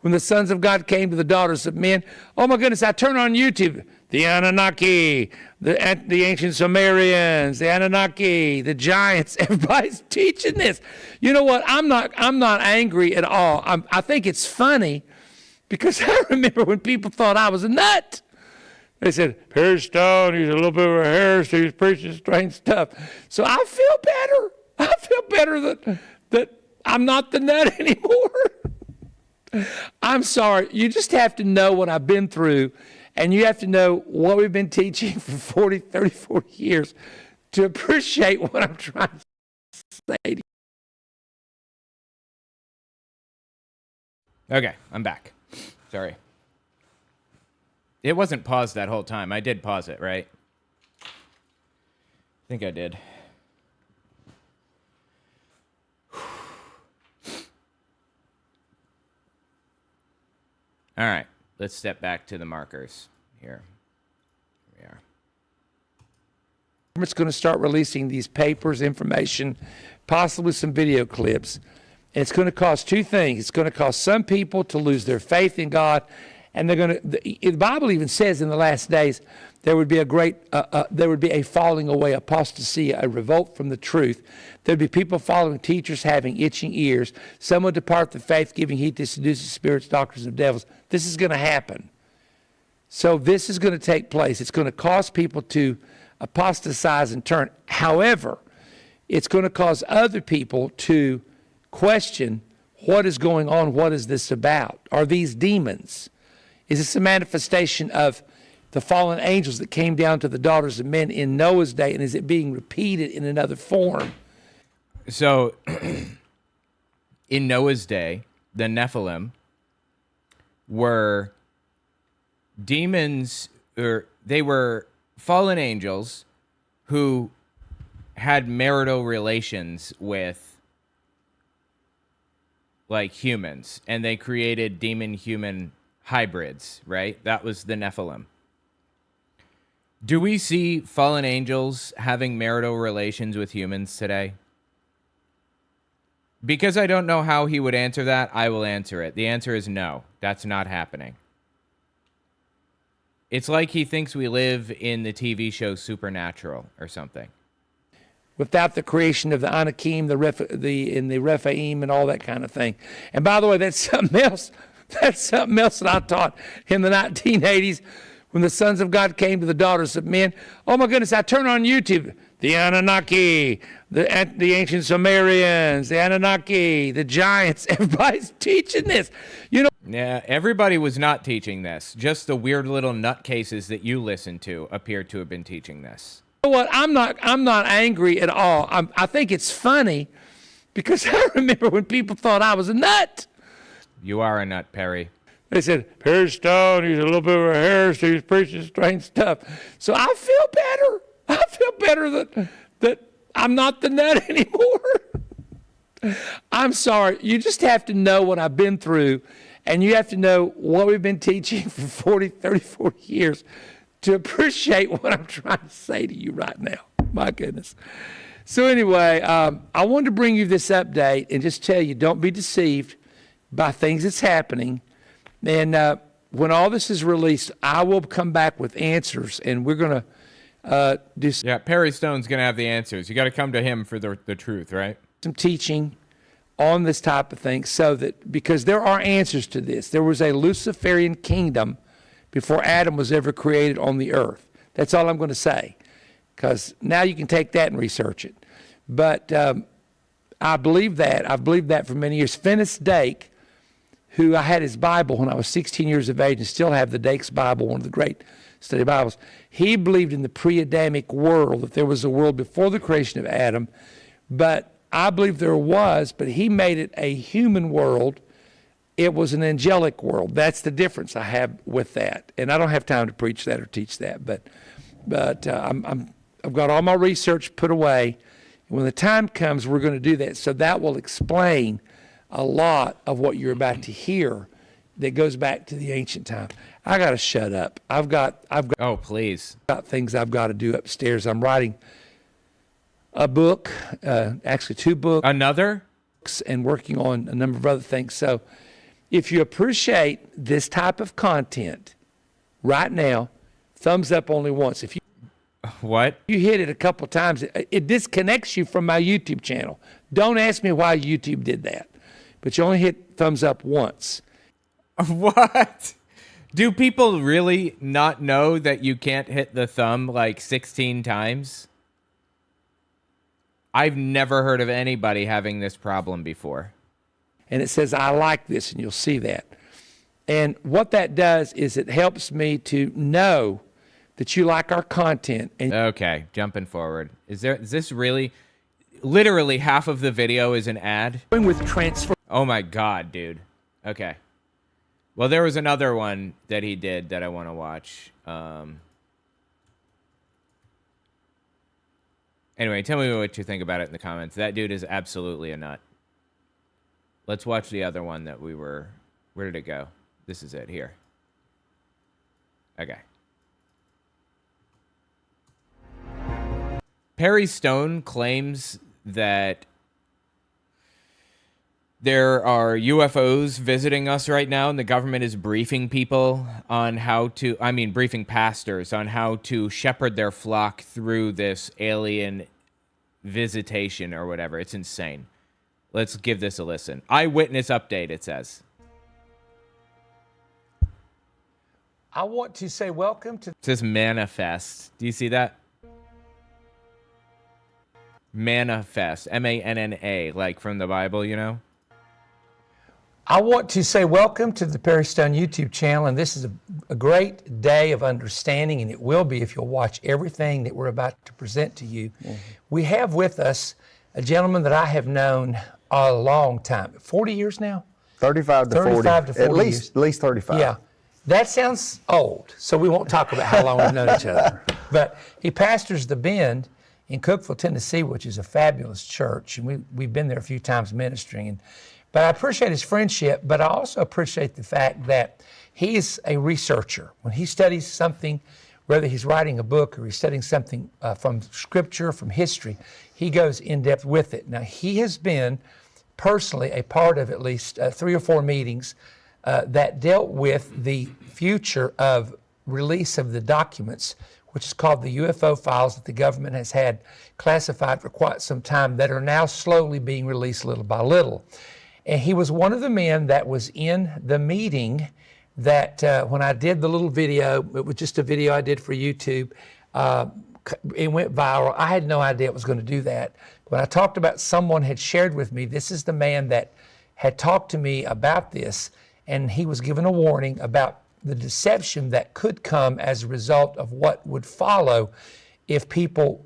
when the sons of God came to the daughters of men. Oh my goodness, I turn on YouTube. The Anunnaki, the ancient Sumerians, the Anunnaki, the giants. Everybody's teaching this. You know what? I'm not angry at all. I think it's funny because I remember when people thought I was a nut. They said, Perry Stone, he's a little bit of a heresy, he's preaching strange stuff. So I feel better. I feel better that I'm not the nut anymore. I'm sorry. You just have to know what I've been through, and you have to know what we've been teaching for 40 years to appreciate what I'm trying to say to you. Okay, I'm back. Sorry. It wasn't paused that whole time. I did pause it, right? I think I did. All right, let's step back to the markers here. Here we are. It's going to start releasing these papers, information, possibly some video clips. And it's going to cause two things. It's going to cause some people to lose their faith in God, and they're going to. The Bible even says in the last days there would be a falling away, apostasy, a revolt from the truth. There'd be people following teachers, having itching ears. Some would depart the faith, giving heed to seducing spirits, doctrines of devils. This is going to happen. So this is going to take place. It's going to cause people to apostatize and turn. However, it's going to cause other people to question what is going on. What is this about? Are these demons? Is this a manifestation of the fallen angels that came down to the daughters of men in Noah's day? And is it being repeated in another form? So in Noah's day, the Nephilim were demons, or they were fallen angels who had marital relations with like humans, and they created demon-human hybrids, right? That was the Nephilim. Do we see fallen angels having marital relations with humans today? Because I don't know how he would answer that, I will answer it. The answer is no. That's not happening. It's like he thinks we live in the TV show Supernatural or something. Without the creation of the Anakim, the Rephaim, and all that kind of thing. And by the way, that's something else. That's something else that I taught in the 1980s when the sons of God came to the daughters of men. Oh my goodness, I turn on YouTube. The Anunnaki, the ancient Sumerians, the Anunnaki, the giants. Everybody's teaching this. You know. Yeah, everybody was not teaching this. Just the weird little nutcases that you listen to appear to have been teaching this. You know what? I'm not angry at all. I think it's funny because I remember when people thought I was a nut. You are a nut, Perry. They said, Perry Stone, he's a little bit of a heresy, he's preaching strange stuff. So I feel better. I feel better that I'm not the nut anymore. I'm sorry. You just have to know what I've been through, and you have to know what we've been teaching for 40 years to appreciate what I'm trying to say to you right now. My goodness. So anyway, I wanted to bring you this update and just tell you, don't be deceived by things that's happening. And when all this is released, I will come back with answers, and we're going to yeah, Perry Stone's going to have the answers. You got to come to him for the truth, right? Some teaching on this type of thing because there are answers to this. There was a Luciferian kingdom before Adam was ever created on the earth. That's all I'm going to say, because now you can take that and research it. But I believe that. I've believed that for many years. Finis Dake, who I had his Bible when I was 16 years of age and still have the Dake's Bible, one of the great study Bibles. He believed in the pre-Adamic world, that there was a world before the creation of Adam, but I believe there was, but he made it a human world. It was an angelic world. That's the difference I have with that. And I don't have time to preach that or teach that, but I've got all my research put away. When the time comes, we're going to do that. So that will explain a lot of what you're about to hear that goes back to the ancient time. I got to shut up. I've got oh, please. Got things I've got to do upstairs. I'm writing a book, actually 2 books. Another? And working on a number of other things. So if you appreciate this type of content right now, thumbs up only once. If you what? You hit it a couple times, it disconnects you from my YouTube channel. Don't ask me why YouTube did that. But you only hit thumbs up once. What? Do people really not know that you can't hit the thumb like 16 times? I've never heard of anybody having this problem before. And it says, I like this, and you'll see that. And what that does is it helps me to know that you like our content. And okay, jumping forward. Is this really, literally half of the video is an ad? With transfer. Oh my God, dude. Okay. Well, there was another one that he did that I want to watch. Anyway, tell me what you think about it in the comments. That dude is absolutely a nut. Let's watch the other one that we were... Where did it go? This is it here. Okay. Perry Stone claims that there are UFOs visiting us right now, and the government is briefing people on how to, briefing pastors on how to shepherd their flock through this alien visitation or whatever. It's insane. Let's give this a listen. Eyewitness update, it says. I want to say welcome to... It says manifest. Do you see that? Manifest. M-A-N-N-A, like from the Bible, you know? I want to say welcome to the Perry Stone YouTube channel, and this is a great day of understanding, and it will be if you'll watch everything that we're about to present to you. Mm-hmm. We have with us a gentleman that I have known a long time, 40 years now? 35 to 40. At least 35. Yeah. That sounds old, so we won't talk about how long we've known each other. But he pastors the Bend in Cookeville, Tennessee, which is a fabulous church, and we've been there a few times ministering. But I appreciate his friendship, but I also appreciate the fact that he's a researcher. When he studies something, whether he's writing a book or he's studying something from scripture, from history, he goes in depth with it. Now, he has been personally a part of at least 3 or 4 meetings that dealt with the future of release of the documents, which is called the UFO files that the government has had classified for quite some time that are now slowly being released little by little. And he was one of the men that was in the meeting that when I did the little video, it was just a video I did for YouTube, it went viral. I had no idea it was going to do that. When I talked about, someone had shared with me, this is the man that had talked to me about this, and he was given a warning about the deception that could come as a result of what would follow if people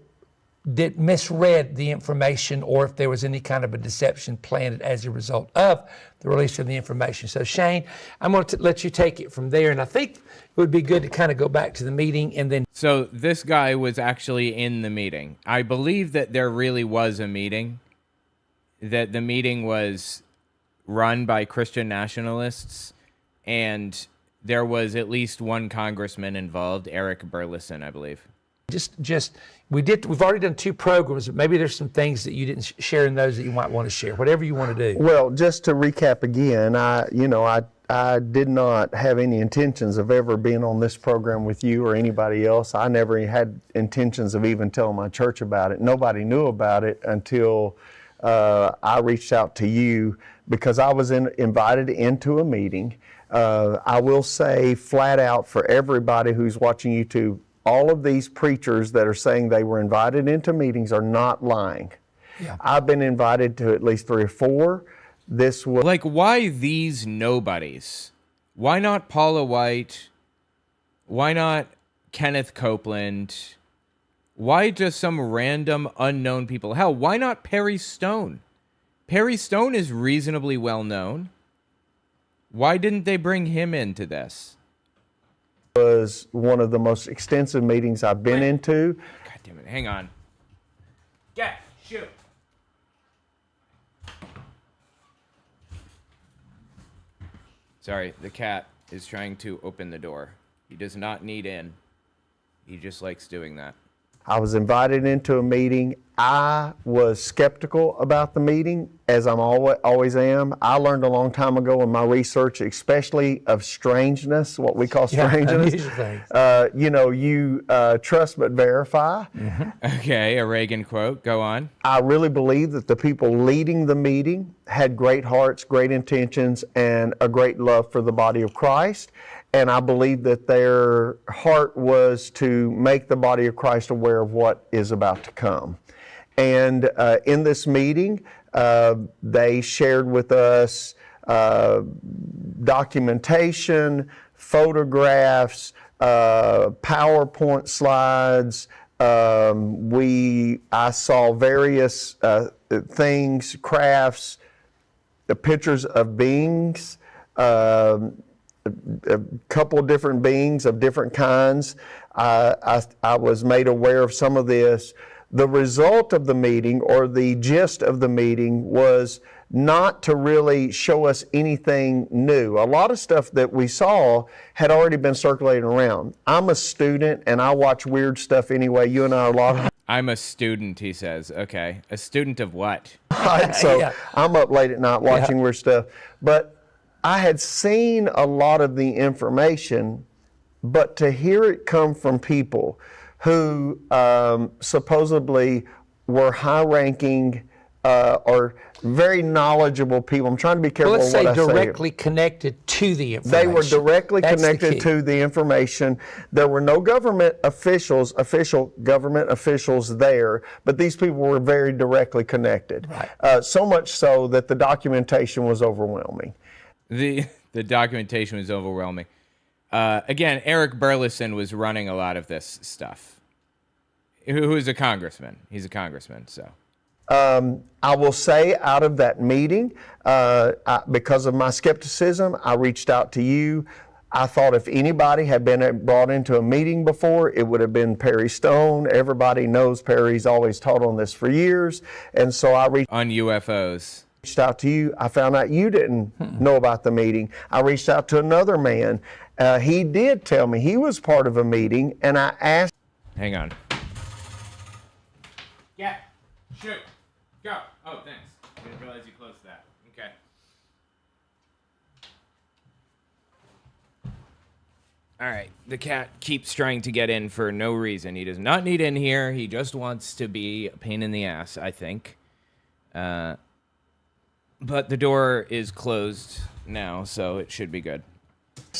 misread the information, or if there was any kind of a deception planted as a result of the release of the information. So Shane, I'm going to let you take it from there, and I think it would be good to kind of go back to the meeting and then... So this guy was actually in the meeting. I believe that there really was a meeting, that the meeting was run by Christian nationalists, and there was at least one congressman involved, Eric Burleson, I believe. We've already done 2 programs, but maybe there's some things that you didn't share in those that you might want to share, whatever you want to do. Well, just to recap again, I did not have any intentions of ever being on this program with you or anybody else. I never had intentions of even telling my church about it. Nobody knew about it until I reached out to you, because I was invited into a meeting. I will say flat out for everybody who's watching YouTube, all of these preachers that are saying they were invited into meetings are not lying. Yeah. I've been invited to at least 3 or 4. This was... Like, why these nobodies? Why not Paula White? Why not Kenneth Copeland? Why just some random unknown people? Hell, why not Perry Stone? Perry Stone is reasonably well known. Why didn't they bring him into this? Was one of the most extensive meetings I've been into. God damn it, hang on. Get, shoot. Sorry, the cat is trying to open the door. He does not need in. He just likes doing that. I was invited into a meeting. I was skeptical about the meeting, as I'm always am. I learned a long time ago in my research, especially of strangeness, what we call strangeness. You trust but verify. Mm-hmm. Okay, a Reagan quote. Go on. I really believe that the people leading the meeting had great hearts, great intentions, and a great love for the body of Christ. And I believe that their heart was to make the body of Christ aware of what is about to come. And in this meeting, they shared with us documentation, photographs, PowerPoint slides. I saw various things, crafts, pictures of beings, a couple of different beings of different kinds. I was made aware of some of this. The result of the meeting, or the gist of the meeting, was not to really show us anything new. A lot of stuff that we saw had already been circulating around. I'm a student and I watch weird stuff anyway. You and I are a lot of... I'm a student, he says. Okay. A student of what? Right, so I'm up late at night watching weird stuff. But I had seen a lot of the information, but to hear it come from people who supposedly were high-ranking or very knowledgeable people. I'm trying to be careful what I say. Directly connected to the information. They were directly connected to the information. There were no government officials, official government officials there, but these people were very directly connected. Right. So much so that the documentation was overwhelming. The documentation was overwhelming. Again, Eric Burleson was running a lot of this stuff. Who is a congressman? He's a congressman, so. I will say out of that meeting, because of my skepticism, I reached out to you. I thought if anybody had been brought into a meeting before, it would have been Perry Stone. Everybody knows Perry's always taught on this for years. And so I reached on UFOs. Reached out to you. I found out you didn't know about the meeting. I reached out to another man. He did tell me he was part of a meeting, and I asked. Hang on. Yeah. Shoot. Go. Oh, thanks. I didn't realize you closed that. Okay. All right. The cat keeps trying to get in for no reason. He does not need in here. He just wants to be a pain in the ass, I think. But But the door is closed now, so it should be good.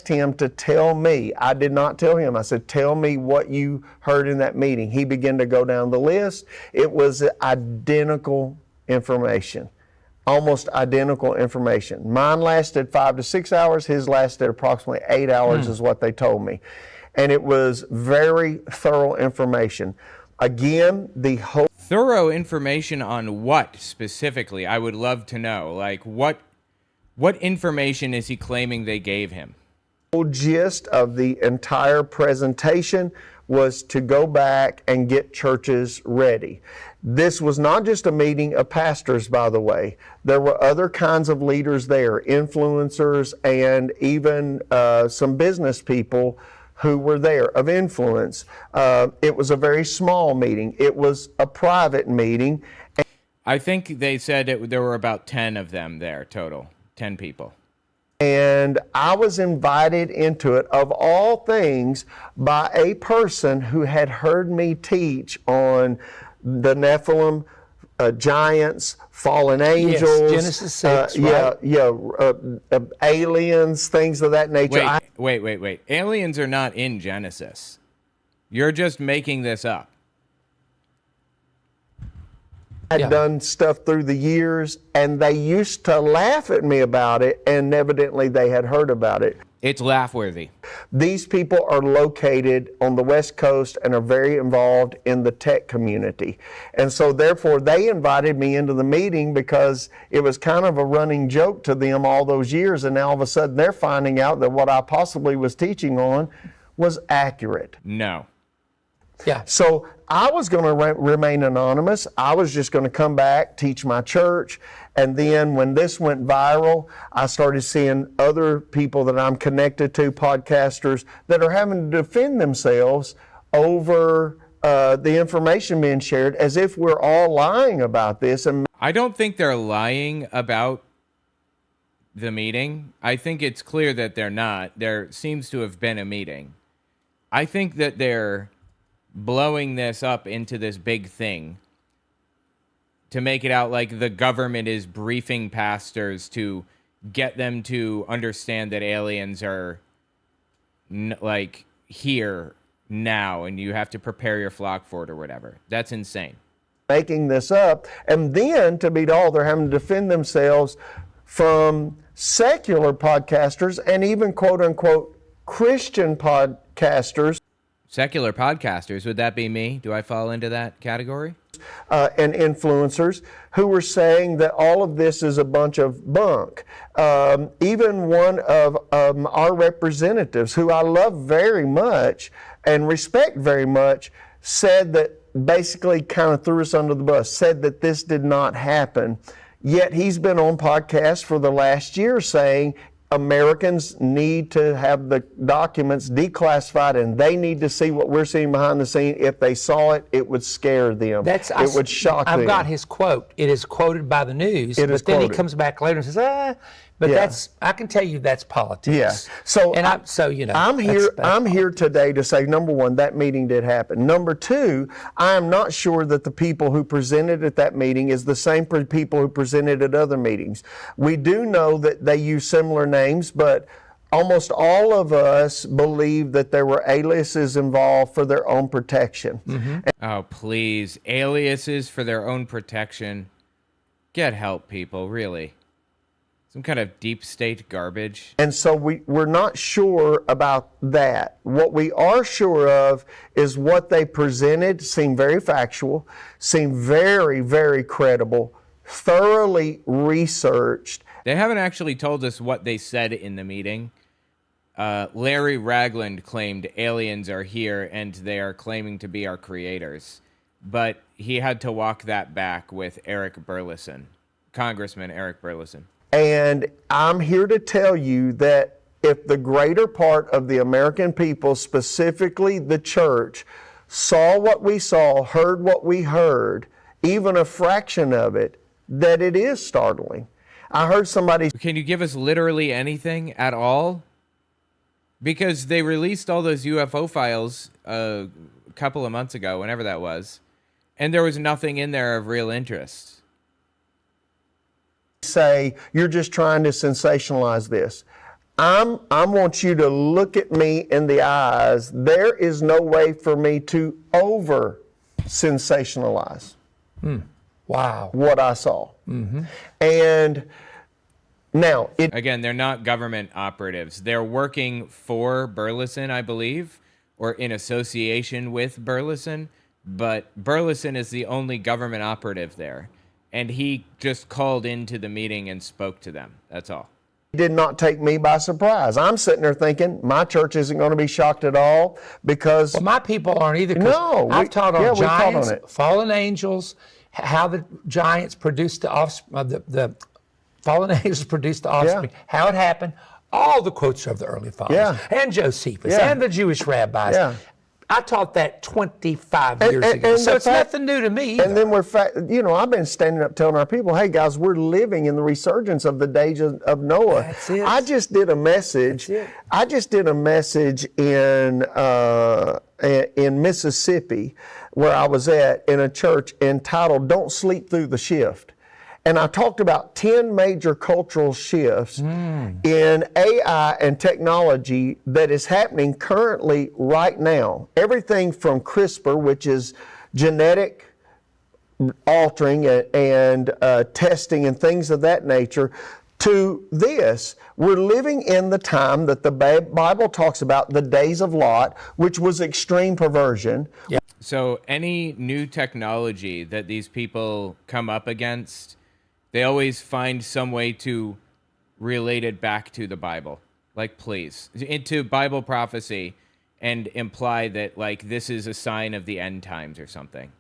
Him to tell me. I did not tell him. I said, tell me what you heard in that meeting. He began to go down the list. It was identical information, almost identical information. Mine lasted 5 to 6 hours. His lasted approximately 8 hours is what they told me. And it was very thorough information. Again, the whole... Thorough information on what specifically? I would love to know. Like, what information is he claiming they gave him? The gist of the entire presentation was to go back and get churches ready. This was not just a meeting of pastors, by the way. There were other kinds of leaders there, influencers, and even some business people who were there of influence. It was a very small meeting. It was a private meeting. I think they said there were about 10 of them there total, 10 people. And I was invited into it, of all things, by a person who had heard me teach on the Nephilim, giants, fallen angels, yes, Genesis 6, right? Aliens, things of that nature. Wait. Aliens are not in Genesis. You're just making this up. Had done stuff through the years, and they used to laugh at me about it, and evidently they had heard about it. It's laugh-worthy. These people are located on the West Coast and are very involved in the tech community. And so therefore they invited me into the meeting because it was kind of a running joke to them all those years, and now all of a sudden they're finding out that what I possibly was teaching on was accurate. No. Yeah. So I was going to remain anonymous. I was just going to come back, teach my church. And then when this went viral, I started seeing other people that I'm connected to, podcasters, that are having to defend themselves over the information being shared as if we're all lying about this. And I don't think they're lying about the meeting. I think it's clear that they're not. There seems to have been a meeting. I think that they're blowing this up into this big thing to make it out like the government is briefing pastors to get them to understand that aliens are like here now and you have to prepare your flock for it or whatever. That's insane. Making this up, and then to beat all, they're having to defend themselves from secular podcasters and even quote unquote Christian podcasters. Secular podcasters, would that be me? Do I fall into that category? And influencers who were saying that all of this is a bunch of bunk. Even one of our representatives, who I love very much and respect very much, said that, basically kind of threw us under the bus, said that this did not happen. Yet he's been on podcasts for the last year saying Americans need to have the documents declassified and they need to see what we're seeing behind the scene. If they saw it, it would scare them. It would shock them. I've got his quote. It is quoted by the news, but then he comes back later and says, but I can tell you that's politics. Yeah. So I'm here today to say, number one, that meeting did happen. Number two, I am not sure that the people who presented at that meeting is the same people who presented at other meetings. We do know that they use similar names, but almost all of us believe that there were aliases involved for their own protection. Mm-hmm. Oh, please. Aliases for their own protection. Get help, people, really. Some kind of deep state garbage. And so we're not sure about that. What we are sure of is what they presented seemed very factual, seemed very, very credible, thoroughly researched. They haven't actually told us what they said in the meeting. Larry Ragland claimed aliens are here and they are claiming to be our creators. But he had to walk that back with Eric Burleson, Congressman Eric Burleson. And I'm here to tell you that if the greater part of the American people, specifically the church, saw what we saw, heard what we heard, even a fraction of it, that it is startling. I heard somebody... Can you give us literally anything at all? Because they released all those UFO files a couple of months ago, whenever that was, and there was nothing in there of real interest. say, you're just trying to sensationalize this. I want you to look at me in the eyes. There is no way for me to over sensationalize what I saw. And now, again, they're not government operatives. They're working for Burleson, I believe, or in association with Burleson. But Burleson is the only government operative there. And he just called into the meeting and spoke to them. That's all. Did not take me by surprise. I'm sitting there thinking my church isn't going to be shocked at all because my people aren't either. No, I've taught on giants, on it. Fallen angels, how the giants produced the offspring, the fallen angels produced the offspring, how it happened. All the quotes of the early fathers and Josephus and the Jewish rabbis. I taught that 25 years ago, so it's nothing new to me either. And then I've been standing up telling our people, hey guys, we're living in the resurgence of the days of Noah. That's it. I just did a message. In Mississippi, where I was in a church entitled "Don't Sleep Through the Shift." And I talked about 10 major cultural shifts in AI and technology that is happening currently right now. Everything from CRISPR, which is genetic altering and testing and things of that nature, to this. We're living in the time that the Bible talks about, the days of Lot, which was extreme perversion. So any new technology that these people come up against, they always find some way to relate it back to the Bible. Like, please, into Bible prophecy and imply that, like, this is a sign of the end times or something.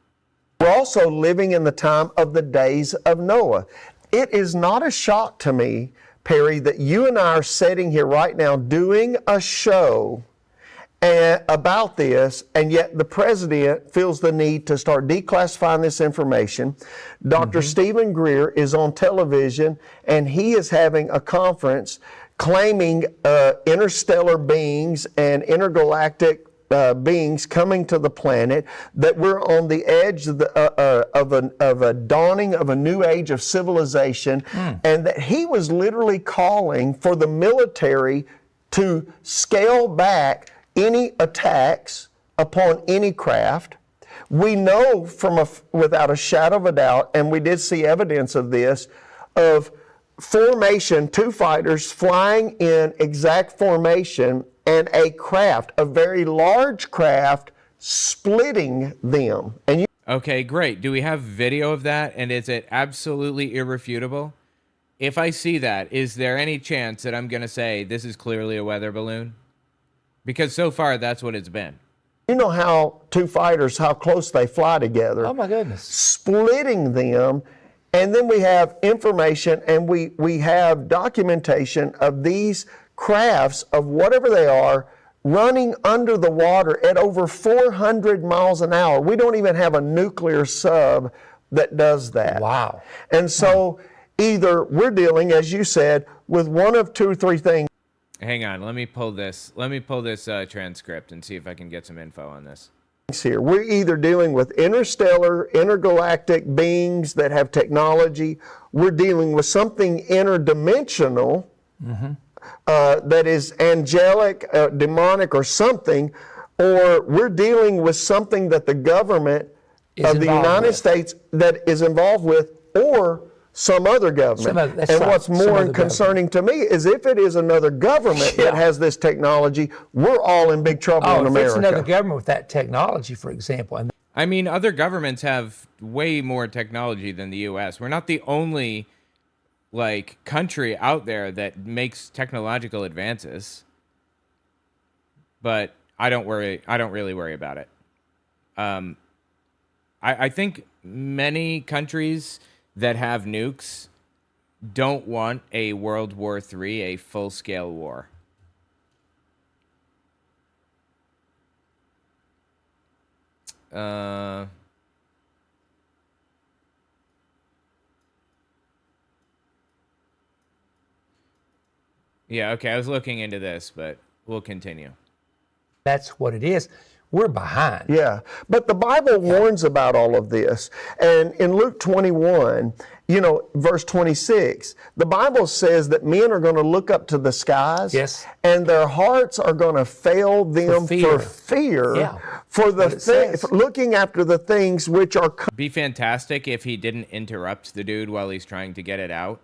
We're also living in the time of the days of Noah. It is not a shock to me, Perry, that you and I are sitting here right now doing a show about this, and yet the president feels the need to start declassifying this information. Dr. Stephen Greer is on television, and he is having a conference claiming interstellar beings and intergalactic beings coming to the planet, that we're on the edge of a dawning of a new age of civilization, and that he was literally calling for the military to scale back any attacks upon any craft. We know without a shadow of a doubt, and we did see evidence of this, of formation, two fighters flying in exact formation, and a craft, a very large craft, splitting them. And okay, great. Do we have video of that? And is it absolutely irrefutable? If I see that, is there any chance that I'm going to say this is clearly a weather balloon? Because so far, that's what it's been. You know how two fighters, how close they fly together. Oh, my goodness. Splitting them. And then we have information and we have documentation of these crafts, of whatever they are, running under the water at over 400 miles an hour. We don't even have a nuclear sub that does that. Wow. And so either we're dealing, as you said, with one of two or three things. Hang on, let me pull this transcript and see if I can get some info on this. Here, we're either dealing with interstellar, intergalactic beings that have technology. We're dealing with something interdimensional that is angelic, demonic, or something, or we're dealing with something that the government of the United States that is involved with, or some other government. What's more concerning to me is if it is another government that has this technology, we're all in big trouble in America. If it's another government with that technology, for example. I mean, other governments have way more technology than the U.S. We're not the only, country out there that makes technological advances. But I don't really worry about it. I think many countries that have nukes don't want a World War III, a full-scale war. Yeah, okay, I was looking into this, but we'll continue. That's what it is. We're behind. Yeah, but the Bible warns about all of this. And in Luke 21, verse 26, the Bible says that men are going to look up to the skies, yes, and their hearts are going to fail them for fear, yeah, for looking after the things which are. Be fantastic if he didn't interrupt the dude while he's trying to get it out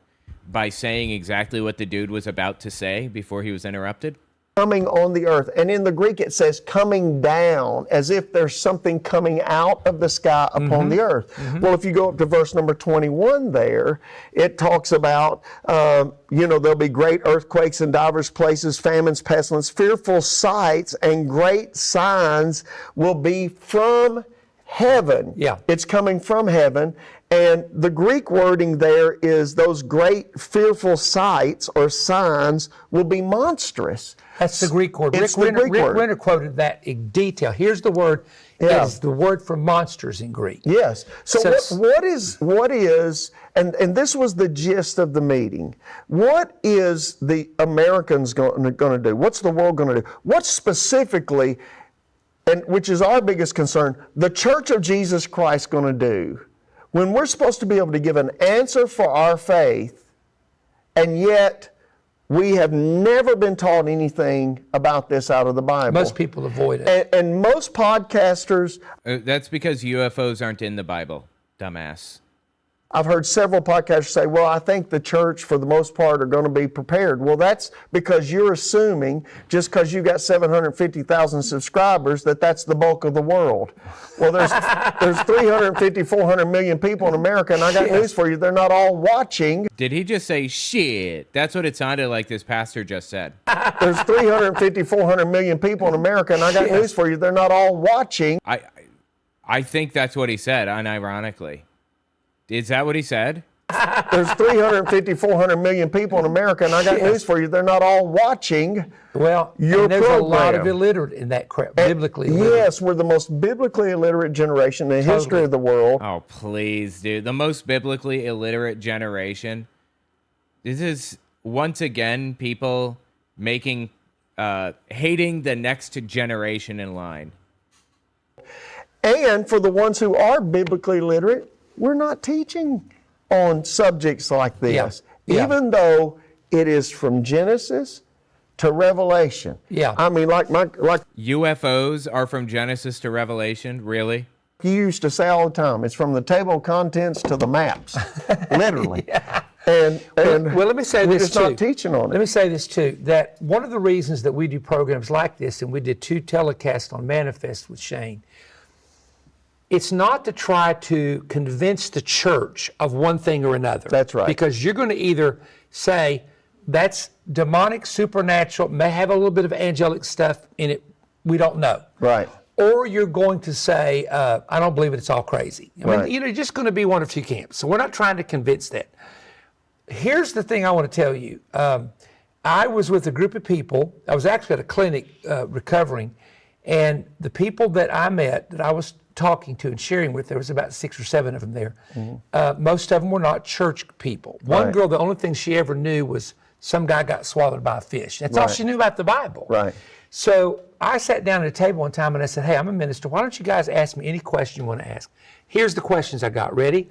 by saying exactly what the dude was about to say before he was interrupted. Coming on the earth. And in the Greek it says coming down, as if there's something coming out of the sky upon the earth. Well, if you go up to verse number 21 there, it talks about, there'll be great earthquakes in divers places, famines, pestilence, fearful sights, and great signs will be from heaven. Yeah. It's coming from heaven. And the Greek wording there is those great fearful sights or signs will be monstrous. That's the Greek word. It's Rick word. Renner quoted that in detail. Here's the word. Yeah. It's the word for monsters in Greek. Yes. So what is, and this was the gist of the meeting, what is the Americans going to do? What's the world going to do? What specifically, and which is our biggest concern, the Church of Jesus Christ going to do when we're supposed to be able to give an answer for our faith, and yet we have never been taught anything about this out of the Bible. Most people avoid it. And most podcasters... That's because UFOs aren't in the Bible, dumbass. I've heard several podcasters say, well, I think the church, for the most part, are going to be prepared. Well, that's because you're assuming, just because you got 750,000 subscribers, that that's the bulk of the world. Well, there's 350, 400 million people in America, and I got news for you. They're not all watching. Did he just say shit? That's what it sounded like this pastor just said. There's 350, 400 million people in America, and I got news for you. They're not all watching. I think that's what he said, unironically. Is that what he said? There's 350, 400 million people in America, and I got news for you. They're not all watching your program. There's a lot of illiterate in that crap, biblically illiterate. Yes, we're the most biblically illiterate generation in the history of the world. Oh, please, dude. The most biblically illiterate generation. This is, once again, people making, hating the next generation in line. And for the ones who are biblically literate, we're not teaching on subjects like this, even though it is from Genesis to Revelation. Yeah. I mean, like UFOs are from Genesis to Revelation, really? You used to say all the time, it's from the table of contents to the maps, literally. And well, let me say this too. We're not teaching on it. Let me say this too, that one of the reasons that we do programs like this, and we did 2 telecasts on Manifest with Shane, it's not to try to convince the church of one thing or another. That's right. Because you're going to either say that's demonic, supernatural, may have a little bit of angelic stuff in it, we don't know. Right. Or you're going to say, I don't believe it's all crazy. I mean, Right. you're just going to be one of 2 camps. So we're not trying to convince that. Here's the thing I want to tell you. I was with a group of people. I was actually at a clinic recovering, and the people that I met, that I was talking to and sharing with, there was about 6 or 7 of them there. Most of them were not church people. One girl, the only thing she ever knew was some guy got swallowed by a fish. That's all she knew about the Bible. Right. So I sat down at a table one time and I said, hey, I'm a minister. Why don't you guys ask me any question you want to ask? Here's the questions I got. Ready?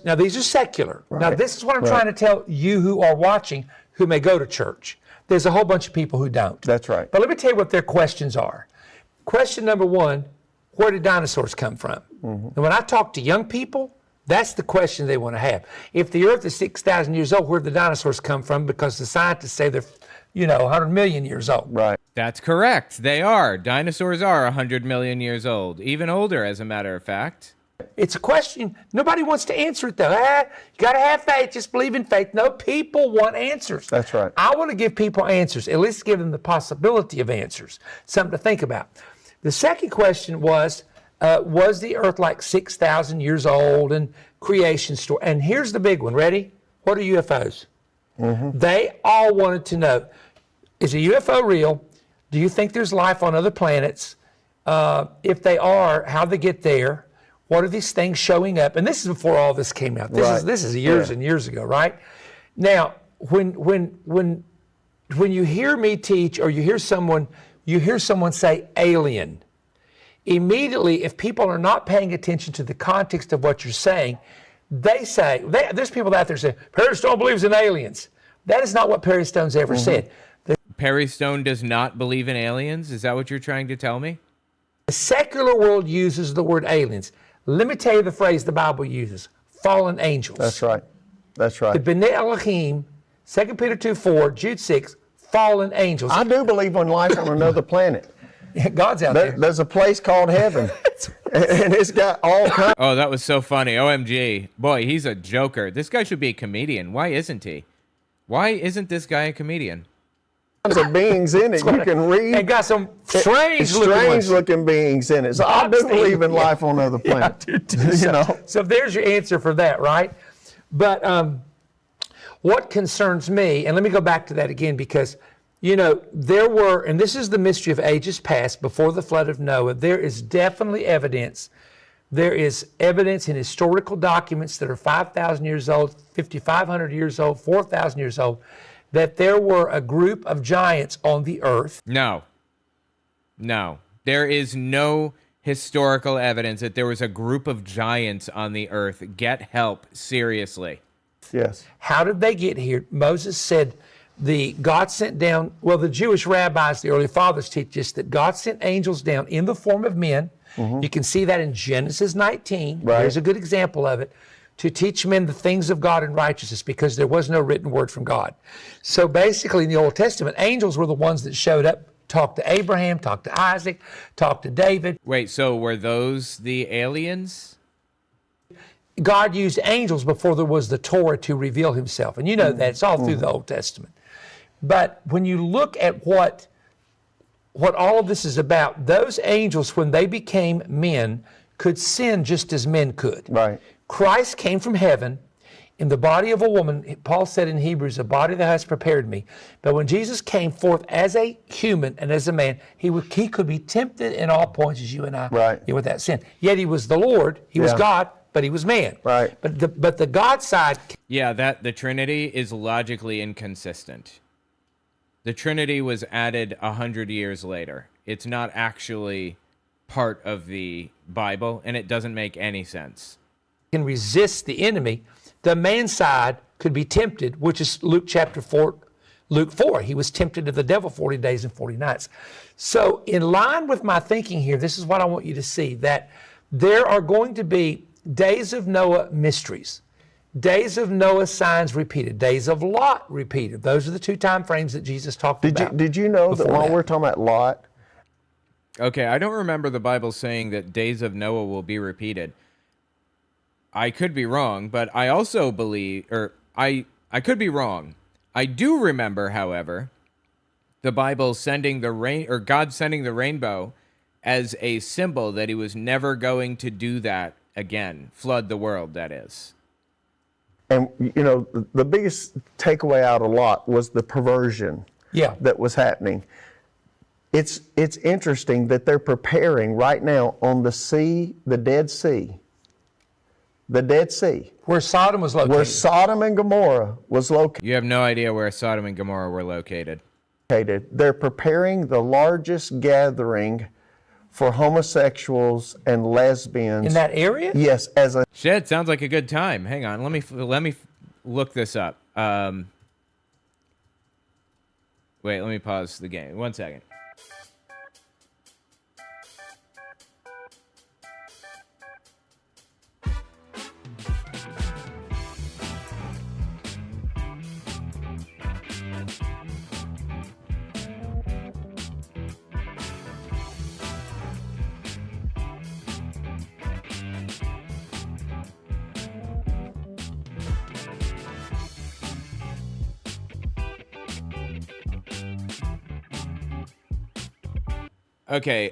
Now, these are secular. Right. Now, this is what I'm trying to tell you who are watching, who may go to church. There's a whole bunch of people who don't. That's right. But let me tell you what their questions are. Question number 1, where did dinosaurs come from? And when I talk to young people, that's the question they want to have. If the earth is 6,000 years old, where did the dinosaurs come from? Because the scientists say they're, 100 million years old. Right. That's correct. They are. Dinosaurs are 100 million years old. Even older, as a matter of fact. It's a question. Nobody wants to answer it, though. You got to have faith. Just believe in faith. No, people want answers. That's right. I want to give people answers, at least give them the possibility of answers, something to think about. The second question was the earth like 6,000 years old, and creation story? And here's the big one. Ready? What are UFOs? They all wanted to know, is a UFO real? Do you think there's life on other planets? If they are, how they get there? What are these things showing up? And this is before all this came out. This is years and years ago, right? Now, when you hear me teach, or you hear someone say alien, immediately, if people are not paying attention to the context of what you're saying, They say, there's people out there saying, Perry Stone believes in aliens. That is not what Perry Stone's ever said. Perry Stone does not believe in aliens? Is that what you're trying to tell me? The secular world uses the word aliens. Let me tell you the phrase the Bible uses, fallen angels. That's right. That's right. The B'nai Elohim, 2 Peter 2:4, Jude 6, fallen angels. I do believe in life on another planet. God's out there. There's a place called heaven, and it's got all kinds. Oh, that was so funny. OMG. Boy, he's a joker. This guy should be a comedian. Why isn't he? Why isn't this guy a comedian? Of beings in it. You can read. And got some strange looking beings in it. So I do believe in life on other planets. So there's your answer for that, right? But what concerns me, and let me go back to that again, because there were, and this is the mystery of ages past, before the flood of Noah, there is definitely evidence. There is evidence in historical documents that are 5,000 years old, 5,500 years old, 4,000 years old, that there were a group of giants on the earth. No. There is no historical evidence that there was a group of giants on the earth. Get help, seriously. Yes. How did they get here? Moses said God sent down, the Jewish rabbis, the early fathers teach us that God sent angels down in the form of men. You can see that in Genesis 19. Right. There's a good example of it. To teach men the things of God and righteousness, because there was no written word from God. So basically in the Old Testament, angels were the ones that showed up, talked to Abraham, talked to Isaac, talked to David. Wait, so were those the aliens? God used angels before there was the Torah to reveal himself. And you know that. It's all through the Old Testament. But when you look at what all of this is about, those angels, when they became men, could sin just as men could. Right. Christ came from heaven in the body of a woman. Paul said in Hebrews, a body that has prepared me. But when Jesus came forth as a human and as a man, he could be tempted in all points as you and I without sin. Yet he was the Lord, he was God, but he was man. Right. But the God side. Yeah, the Trinity is logically inconsistent. The Trinity was added 100 years later. It's not actually part of the Bible, and it doesn't make any sense. Can resist the enemy, the man side could be tempted, which is Luke chapter 4. Luke 4, he was tempted of the devil 40 days and 40 nights. So in line with my thinking here, this is what I want you to see, that there are going to be days of Noah mysteries, days of Noah signs repeated, days of Lot repeated. Those are the two time frames that Jesus talked about. Did you know that while we're talking about Lot? Okay, I don't remember the Bible saying that days of Noah will be repeated. I could be wrong, but I also believe, I could be wrong. I do remember, however, the Bible sending the rain, or God sending the rainbow as a symbol that he was never going to do that again, flood the world, that is. And, the biggest takeaway out of Lot was the perversion that was happening. It's interesting that they're preparing right now on the sea, the Dead Sea. The Dead Sea. Where Sodom was located. Where Sodom and Gomorrah was located. You have no idea where Sodom and Gomorrah were located. They're preparing the largest gathering for homosexuals and lesbians. In that area? Yes, as a... Shit, sounds like a good time. Hang on, let me look this up. Wait, let me pause the game. 1 second. Okay,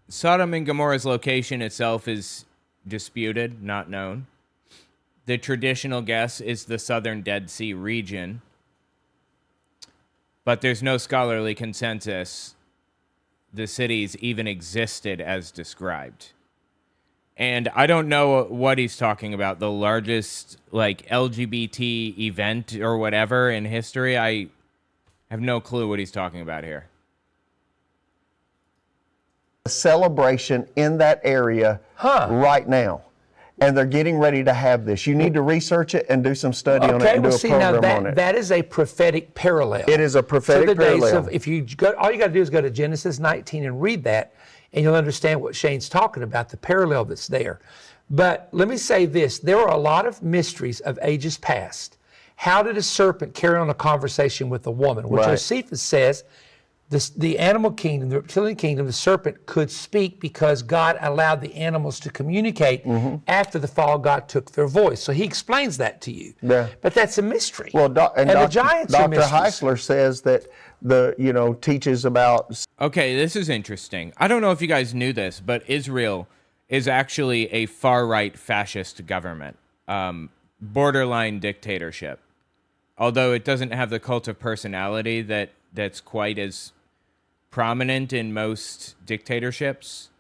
Sodom and Gomorrah's location itself is disputed, not known. The traditional guess is the southern Dead Sea region, but there's no scholarly consensus the cities even existed as described. And I don't know what he's talking about, the largest, LGBT event or whatever in history. I have no clue what he's talking about here. Celebration in that area right now. and they're getting ready to have this. You need to research it and do some study on it and do a program on it. That is a prophetic parallel. It is a prophetic parallel. If you go, all you got to do is go to Genesis 19 and read that, and you'll understand what Shane's talking about, the parallel that's there. But let me say this, there are a lot of mysteries of ages past. How did a serpent carry on a conversation with a woman? Well, Josephus says the animal kingdom, the reptilian kingdom, the serpent could speak because God allowed the animals to communicate after the fall. God took their voice. So he explains that to you. Yeah. But that's a mystery. Well, the giants Dr. Heisler says that teaches about. Okay, this is interesting. I don't know if you guys knew this, but Israel is actually a far-right fascist government, borderline dictatorship. Although it doesn't have the cult of personality that's quite as prominent in most dictatorships,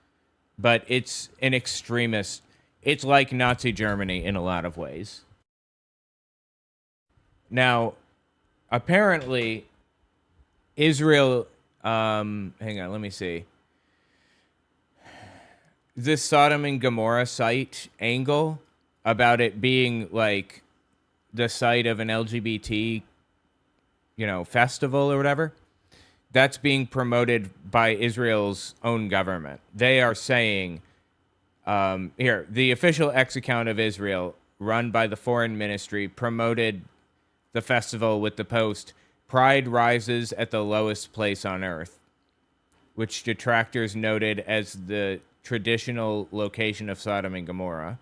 but it's an extremist. It's like Nazi Germany in a lot of ways. Now, apparently, Israel, hang on, let me see. This Sodom and Gomorrah site angle about it being like the site of an LGBT, festival or whatever, that's being promoted by Israel's own government. They are saying, here, the official X account of Israel, run by the foreign ministry, promoted the festival with the post, "Pride rises at the lowest place on earth," which detractors noted as the traditional location of Sodom and Gomorrah.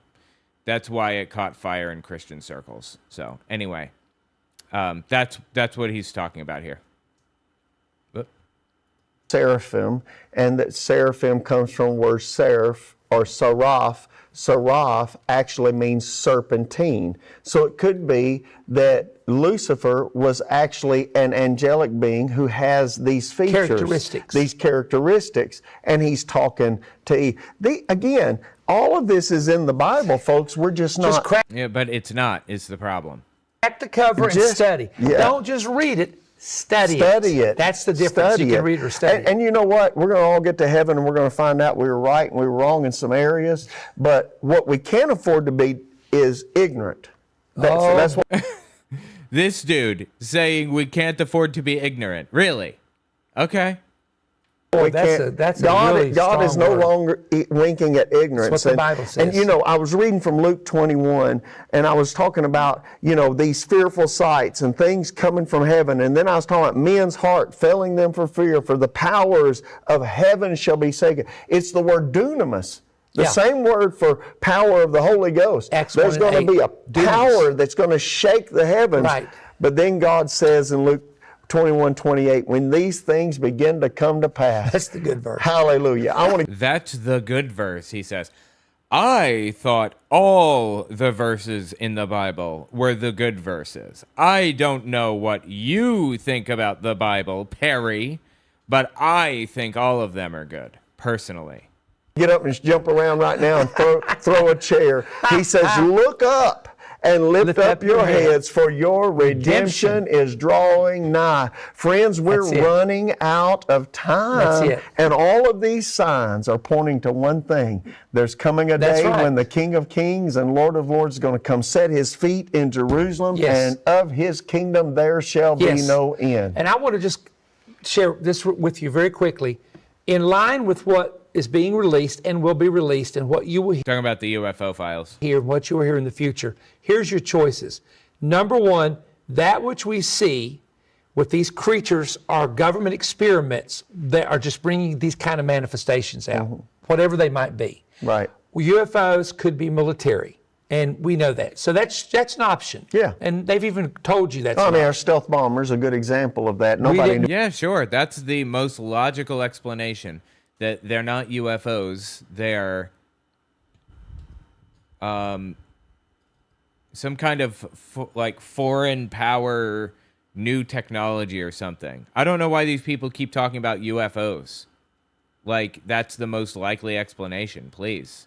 That's why it caught fire in Christian circles. So anyway, that's what he's talking about here. Seraphim, and that seraphim comes from the word seraph or saraf. Saraf actually means serpentine. So it could be that Lucifer was actually an angelic being who has these features, these characteristics, and he's talking to Eve. Again, all of this is in the Bible, folks. We're just not. Yeah, but it's not, is the problem. Crack the cover and study. Yeah. Don't just read it. Study it. That's the difference. You can read or study. And you know what? We're going to all get to heaven and we're going to find out we were right and we were wrong in some areas. But what we can't afford to be is ignorant. That's what. This dude saying we can't afford to be ignorant. Really? Okay. Boy, God is no longer winking at ignorance. That's what the Bible says. And I was reading from Luke 21, and I was talking about these fearful sights and things coming from heaven, and then I was talking about men's heart failing them for fear, for the powers of heaven shall be shaken. It's the word dunamis. The same word for power of the Holy Ghost. There's going to be a power that's going to shake the heavens. Right. But then God says in Luke 21:28, when these things begin to come to pass. That's the good verse. Hallelujah. That's the good verse, he says. I thought all the verses in the Bible were the good verses. I don't know what you think about the Bible, Perry, but I think all of them are good, personally. Get up and jump around right now and throw a chair. He says, look up and lift up your heads, for your redemption is drawing nigh. Friends, we're running out of time. And all of these signs are pointing to one thing. There's coming a day when the King of Kings and Lord of Lords is going to come set his feet in Jerusalem, and of his kingdom there shall be no end. And I want to just share this with you very quickly. In line with what is being released and will be released, and what you will hear. Talking about the UFO files. Here, what you will hear in the future. Here's your choices. Number one, that which we see with these creatures are government experiments that are just bringing these kind of manifestations out, whatever they might be. Right. UFOs could be military, and we know that. So that's an option. Yeah. And they've even told you that's our stealth bomber is a good example of that. Yeah, sure. That's the most logical explanation. That they're not UFOs, they're some kind of foreign power, new technology or something. I don't know why these people keep talking about UFOs. Like, that's the most likely explanation, please.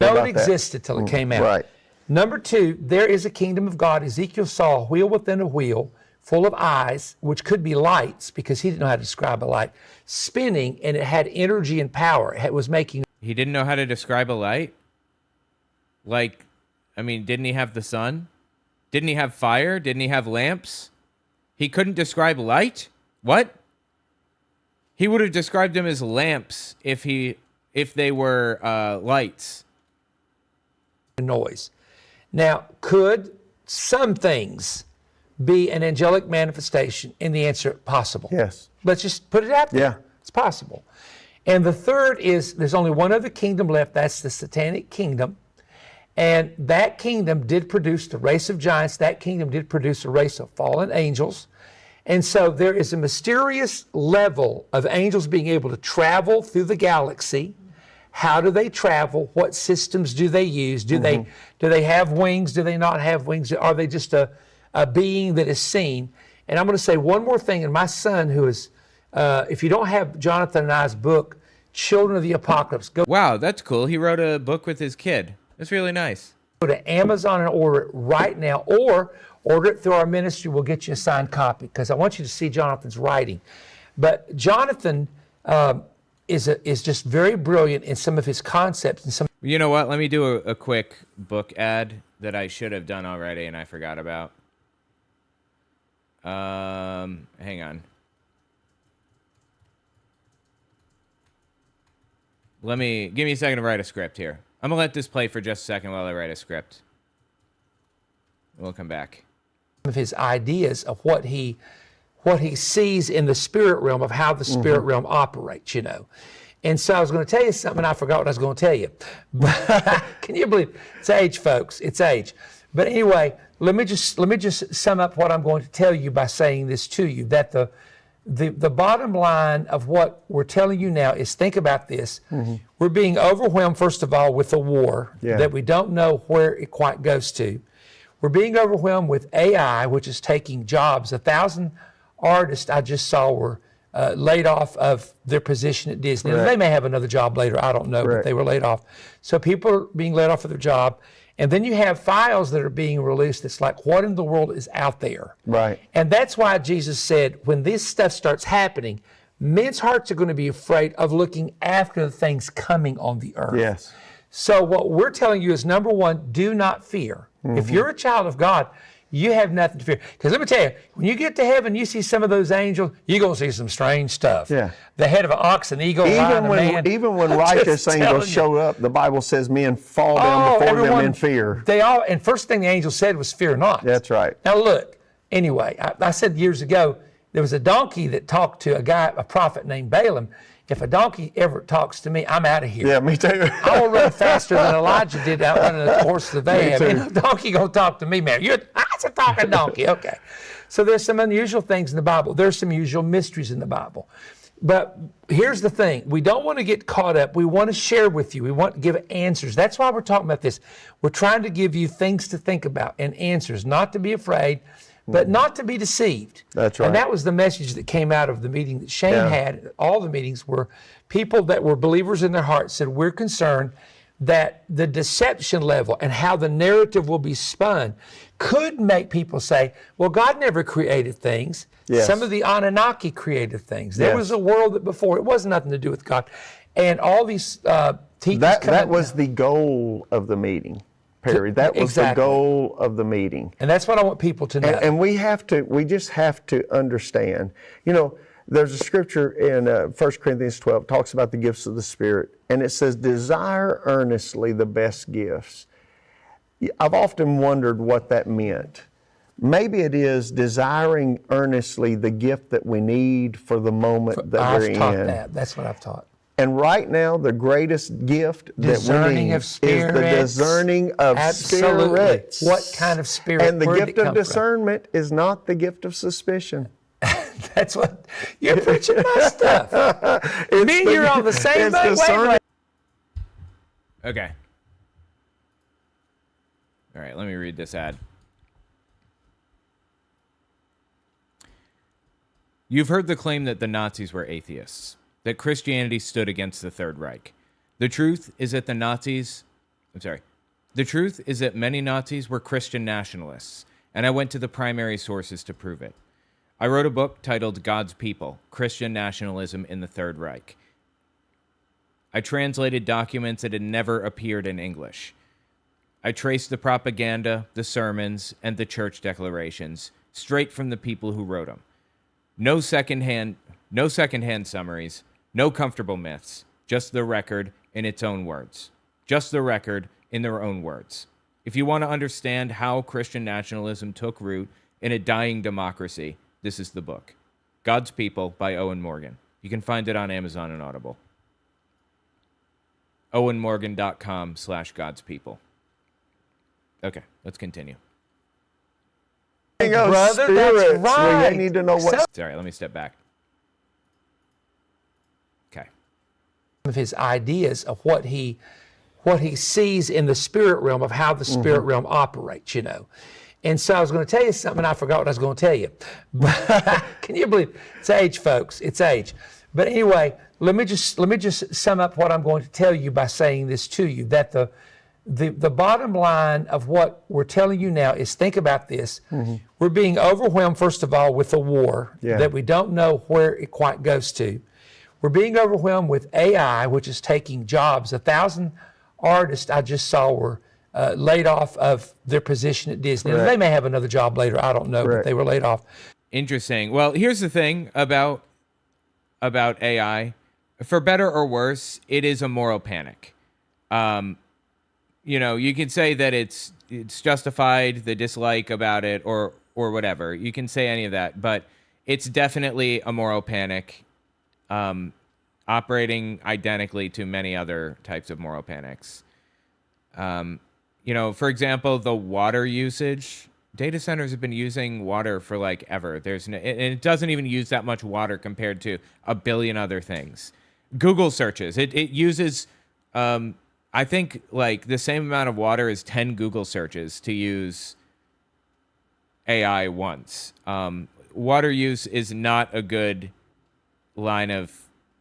No, it existed till it came out. Right. Number two, there is a kingdom of God. Ezekiel saw a wheel within a wheel, full of eyes, which could be lights, because he didn't know how to describe a light, spinning, and it had energy and power. It was making... He didn't know how to describe a light? Like I mean, didn't he have the sun? Didn't he have fire? Didn't he have lamps? He couldn't describe light? What? He would have described them as lamps if they were lights. Noise. Now, could some things be an angelic manifestation? And the answer, possible. Yes. Let's just put it out there. Yeah. It's possible. And the third is there's only one other kingdom left. That's the satanic kingdom. And that kingdom did produce the race of giants. That kingdom did produce a race of fallen angels. And so there is a mysterious level of angels being able to travel through the galaxy. How do they travel? What systems do they use? Do they have wings? Do they not have wings? Are they just a being that is seen? And I'm going to say one more thing. And my son, who is, if you don't have Jonathan and I's book, Children of the Apocalypse, go. Wow, that's cool. He wrote a book with his kid. That's really nice. Go to Amazon and order it right now, or order it through our ministry. We'll get you a signed copy because I want you to see Jonathan's writing. But Jonathan is just very brilliant in some of his concepts and some. You know what? Let me do a quick book ad that I should have done already and I forgot about. Hang on. Give me a second to write a script here. I'm gonna let this play for just a second while I write a script. We'll come back. Of his ideas of what he sees in the spirit realm, of how the spirit realm operates, you know. And so I was going to tell you something, and I forgot what I was going to tell you. But can you believe it? It's age, folks. It's age. But anyway, let me just sum up what I'm going to tell you by saying this to you, that the bottom line of what we're telling you now is, think about this. We're being overwhelmed, first of all, with a war that we don't know where it quite goes to. We're being overwhelmed with AI, which is taking jobs. 1,000 artists I just saw were laid off of their position at Disney. And they may have another job later, I don't know, but they were laid off. So people are being laid off of their job. And then you have files that are being released that's like, what in the world is out there? Right. And that's why Jesus said, when this stuff starts happening, men's hearts are going to be afraid of looking after the things coming on the earth. Yes. So what we're telling you is, number one, do not fear. If you're a child of God, you have nothing to fear. Because let me tell you, when you get to heaven, you see some of those angels, you're going to see some strange stuff. Yeah. The head of an ox, an eagle, a lion, a man. Even when righteous angels show up, the Bible says men fall down before them in fear. They all, and first thing the angel said was, fear not. That's right. Now look, anyway, I said years ago, there was a donkey that talked to a prophet named Balaam. If a donkey ever talks to me, I'm out of here. Yeah, me too. I will run faster than Elijah did outrunning the horses of Ahab. And a donkey gonna talk to me, man. That's a talking donkey. Okay. So there's some unusual things in the Bible. There's some usual mysteries in the Bible. But here's the thing. We don't want to get caught up. We want to share with you. We want to give answers. That's why we're talking about this. We're trying to give you things to think about and answers, not to be afraid, but not to be deceived. That's right. And that was the message that came out of the meeting that Shane had. All the meetings were people that were believers in their hearts said, we're concerned that the deception level and how the narrative will be spun could make people say, well, God never created things. Yes. Some of the Anunnaki created things. There was a world that before, it was nothing to do with God. And all these teachers that was the goal of the meeting. Perry. That was the goal of the meeting. And that's what I want people to know. And we just have to understand. You know, there's a scripture in 1 Corinthians 12 talks about the gifts of the Spirit, and it says, desire earnestly the best gifts. I've often wondered what that meant. Maybe it is desiring earnestly the gift that we need for the moment that we're in. I've taught that. That's what I've taught. And right now, the greatest gift that we need is the discerning of spirits. What kind of spirit? And the gift of discernment is not the gift of suspicion. That's what you're preaching my stuff. Me and you're on the same wavelength. Okay. All right, let me read this ad. You've heard the claim that the Nazis were atheists, that Christianity stood against the Third Reich. The truth is that the truth is that many Nazis were Christian nationalists, and I went to the primary sources to prove it. I wrote a book titled God's People, Christian Nationalism in the Third Reich. I translated documents that had never appeared in English. I traced the propaganda, the sermons, and the church declarations straight from the people who wrote them. No secondhand summaries, no comfortable myths, just the record in its own words. Just the record in their own words. If you want to understand how Christian nationalism took root in a dying democracy, this is the book. God's People by Owen Morgan. You can find it on Amazon and Audible. owenmorgan.com/godspeople. Okay, let's continue. Brother, that's right. We need to know what. Sorry, let me step back. Okay. Of his ideas of what he sees in the spirit realm, of how the spirit realm operates, you know. And so I was going to tell you something, and I forgot what I was going to tell you. But can you believe it? It's age, folks. It's age. But anyway, let me just sum up what I'm going to tell you by saying this to you, that the bottom line of what we're telling you now is, think about this. We're being overwhelmed, first of all, with a war that we don't know where it quite goes to. We're being overwhelmed with AI, which is taking jobs. 1,000 artists I just saw were laid off of their position at Disney. And they may have another job later, I don't know, but they were laid off. Interesting. Well, here's the thing about AI. For better or worse, it is a moral panic. You know, you can say that it's justified, the dislike about it, or whatever. You can say any of that, but it's definitely a moral panic, operating identically to many other types of moral panics. You know, for example, the water usage. Data centers have been using water for like ever. And it doesn't even use that much water compared to a billion other things. Google searches. It uses, I think, like the same amount of water as 10 Google searches to use AI once. Water use is not a good line of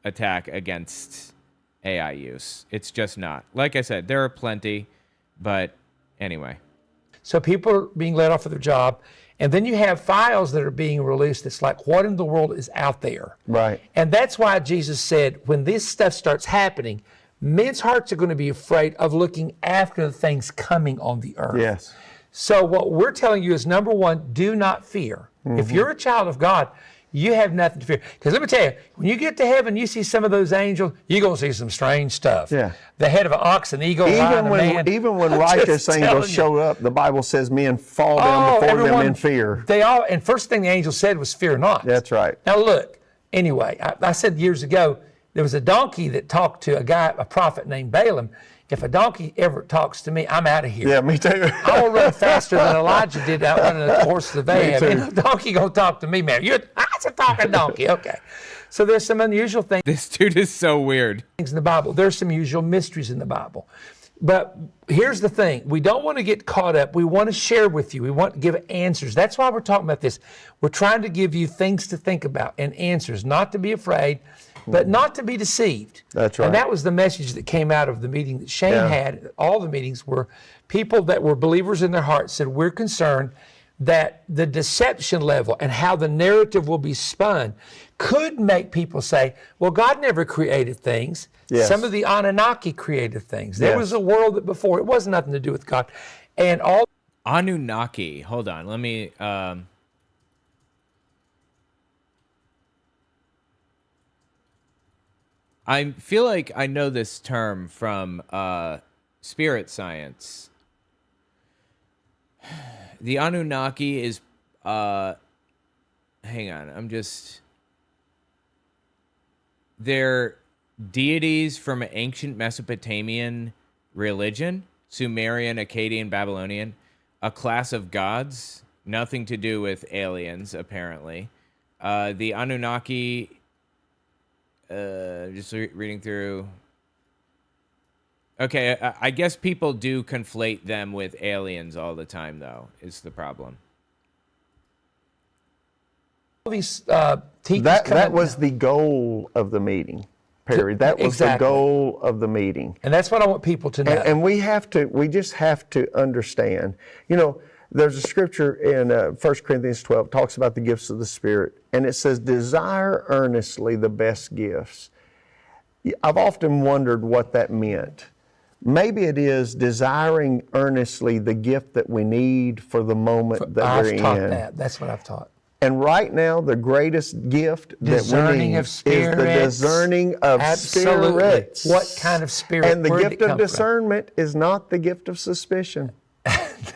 attack against AI use. It's just not. Like I said, there are plenty, but anyway. So people are being let off of their job, and then you have files that are being released that's like, what in the world is out there? Right. And that's why Jesus said, when this stuff starts happening, men's hearts are going to be afraid of looking after the things coming on the earth. Yes. So what we're telling you is, number one, do not fear. If you're a child of God, you have nothing to fear. Because let me tell you, when you get to heaven, you see some of those angels, you're going to see some strange stuff. Yeah. The head of an ox, an eagle, a lion, a man. Even when righteous angels show up, the Bible says men fall down before them in fear. They all, and first thing the angel said was, fear not. That's right. Now look, anyway, I said years ago, there was a donkey that talked to a prophet named Balaam. If a donkey ever talks to me, I'm out of here. Yeah, me too. I will run faster than Elijah did out running the horses of Ahab. And a donkey gonna talk to me, man. That's a talking donkey. Okay. So there's some unusual things. This dude is so weird. Things in the Bible. There's some usual mysteries in the Bible. But here's the thing. We don't want to get caught up. We want to share with you. We want to give answers. That's why we're talking about this. We're trying to give you things to think about and answers, not to be afraid, but not to be deceived. That's right. And that was the message that came out of the meeting that Shane had. All the meetings were people that were believers in their hearts said, we're concerned that the deception level and how the narrative will be spun could make people say, well, God never created things. Yes. Some of the Anunnaki created things. There was a world that before, it was nothing to do with God. And all Anunnaki. Hold on. Let me... I feel like I know this term from spirit science. The Anunnaki is... hang on, I'm just... They're deities from ancient Mesopotamian religion, Sumerian, Akkadian, Babylonian, a class of gods, nothing to do with aliens, apparently. The Anunnaki... just reading through. Okay, I guess people do conflate them with aliens all the time, though, is the problem. these that was the goal of the meeting, Perry. That was the goal of the meeting. And that's what I want people to know. And we just have to understand, you know, there's a scripture in 1 Corinthians 12 talks about the gifts of the Spirit, and it says, desire earnestly the best gifts. I've often wondered what that meant. Maybe it is desiring earnestly the gift that we need for the moment that we're I've taught in. that. That's what I've taught. And right now, the greatest gift that we need is the discerning of spirits. What kind of spirit? And the gift of discernment is not the gift of suspicion.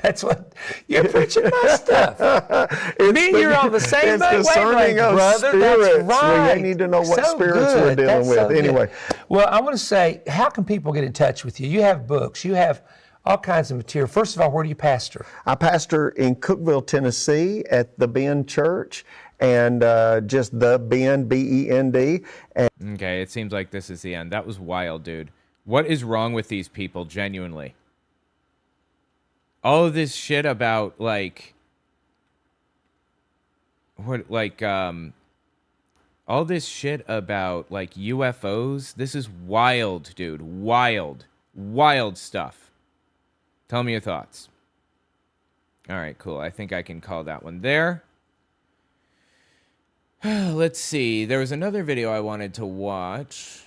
That's what you're preaching my stuff. Me and you're on the same wavelength, brother. Spirits. That's right. We need to know what spirits we're dealing with. Anyway. Well, I want to say, how can people get in touch with you? You have books. You have all kinds of material. First of all, where do you pastor? I pastor in Cookeville, Tennessee at the Bend Church, and just the Bend, B-E-N-D. Okay, it seems like this is the end. That was wild, dude. What is wrong with these people, genuinely? All of this shit about, like... all this shit about, like, UFOs. This is wild, dude. Wild. Wild stuff. Tell me your thoughts. All right, cool. I think I can call that one there. Let's see. There was another video I wanted to watch.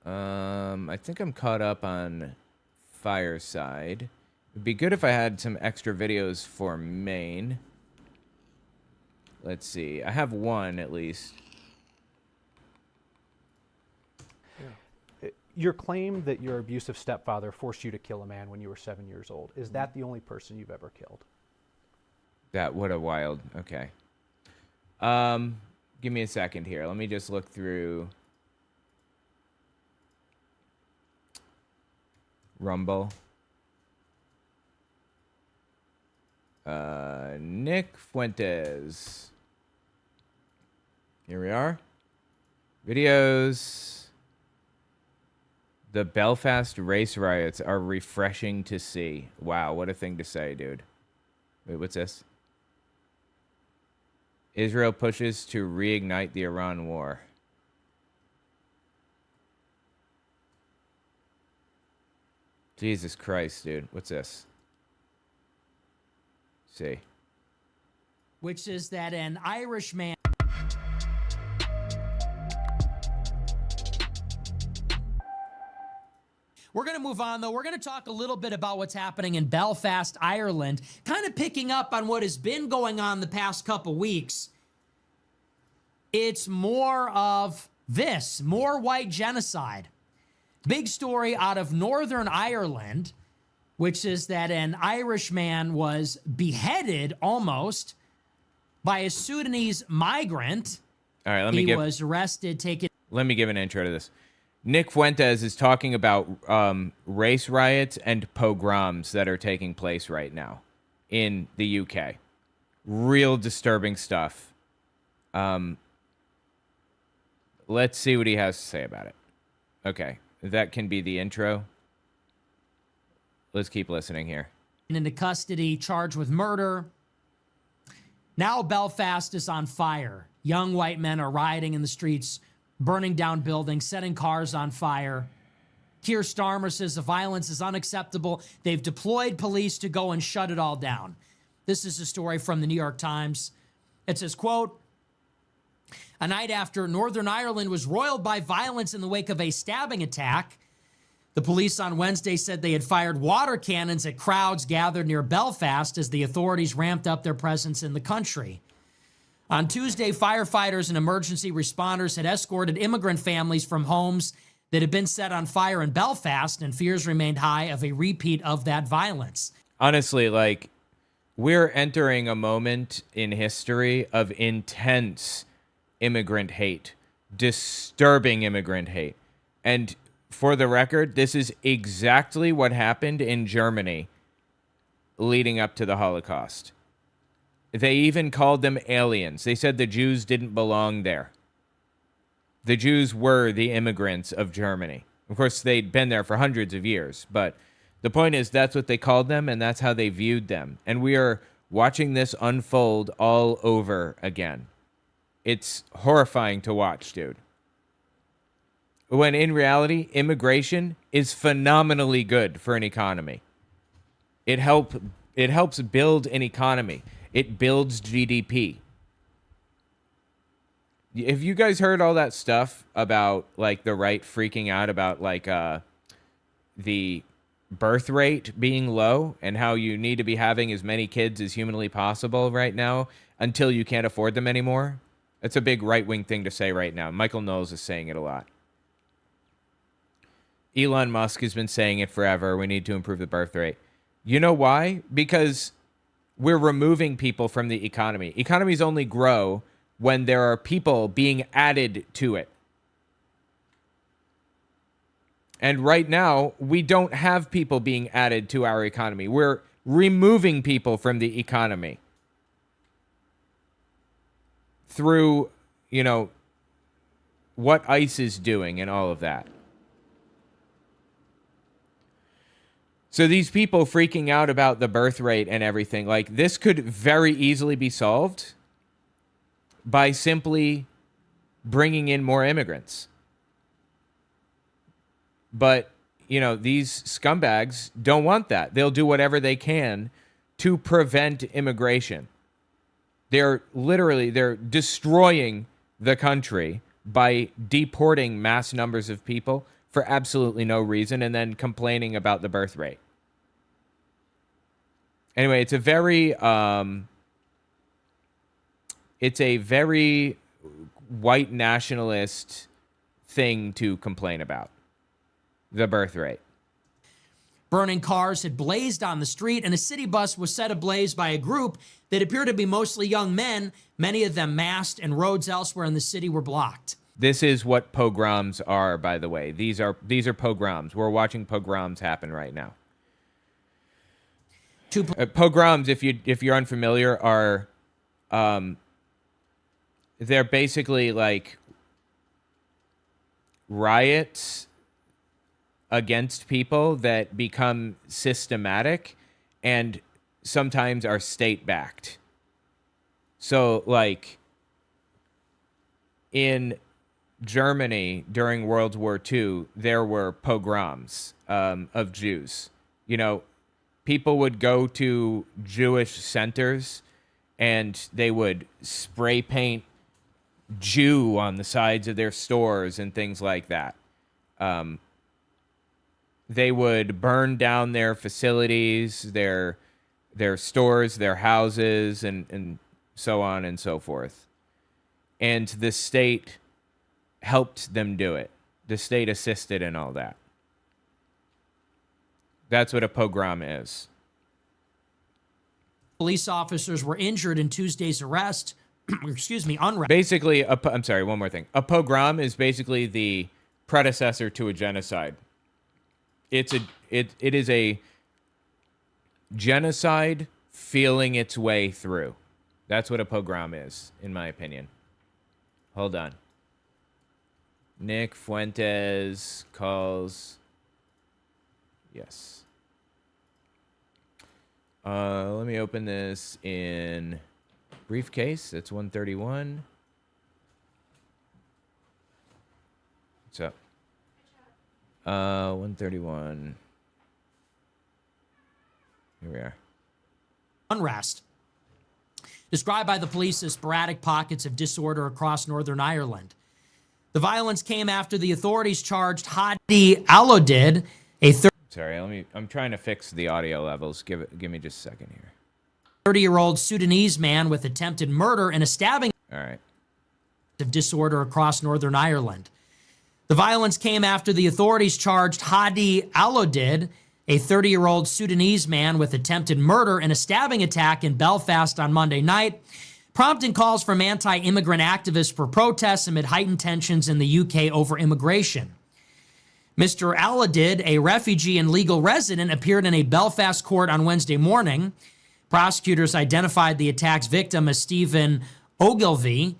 I think I'm caught up on Fireside. It'd be good if I had some extra videos for Maine. Let's see. I have one at least. Your claim that your abusive stepfather forced you to kill a man when you were 7 years old, is that the only person you've ever killed? What a wild, okay. Give me a second here. Let me just look through Rumble. Nick Fuentes. Here we are. Videos. The Belfast race riots are refreshing to see. Wow, what a thing to say, dude. Wait, what's this? Israel pushes to reignite the Iran war. Jesus Christ, dude. What's this? Let's see. Which is that an Irishman... We're going to move on, though. We're going to talk a little bit about what's happening in Belfast, Ireland, kind of picking up on what has been going on the past couple weeks. It's more of this, more white genocide. Big story out of Northern Ireland, which is that an Irishman was beheaded almost by a Sudanese migrant. All right, he was arrested, taken... Let me give an intro to this. Nick Fuentes is talking about race riots and pogroms that are taking place right now in the UK. Real disturbing stuff. Let's see what he has to say about it. Okay, that can be the intro. Let's keep listening here. Into custody, charged with murder. Now Belfast is on fire. Young white men are rioting in the streets, burning down buildings, setting cars on fire. Keir Starmer says the violence is unacceptable. They've deployed police to go and shut it all down. This is a story from the New York Times. It says, quote, a night after Northern Ireland was roiled by violence in the wake of a stabbing attack, the police on Wednesday said they had fired water cannons at crowds gathered near Belfast as the authorities ramped up their presence in the country. On Tuesday, firefighters and emergency responders had escorted immigrant families from homes that had been set on fire in Belfast, and fears remained high of a repeat of that violence. Honestly, like, we're entering a moment in history of intense immigrant hate, disturbing immigrant hate. And for the record, this is exactly what happened in Germany leading up to the Holocaust. They even called them aliens. They said the Jews didn't belong there. The Jews were the immigrants of Germany. Of course, they'd been there for hundreds of years, but the point is that's what they called them, and that's how they viewed them. And we are watching this unfold all over again. It's horrifying to watch, dude. When in reality, immigration is phenomenally good for an economy. It helps build an economy. It builds GDP. Have you guys heard all that stuff about like the right freaking out about like the birth rate being low and how you need to be having as many kids as humanly possible right now until you can't afford them anymore? That's a big right-wing thing to say right now. Michael Knowles is saying it a lot. Elon Musk has been saying it forever. We need to improve the birth rate. You know why? Because we're removing people from the economy. Economies only grow when there are people being added to it. And right now, we don't have people being added to our economy. We're removing people from the economy through, you know, what ICE is doing and all of that. So these people freaking out about the birth rate and everything, like this could very easily be solved by simply bringing in more immigrants. But, you know, these scumbags don't want that. They'll do whatever they can to prevent immigration. They're destroying the country by deporting mass numbers of people for absolutely no reason and then complaining about the birth rate. Anyway, it's a very white nationalist thing to complain about, the birth rate. Burning cars had blazed on the street, and a city bus was set ablaze by a group that appeared to be mostly young men, many of them masked, and roads elsewhere in the city were blocked. This is what pogroms are, by the way. These are pogroms. We're watching pogroms happen right now. Pogroms, if you're unfamiliar, are they're basically like riots against people that become systematic and sometimes are state-backed. So, like, in Germany during World War II, there were pogroms of Jews. You know, people would go to Jewish centers and they would spray paint Jew on the sides of their stores and things like that. They would burn down their facilities, their stores, their houses, and so on and so forth. And the state helped them do it. The state assisted in all that. That's what a pogrom is. Police officers were injured in Tuesday's arrest. Unrest. Basically, I'm sorry, one more thing. A pogrom is basically the predecessor to a genocide. It is a genocide feeling its way through. That's what a pogrom is, in my opinion. Hold on. Nick Fuentes calls. Yes. Let me open this in briefcase. That's 131. What's up? 131. Here we are. Unrest. Described by the police as sporadic pockets of disorder across Northern Ireland. The violence came after the authorities charged Hadi Alodid, a Sorry, I'm trying to fix the audio levels. Give me just a second here. 30-year-old Sudanese man with attempted murder and a stabbing of disorder across Northern Ireland. The violence came after the authorities charged Hadi Alodid, a 30-year-old Sudanese man with attempted murder and a stabbing attack in Belfast on Monday night, prompting calls from anti-immigrant activists for protests amid heightened tensions in the UK over immigration. Mr. Alodid, a refugee and legal resident, appeared in a Belfast court on Wednesday morning. Prosecutors identified the attack's victim as Stephen Ogilvie.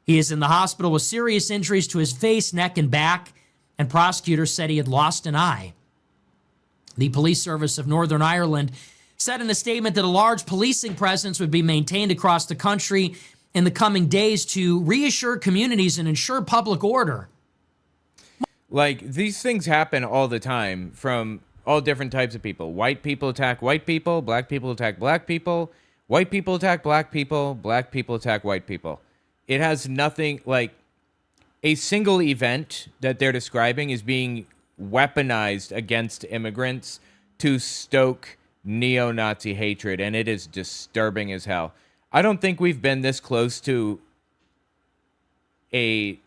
He is in the hospital with serious injuries to his face, neck, and back, and prosecutors said he had lost an eye. The Police Service of Northern Ireland said in a statement that a large policing presence would be maintained across the country in the coming days to reassure communities and ensure public order. Like, these things happen all the time from all different types of people. White people attack white people, black people attack black people, white people attack black people attack white people. It has nothing, like, a single event that they're describing is being weaponized against immigrants to stoke neo-Nazi hatred, and it is disturbing as hell. I don't think we've been this close to a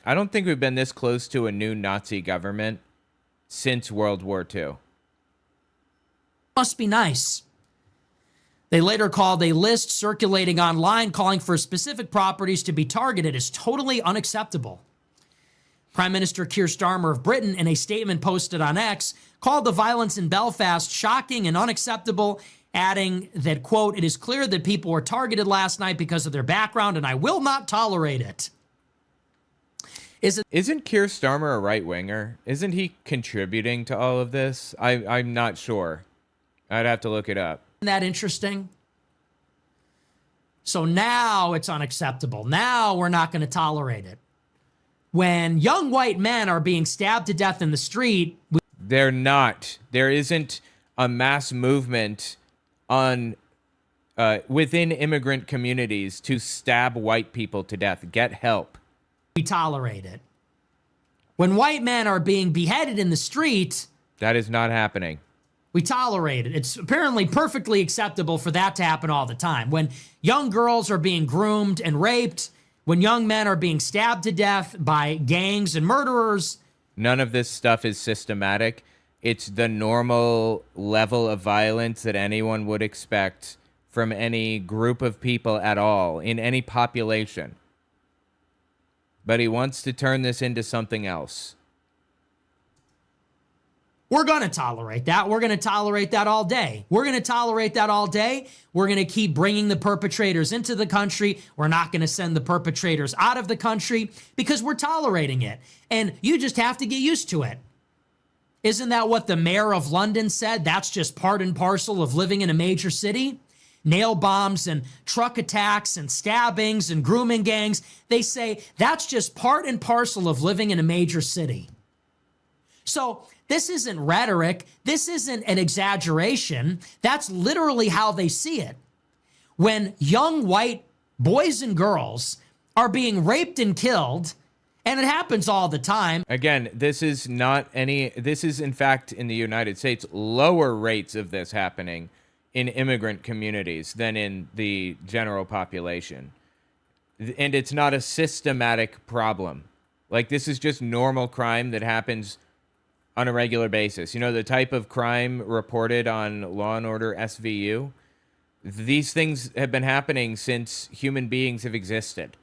new Nazi government since World War II. Must be nice. They later called a list circulating online calling for specific properties to be targeted as totally unacceptable. Prime Minister Keir Starmer of Britain, in a statement posted on X, called the violence in Belfast shocking and unacceptable, adding that, quote, "It is clear that people were targeted last night because of their background, and I will not tolerate it." Isn't Keir Starmer a right-winger? Isn't he contributing to all of this? I'm not sure. I'd have to look it up. Isn't that interesting? So now it's unacceptable. Now we're not going to tolerate it. When young white men are being stabbed to death in the street... They're not. There isn't a mass movement on within immigrant communities to stab white people to death. Get help. We tolerate it. When white men are being beheaded in the street... That is not happening. We tolerate it. It's apparently perfectly acceptable for that to happen all the time. When young girls are being groomed and raped, when young men are being stabbed to death by gangs and murderers. None of this stuff is systematic. It's the normal level of violence that anyone would expect from any group of people at all, in any population. But he wants to turn this into something else. We're going to tolerate that. We're going to tolerate that all day. We're going to tolerate that all day. We're going to keep bringing the perpetrators into the country. We're not going to send the perpetrators out of the country because we're tolerating it. And you just have to get used to it. Isn't that what the mayor of London said? That's just part and parcel of living in a major city. Nail bombs and truck attacks and stabbings and grooming gangs. They say that's just part and parcel of living in a major city. So this isn't rhetoric. This isn't an exaggeration. That's literally how they see it. When young white boys and girls are being raped and killed, and it happens all the time. Again, this is in fact in the United States, lower rates of this happening in immigrant communities than in the general population. And it's not a systematic problem. Like, this is just normal crime that happens on a regular basis. You know, the type of crime reported on Law and Order SVU, these things have been happening since human beings have existed.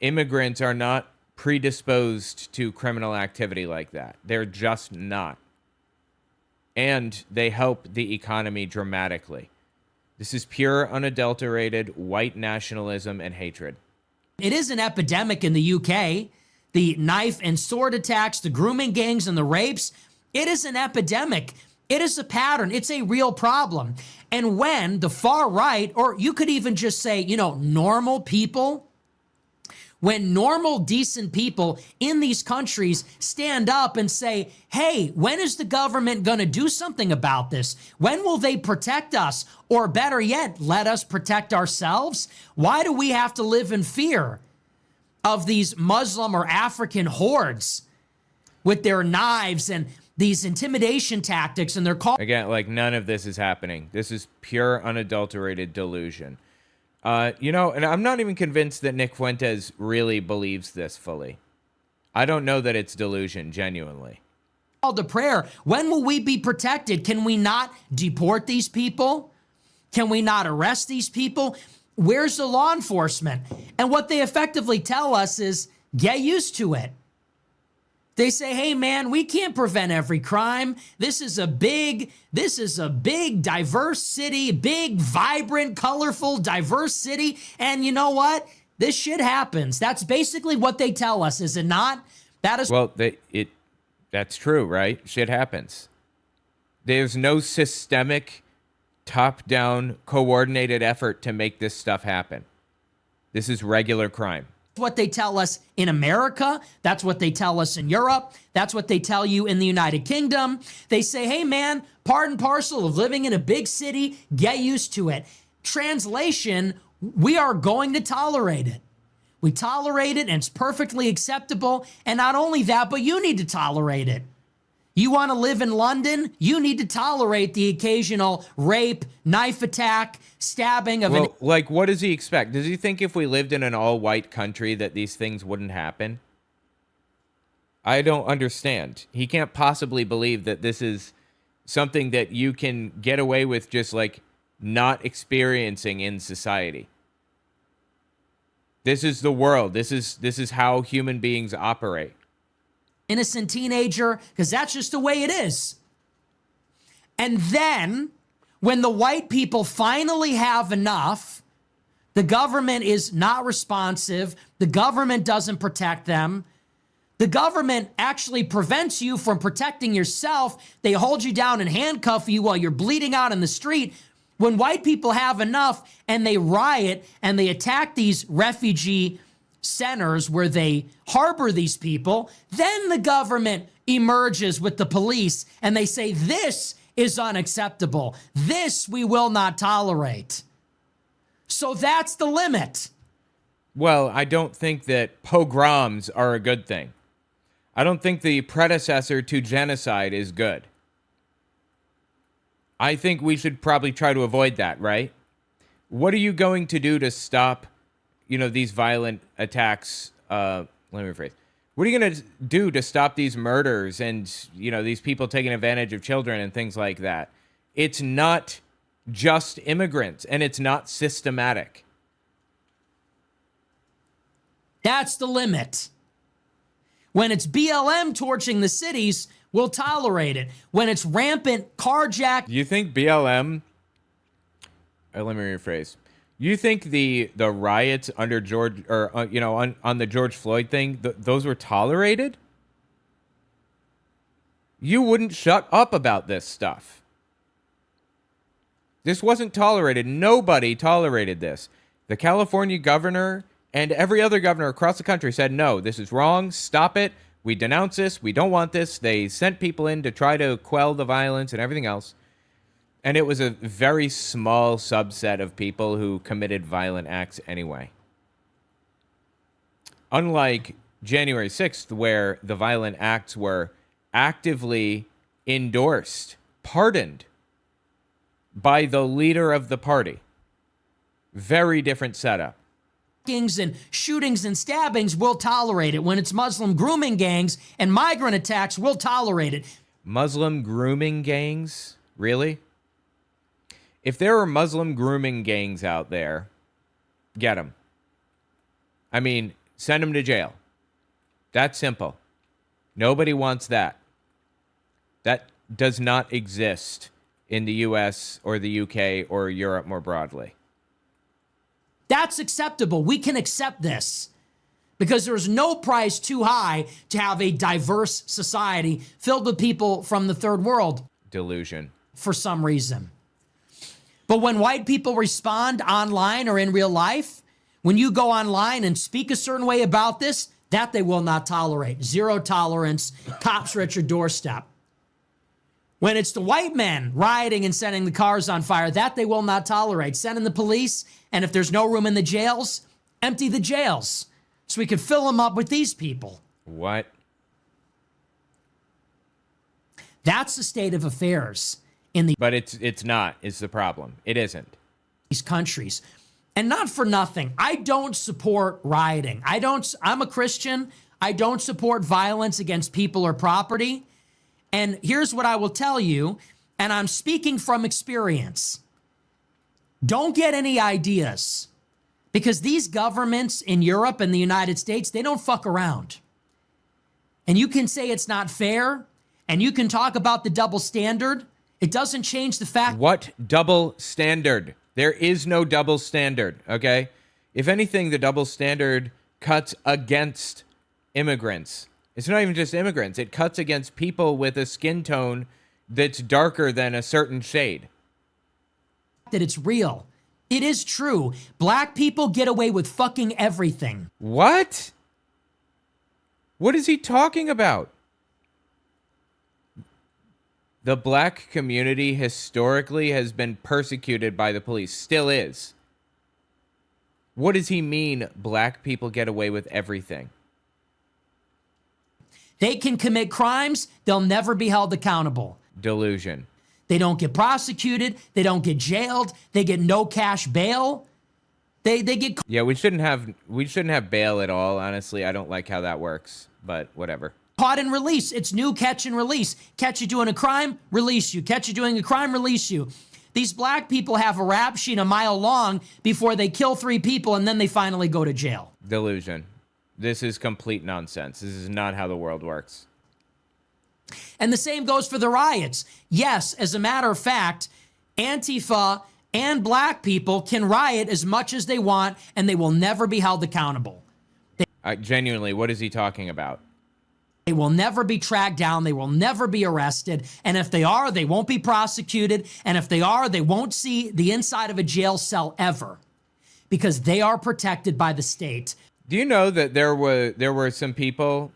Immigrants are not predisposed to criminal activity like that. They're just not. And they help the economy dramatically. This is pure, unadulterated white nationalism and hatred. It is an epidemic in the UK. The knife and sword attacks, the grooming gangs and the rapes, it is an epidemic. It is a pattern. It's a real problem. And when the far right, or you could even just say, you know, normal people, when normal, decent people in these countries stand up and say, hey, when is the government going to do something about this? When will they protect us? Or better yet, let us protect ourselves? Why do we have to live in fear of these Muslim or African hordes with their knives and these intimidation tactics and their call? Again, like, none of this is happening. This is pure, unadulterated delusion. You know, and I'm not even convinced that Nick Fuentes really believes this fully. I don't know that it's delusion, genuinely. Call to prayer. When will we be protected? Can we not deport these people? Can we not arrest these people? Where's the law enforcement? And what they effectively tell us is, get used to it. They say, hey, man, we can't prevent every crime. This is a big, diverse city, big, vibrant, colorful, diverse city. And you know what? This shit happens. That's basically what they tell us, is it not? That is. Well, that's true, right? Shit happens. There's no systemic, top-down, coordinated effort to make this stuff happen. This is regular crime. What they tell us in America. That's what they tell us in Europe. That's what they tell you in the United Kingdom. They say, hey, man, part and parcel of living in a big city, get used to it. Translation, we are going to tolerate it. We tolerate it, and it's perfectly acceptable. And not only that, but you need to tolerate it. You want to live in London? You need to tolerate the occasional rape, knife attack, stabbing of an... Like, what does he expect? Does he think if we lived in an all-white country that these things wouldn't happen? I don't understand. He can't possibly believe that this is something that you can get away with just, like, not experiencing in society. This is the world. This is how human beings operate. Innocent teenager, because that's just the way it is. And then, when the white people finally have enough, the government is not responsive, the government doesn't protect them, the government actually prevents you from protecting yourself, they hold you down and handcuff you while you're bleeding out in the street. When white people have enough and they riot and they attack these refugee centers where they harbor these people, then the government emerges with the police and they say, this is unacceptable. This we will not tolerate. So that's the limit. Well, I don't think that pogroms are a good thing. I don't think the predecessor to genocide is good. I think we should probably try to avoid that, right? What are you going to do to stop, these violent attacks? Let me rephrase. What are you going to do to stop these murders and, these people taking advantage of children and things like that? It's not just immigrants, and it's not systematic. That's the limit. When it's BLM torching the cities, we'll tolerate it. When it's rampant carjack... You think BLM... let me rephrase. You think the riots under George, or on the George Floyd thing, those were tolerated? You wouldn't shut up about this stuff. This wasn't tolerated. Nobody tolerated this. The California governor and every other governor across the country said, no, this is wrong. Stop it. We denounce this. We don't want this. They sent people in to try to quell the violence and everything else. And it was a very small subset of people who committed violent acts anyway. Unlike January 6th, where the violent acts were actively endorsed, pardoned by the leader of the party. Very different setup. And shootings and stabbings, we'll tolerate it. When it's Muslim grooming gangs and migrant attacks, we'll tolerate it. Muslim grooming gangs? Really? If there are Muslim grooming gangs out there, get them. I mean, send them to jail. That's simple. Nobody wants that. That does not exist in the US or the UK or Europe more broadly. That's acceptable. We can accept this because there's no price too high to have a diverse society filled with people from the third world. Delusion. For some reason. But when white people respond online or in real life, when you go online and speak a certain way about this, that they will not tolerate. Zero tolerance. Cops are at your doorstep. When it's the white men rioting and setting the cars on fire, that they will not tolerate. Send in the police, and if there's no room in the jails, empty the jails so we can fill them up with these people. What? That's the state of affairs. But it's not, is the problem. It isn't. These countries. And not for nothing. I don't support rioting. I'm a Christian. I don't support violence against people or property. And here's what I will tell you, and I'm speaking from experience. Don't get any ideas, because these governments in Europe and the United States, they don't fuck around. And you can say it's not fair, and you can talk about the double standard. It doesn't change the fact. What double standard? There is no double standard, okay? If anything, the double standard cuts against immigrants. It's not even just immigrants. It cuts against people with a skin tone that's darker than a certain shade. That it's real. It is true. Black people get away with fucking everything. What? What is he talking about? The black community historically has been persecuted by the police. Still is. What does he mean, black people get away with everything? They can commit crimes. They'll never be held accountable. Delusion. They don't get prosecuted. They don't get jailed. They get no cash bail. They get. Yeah, we shouldn't have bail at all. Honestly, I don't like how that works, but whatever. Caught and release. It's new catch and release. Catch you doing a crime, release you. Catch you doing a crime, release you. These black people have a rap sheet a mile long before they kill 3 people and then they finally go to jail. Delusion. This is complete nonsense. This is not how the world works. And the same goes for the riots. Yes, as a matter of fact, Antifa and black people can riot as much as they want and they will never be held accountable. Genuinely, what is he talking about? They will never be tracked down. They will never be arrested. And if they are, they won't be prosecuted. And if they are, they won't see the inside of a jail cell ever because they are protected by the state. Do you know that there were some people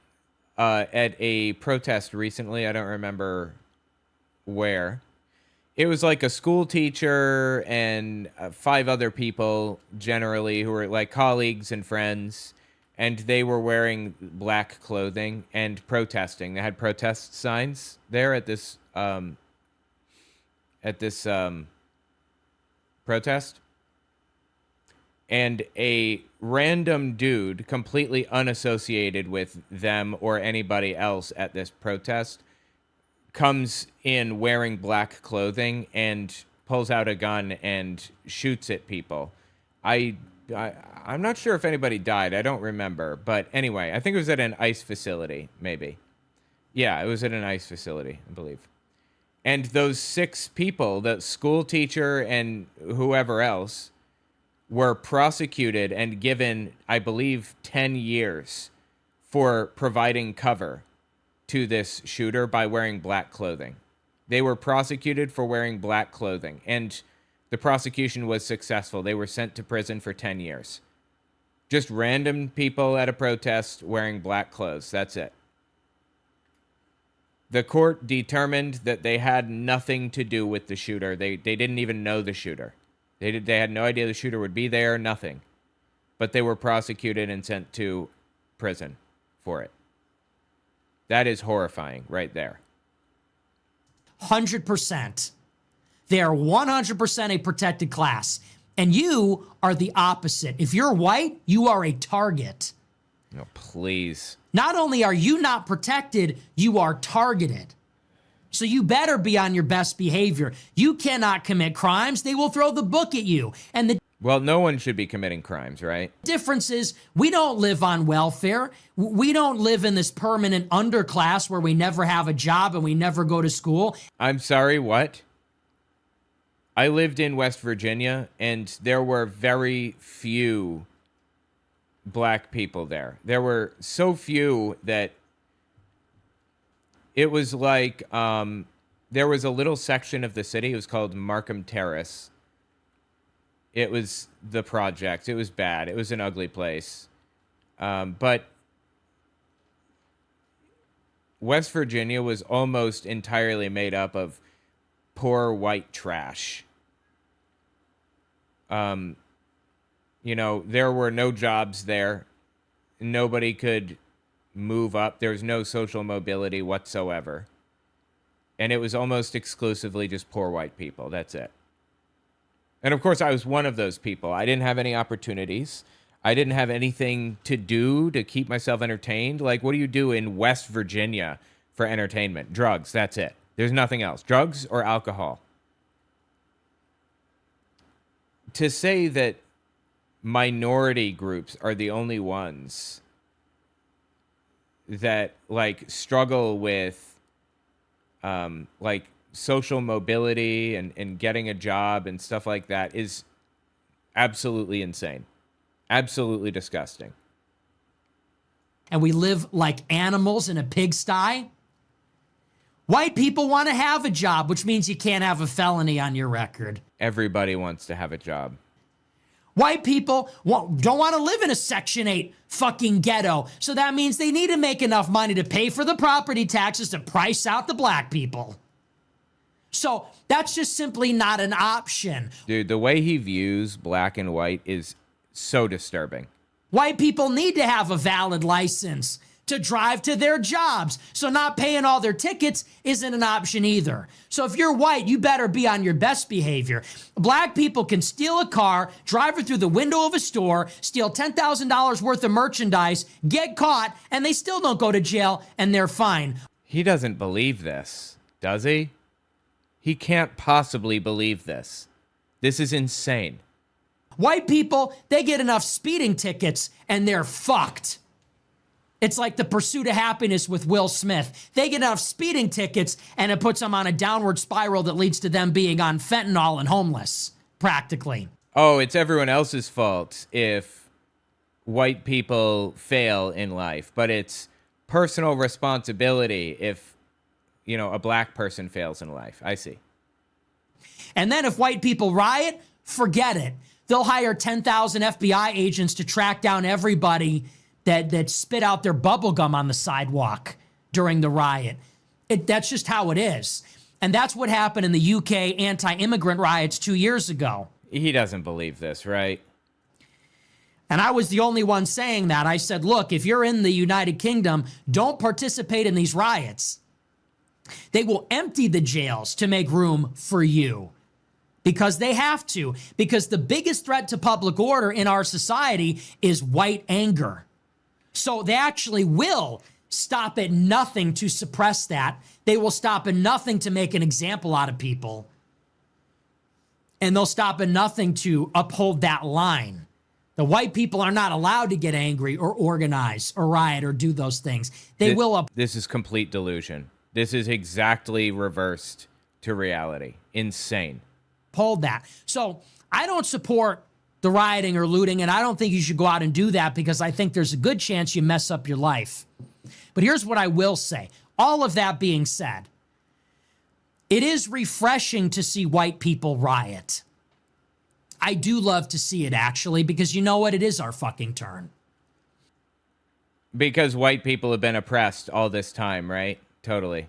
at a protest recently? I don't remember where. It was like a school teacher and 5 other people generally who were like colleagues and friends. And they were wearing black clothing and protesting. They had protest signs there at this protest. And a random dude, completely unassociated with them or anybody else at this protest, comes in wearing black clothing and pulls out a gun and shoots at people. I'm not sure if anybody died. I don't remember. But anyway, I think it was at an ICE facility, maybe. Yeah, it was at an ICE facility, I believe. And those 6 people, the school teacher and whoever else, were prosecuted and given, I believe, 10 years for providing cover to this shooter by wearing black clothing. They were prosecuted for wearing black clothing. And the prosecution was successful. They were sent to prison for 10 years. Just random people at a protest wearing black clothes. That's it. The court determined that they had nothing to do with the shooter. They didn't even know the shooter. They had no idea the shooter would be there, nothing. But they were prosecuted and sent to prison for it. That is horrifying right there. 100%. They are 100% a protected class. And you are the opposite. If you're white, you are a target. No, please. Not only are you not protected, you are targeted. So you better be on your best behavior. You cannot commit crimes. They will throw the book at you. And well, no one should be committing crimes, right? Difference is we don't live on welfare. We don't live in this permanent underclass where we never have a job and we never go to school. I'm sorry, what? I lived in West Virginia, and there were very few black people there. There were so few that it was like there was a little section of the city. It was called Markham Terrace. It was the project. It was bad. It was an ugly place. But West Virginia was almost entirely made up of poor white trash. You know, there were no jobs there. Nobody could move up. There was no social mobility whatsoever. And it was almost exclusively just poor white people. That's it. And of course, I was one of those people. I didn't have any opportunities. I didn't have anything to do to keep myself entertained. Like, what do you do in West Virginia for entertainment? Drugs, that's it. There's nothing else. Drugs or alcohol. To say that minority groups are the only ones that, like, struggle with, like, social mobility and getting a job and stuff like that is absolutely insane. Absolutely disgusting. And we live like animals in a pigsty. White people want to have a job, which means you can't have a felony on your record. Everybody wants to have a job. White people don't want to live in a Section 8 fucking ghetto. So that means they need to make enough money to pay for the property taxes to price out the black people. So that's just simply not an option. Dude, the way he views black and white is so disturbing. White people need to have a valid license to drive to their jobs. So not paying all their tickets isn't an option either. So if you're white, you better be on your best behavior. Black people can steal a car, drive it through the window of a store, steal $10,000 worth of merchandise, get caught, and they still don't go to jail, and they're fine. He doesn't believe this, does he? He can't possibly believe this. This is insane. White people, they get enough speeding tickets, and they're fucked. It's like The Pursuit of Happiness with Will Smith. They get enough speeding tickets, and it puts them on a downward spiral that leads to them being on fentanyl and homeless, practically. Oh, it's everyone else's fault if white people fail in life, but it's personal responsibility if, you know, a black person fails in life. I see. And then if white people riot, forget it. They'll hire 10,000 FBI agents to track down everybody that spit out their bubble gum on the sidewalk during the riot. That's just how it is. And that's what happened in the UK anti-immigrant riots 2 years ago. He doesn't believe this, right? And I was the only one saying that. I said, look, if you're in the United Kingdom, don't participate in these riots. They will empty the jails to make room for you. Because they have to. Because the biggest threat to public order in our society is white anger. So they actually will stop at nothing to suppress that. They will stop at nothing to make an example out of people. And they'll stop at nothing to uphold that line. The white people are not allowed to get angry or organize or riot or do those things. This is complete delusion. This is exactly reversed to reality. Insane. Uphold that. So I don't support the rioting or looting, and I don't think you should go out and do that because I think there's a good chance you mess up your life. But here's what I will say. All of that being said, it is refreshing to see white people riot. I do love to see it, actually, because you know what? It is our fucking turn. Because white people have been oppressed all this time, right? Totally.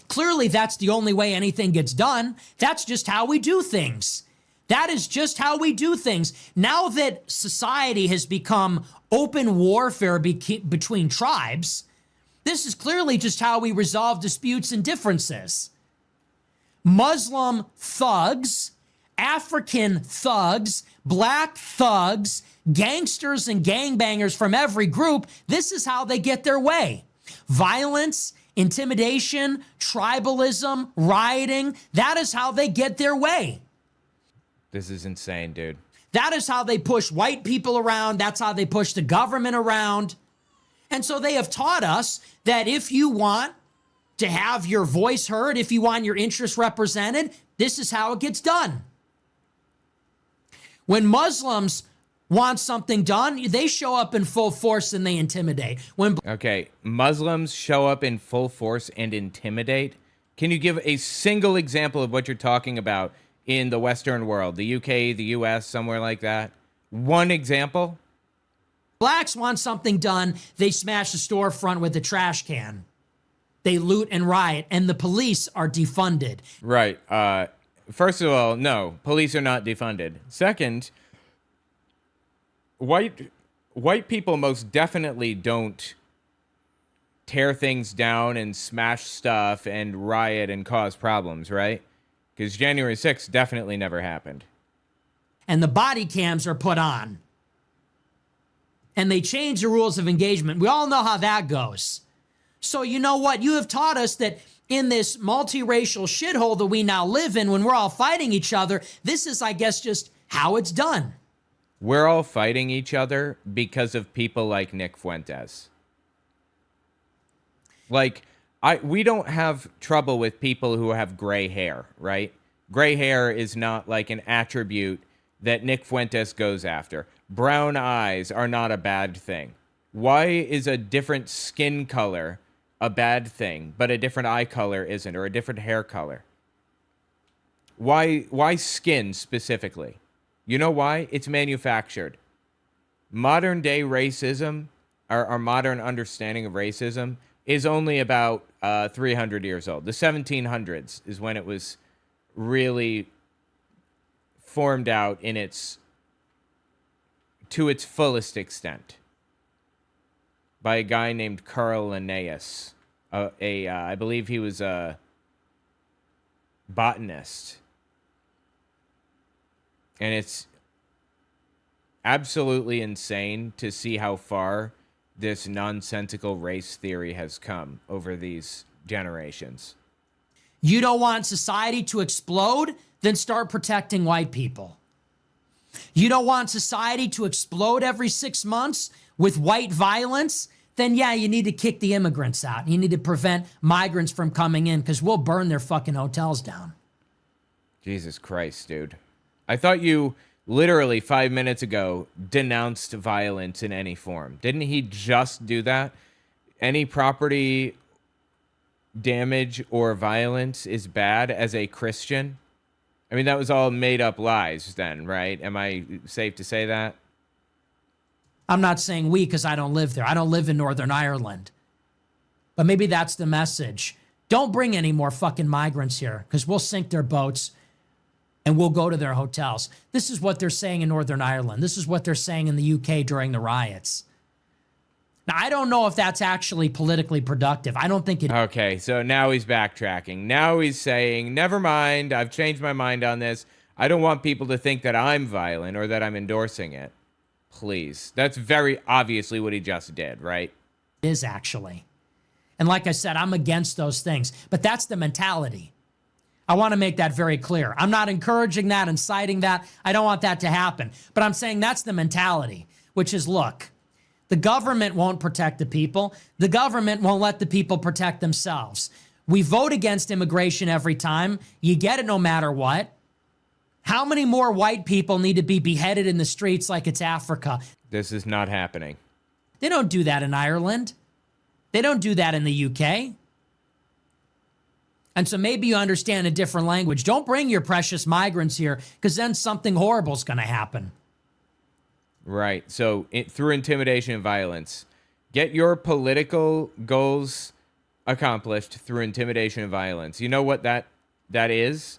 Clearly, that's the only way anything gets done. That's just how we do things. That is just how we do things. Now that society has become open warfare between tribes, this is clearly just how we resolve disputes and differences. Muslim thugs, African thugs, black thugs, gangsters and gangbangers from every group, this is how they get their way. Violence, intimidation, tribalism, rioting, that is how they get their way. This is insane, dude. That is how they push white people around. That's how they push the government around. And so they have taught us that if you want to have your voice heard, if you want your interests represented, this is how it gets done. When Muslims want something done, they show up in full force and they intimidate. Okay, Muslims show up in full force and intimidate? Can you give a single example of what you're talking about in the Western world, the UK, the US, somewhere like that? One example? Blacks want something done, they smash a storefront with a trash can. They loot and riot, and the police are defunded. Right. First of all, no, police are not defunded. Second, white people most definitely don't tear things down and smash stuff and riot and cause problems, right? Because January 6th definitely never happened. And the body cams are put on. And they change the rules of engagement. We all know how that goes. So you know what? You have taught us that in this multiracial shithole that we now live in, when we're all fighting each other, this is, I guess, just how it's done. We're all fighting each other because of people like Nick Fuentes. Like, we don't have trouble with people who have gray hair, right? Gray hair is not like an attribute that Nick Fuentes goes after. Brown eyes are not a bad thing. Why is a different skin color a bad thing, but a different eye color isn't, or a different hair color? Why skin specifically? You know why? It's manufactured. Modern day racism, our modern understanding of racism, is only about 300 years old. The 1700s is when it was really formed out in its to its fullest extent by a guy named Carl Linnaeus. I believe he was a botanist. And it's absolutely insane to see how far this nonsensical race theory has come over these generations. You don't want society to explode? Then start protecting white people. You don't want society to explode every 6 months with white violence? Then yeah, you need to kick the immigrants out. You need to prevent migrants from coming in because we'll burn their fucking hotels down. Jesus Christ, dude. I thought you literally 5 minutes ago denounced violence in any form. Didn't he just do that? Any property damage or violence is bad as a Christian? I mean, that was all made up lies then, right? Am I safe to say that? I'm not saying we because I don't live there. I don't live in Northern Ireland. But maybe that's the message. Don't bring any more fucking migrants here because we'll sink their boats and we'll go to their hotels. This is what they're saying in Northern Ireland. This is what they're saying in the UK during the riots. Now, I don't know if that's actually politically productive. I don't think it. Okay, so now he's backtracking. Now he's saying, never mind, I've changed my mind on this. I don't want people to think that I'm violent or that I'm endorsing it. Please. That's very obviously what he just did, right? It is actually. And like I said, I'm against those things. But that's the mentality. I want to make that very clear. I'm not encouraging that, inciting that. I don't want that to happen. But I'm saying that's the mentality, which is, look, the government won't protect the people. The government won't let the people protect themselves. We vote against immigration every time. You get it no matter what. How many more white people need to be beheaded in the streets like it's Africa? This is not happening. They don't do that in Ireland. They don't do that in the UK. And so maybe you understand a different language. Don't bring your precious migrants here because then something horrible is going to happen. Right. So through intimidation and violence, get your political goals accomplished through intimidation and violence. You know what that is?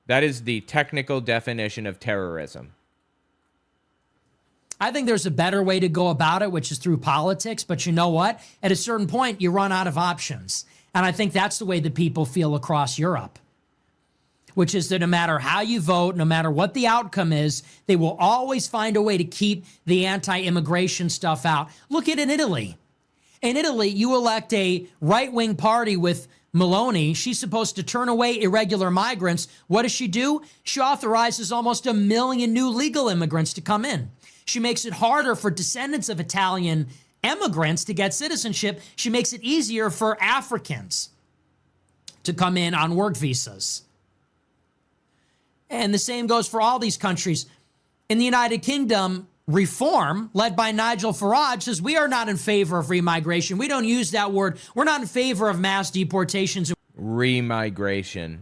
That is the technical definition of terrorism. I think there's a better way to go about it, which is through politics. But you know what? At a certain point, you run out of options. And I think that's the way the people feel across Europe, which is that no matter how you vote, no matter what the outcome is, they will always find a way to keep the anti-immigration stuff out. Look at in Italy. In Italy, you elect a right-wing party with Meloni. She's supposed to turn away irregular migrants. What does she do? She authorizes almost 1 million new legal immigrants to come in. She makes it harder for descendants of Italian immigrants to get citizenship. She makes it easier for Africans to come in on work visas. And the same goes for all these countries. In the United Kingdom, Reform, led by Nigel Farage, says we are not in favor of remigration. We don't use that word. We're not in favor of mass deportations. Remigration.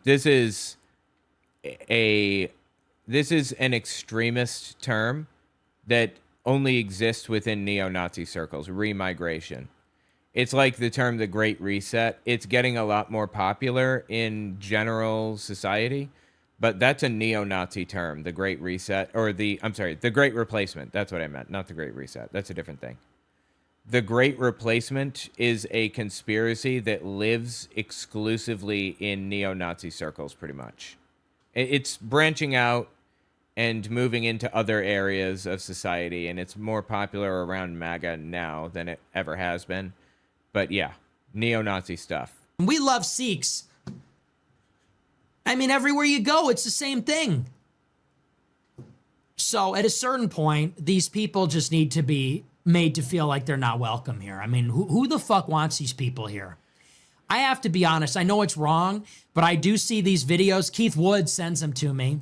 This is an extremist term that only exists within neo-Nazi circles. Remigration. It's like the term the Great Reset. It's getting a lot more popular in general society. But that's a neo-Nazi term, the Great Reset, or the Great Replacement. That's what I meant, not the Great Reset. That's a different thing. The Great Replacement is a conspiracy that lives exclusively in neo-Nazi circles, pretty much. It's branching out and moving into other areas of society, and it's more popular around MAGA now than it ever has been. But yeah, neo-Nazi stuff. We love Sikhs. I mean, everywhere you go, it's the same thing. So at a certain point, these people just need to be made to feel like they're not welcome here. I mean, who the fuck wants these people here? I have to be honest. I know it's wrong, but I do see these videos. Keith Wood sends them to me.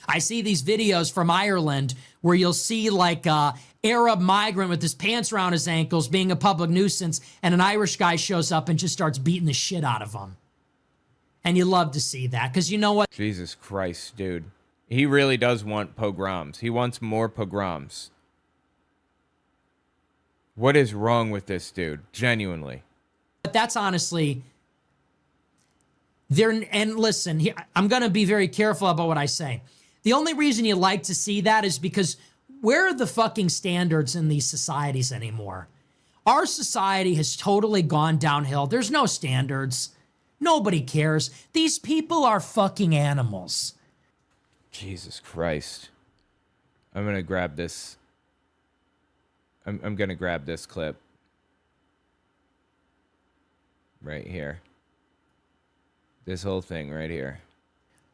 I see these videos from Ireland where you'll see like a Arab migrant with his pants around his ankles being a public nuisance, and an Irish guy shows up and just starts beating the shit out of him. And you love to see that because you know what? Jesus Christ, dude. He really does want pogroms. He wants more pogroms. What is wrong with this dude? Genuinely. But that's honestly... And listen, I'm going to be very careful about what I say. The only reason you like to see that is because where are the fucking standards in these societies anymore? Our society has totally gone downhill. There's no standards. Nobody cares. These people are fucking animals. Jesus Christ. I'm going to grab this. I'm going to grab this clip. Right here. This whole thing right here.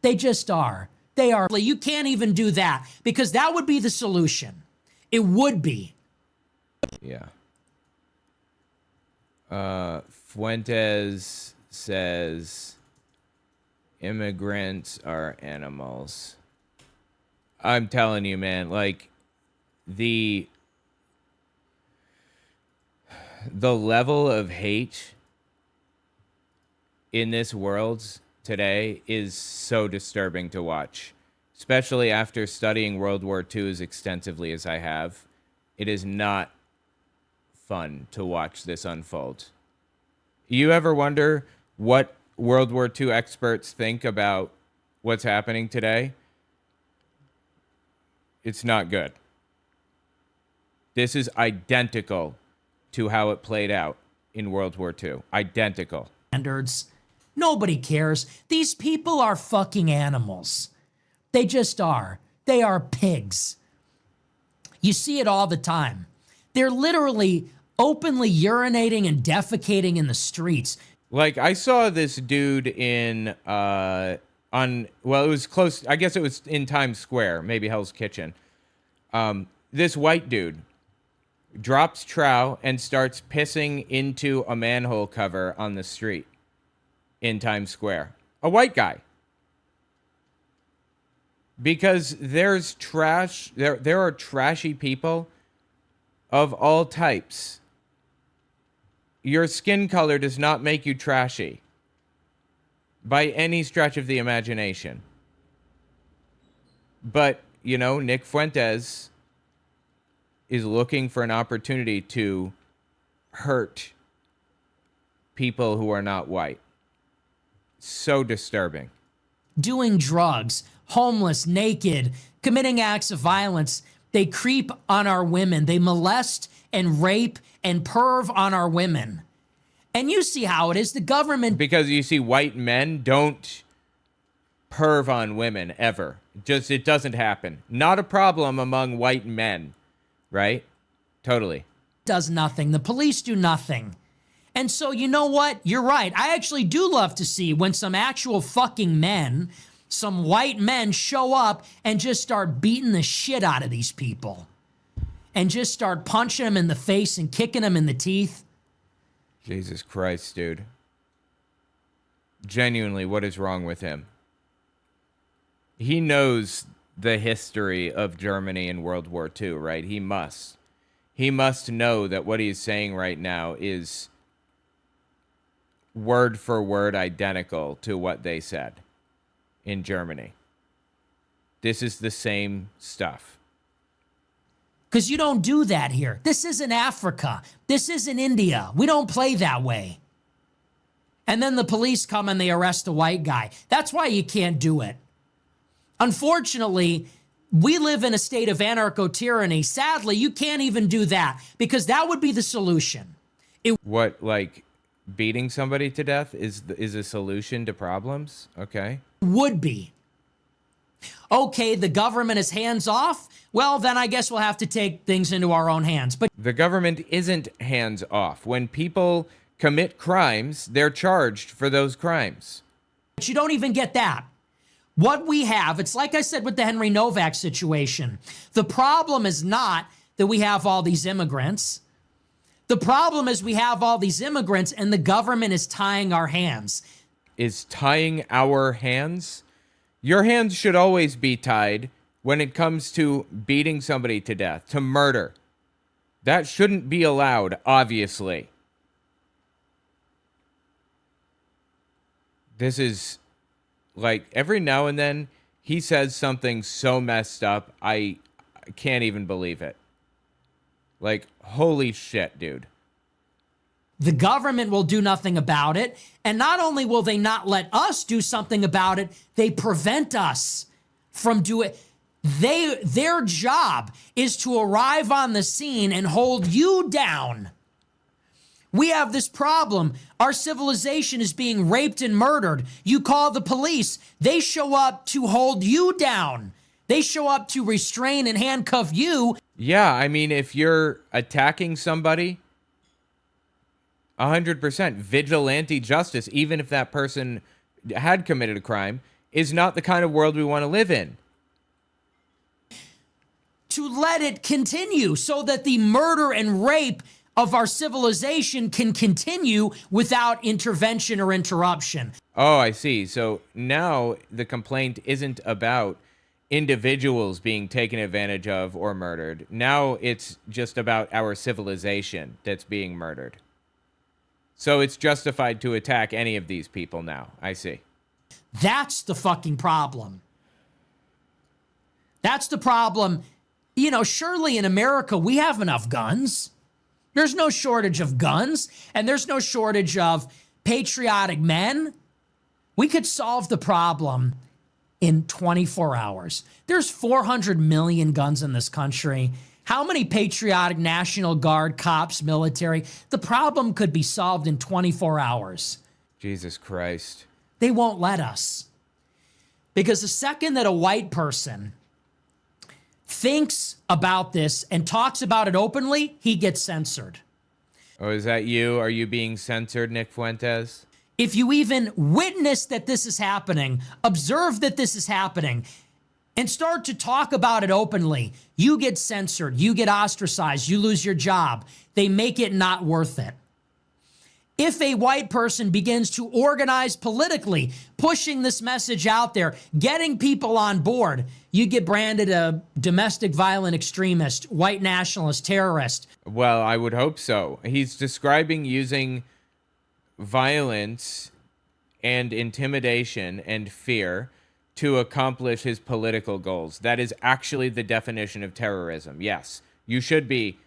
They just are. They are. You can't even do that because that would be the solution. It would be. Yeah. Fuentes says immigrants are animals. I'm telling you, man, like the level of hate in this world today is so disturbing to watch, especially after studying World War II as extensively as I have. It is not fun to watch this unfold. You ever wonder what World War II experts think about what's happening today? It's not good. This is identical to how it played out in World War II. Identical. Standards. Nobody cares. These people are fucking animals. They just are. They are pigs. You see it all the time. They're literally openly urinating and defecating in the streets. Like, I saw this dude in, it was close, I guess it was in Times Square, maybe Hell's Kitchen. This white dude drops trow and starts pissing into a manhole cover on the street in Times Square. A white guy. Because there's trash, there are trashy people of all types. Your skin color does not make you trashy by any stretch of the imagination. But, you know, Nick Fuentes is looking for an opportunity to hurt people who are not white. So disturbing. Doing drugs, homeless, naked, committing acts of violence. They creep on our women. They molest and rape and perv on our women. And you see how it is. The government... Because you see, white men don't perv on women ever. Just, it doesn't happen. Not a problem among white men, right? Totally. Does nothing. The police do nothing. And so, you know what? You're right. I actually do love to see when some actual fucking men, some white men show up and just start beating the shit out of these people. And just start punching them in the face and kicking them in the teeth. Jesus Christ, dude. Genuinely, what is wrong with him? He knows the history of Germany in World War II, right? He must. He must know that what he's saying right now is word for word identical to what they said in Germany. This is the same stuff. Because you don't do that here. This isn't Africa. This isn't India. We don't play that way. And then the police come and they arrest a white guy. That's why you can't do it. Unfortunately, we live in a state of anarcho-tyranny. Sadly, you can't even do that because that would be the solution. What, like beating somebody to death is a solution to problems? Okay. Would be. Okay, the government is hands off. Well, then I guess we'll have to take things into our own hands. But the government isn't hands off. When people commit crimes, they're charged for those crimes. But you don't even get that. What we have, it's like I said with the Henry Novak situation. The problem is not that we have all these immigrants. The problem is we have all these immigrants and the government is tying our hands. Is tying our hands? Your hands should always be tied when it comes to beating somebody to death, to murder. That shouldn't be allowed, obviously. This is, like, every now and then, he says something so messed up, I can't even believe it. Like, holy shit, dude. The government will do nothing about it. And not only will they not let us do something about it, they prevent us from doing. Their job is to arrive on the scene and hold you down. We have this problem. Our civilization is being raped and murdered. You call the police. They show up to hold you down. They show up to restrain and handcuff you. Yeah, I mean, if you're attacking somebody, 100% vigilante justice, even if that person had committed a crime, is not the kind of world we want to live in. To let it continue so that the murder and rape of our civilization can continue without intervention or interruption. Oh, I see. So now the complaint isn't about individuals being taken advantage of or murdered. Now it's just about our civilization that's being murdered. So it's justified to attack any of these people now. I see. That's the fucking problem. That's the problem. You know, surely in America, we have enough guns. There's no shortage of guns, and there's no shortage of patriotic men. We could solve the problem in 24 hours. There's 400 million guns in this country. How many patriotic National Guard, cops, military? The problem could be solved in 24 hours. Jesus Christ. They won't let us. Because the second that a white person thinks about this and talks about it openly, he gets censored. Oh, is that you? Are you being censored, Nick Fuentes? If you even witness that this is happening, observe that this is happening, and start to talk about it openly, you get censored, you get ostracized, you lose your job. They make it not worth it. If a white person begins to organize politically, pushing this message out there, getting people on board, you get branded a domestic violent extremist, white nationalist, terrorist. Well, I would hope so. He's describing using violence and intimidation and fear to accomplish his political goals. That is actually the definition of terrorism. Yes, you should be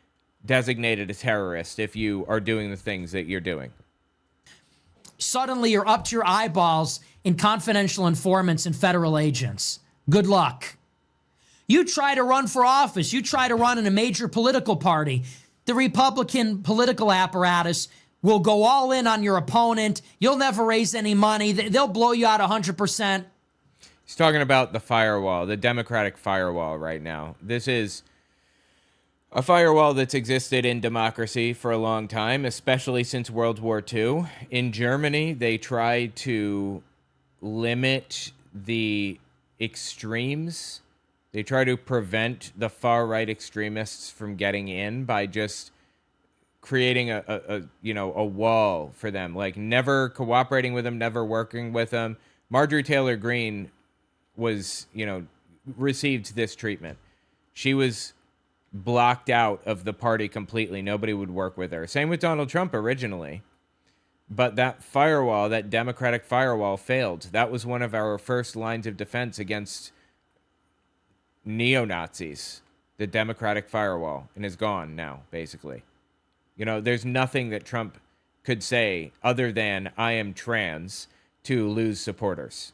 designated a terrorist if you are doing the things that you're doing. Suddenly you're up to your eyeballs in confidential informants and federal agents. Good luck. You try to run for office. You try to run in a major political party. The Republican political apparatus will go all in on your opponent. You'll never raise any money. They'll blow you out 100%. He's talking about the firewall, the Democratic firewall right now. This is a firewall that's existed in democracy for a long time, especially since World War II. In Germany, they tried to limit the extremes. They try to prevent the far-right extremists from getting in by just creating a wall for them, like never cooperating with them, never working with them. Marjorie Taylor Greene was, received this treatment. She was blocked out of the party completely. Nobody would work with her. Same with Donald Trump originally. But that firewall, that Democratic firewall, failed. That was one of our first lines of defense against neo-Nazis, the Democratic firewall, and is gone now, basically. There's nothing that Trump could say other than I am trans to lose supporters.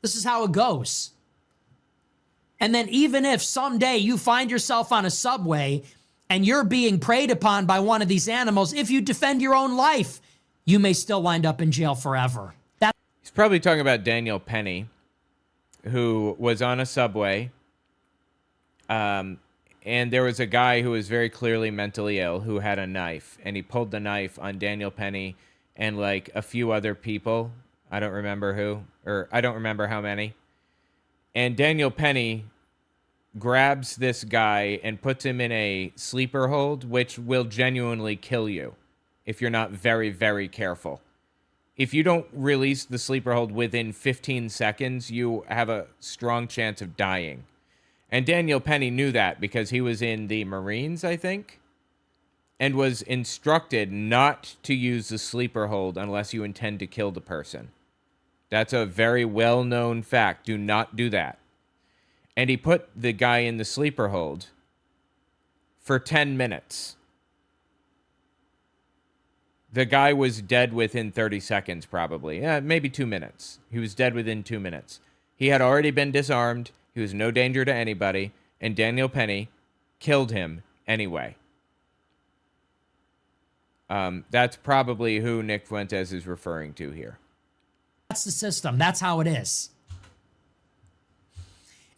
This is how it goes. And then even if someday you find yourself on a subway and you're being preyed upon by one of these animals, if you defend your own life, you may still wind up in jail forever. He's probably talking about Daniel Penny, who was on a subway, and there was a guy who was very clearly mentally ill who had a knife, and he pulled the knife on Daniel Penny and like a few other people. I don't remember who, or I don't remember how many. And Daniel Penny grabs this guy and puts him in a sleeper hold, which will genuinely kill you if you're not very, very careful. If you don't release the sleeper hold within 15 seconds, you have a strong chance of dying. And Daniel Penny knew that because he was in the Marines, I think, and was instructed not to use the sleeper hold unless you intend to kill the person. That's a very well-known fact. Do not do that. And he put the guy in the sleeper hold for 10 minutes. The guy was dead within 30 seconds, probably. Yeah, maybe 2 minutes. He was dead within 2 minutes. He had already been disarmed. He was no danger to anybody. And Daniel Penny killed him anyway. That's probably who Nick Fuentes is referring to here. That's the system. That's how it is.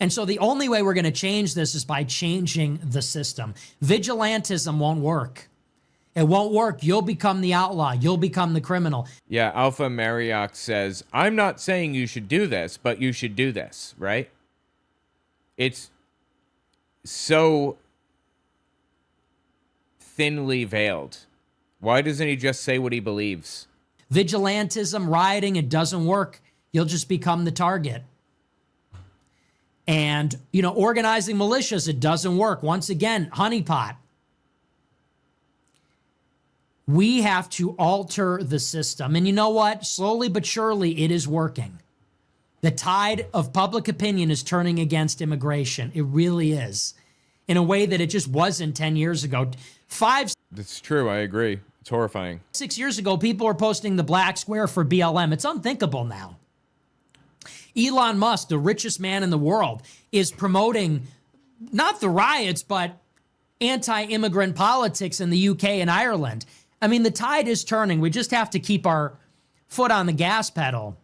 And so the only way we're going to change this is by changing the system. Vigilantism won't work. It won't work. You'll become the outlaw. You'll become the criminal. Yeah, Alpha Marioc says, I'm not saying you should do this, but you should do this, right? It's so thinly veiled. Why doesn't he just say what he believes? Vigilantism, rioting, it doesn't work. You'll just become the target. And, you know, organizing militias, it doesn't work. Once again, honeypot. We have to alter the system. And you know what? Slowly but surely, it is working. The tide of public opinion is turning against immigration. It really is. In a way that it just wasn't 10 years ago. That's true. I agree. It's horrifying. 6 years ago, people were posting the black square for BLM. It's unthinkable now. Elon Musk, the richest man in the world, is promoting not the riots, but anti-immigrant politics in the UK and Ireland. I mean, the tide is turning. We just have to keep our foot on the gas pedal.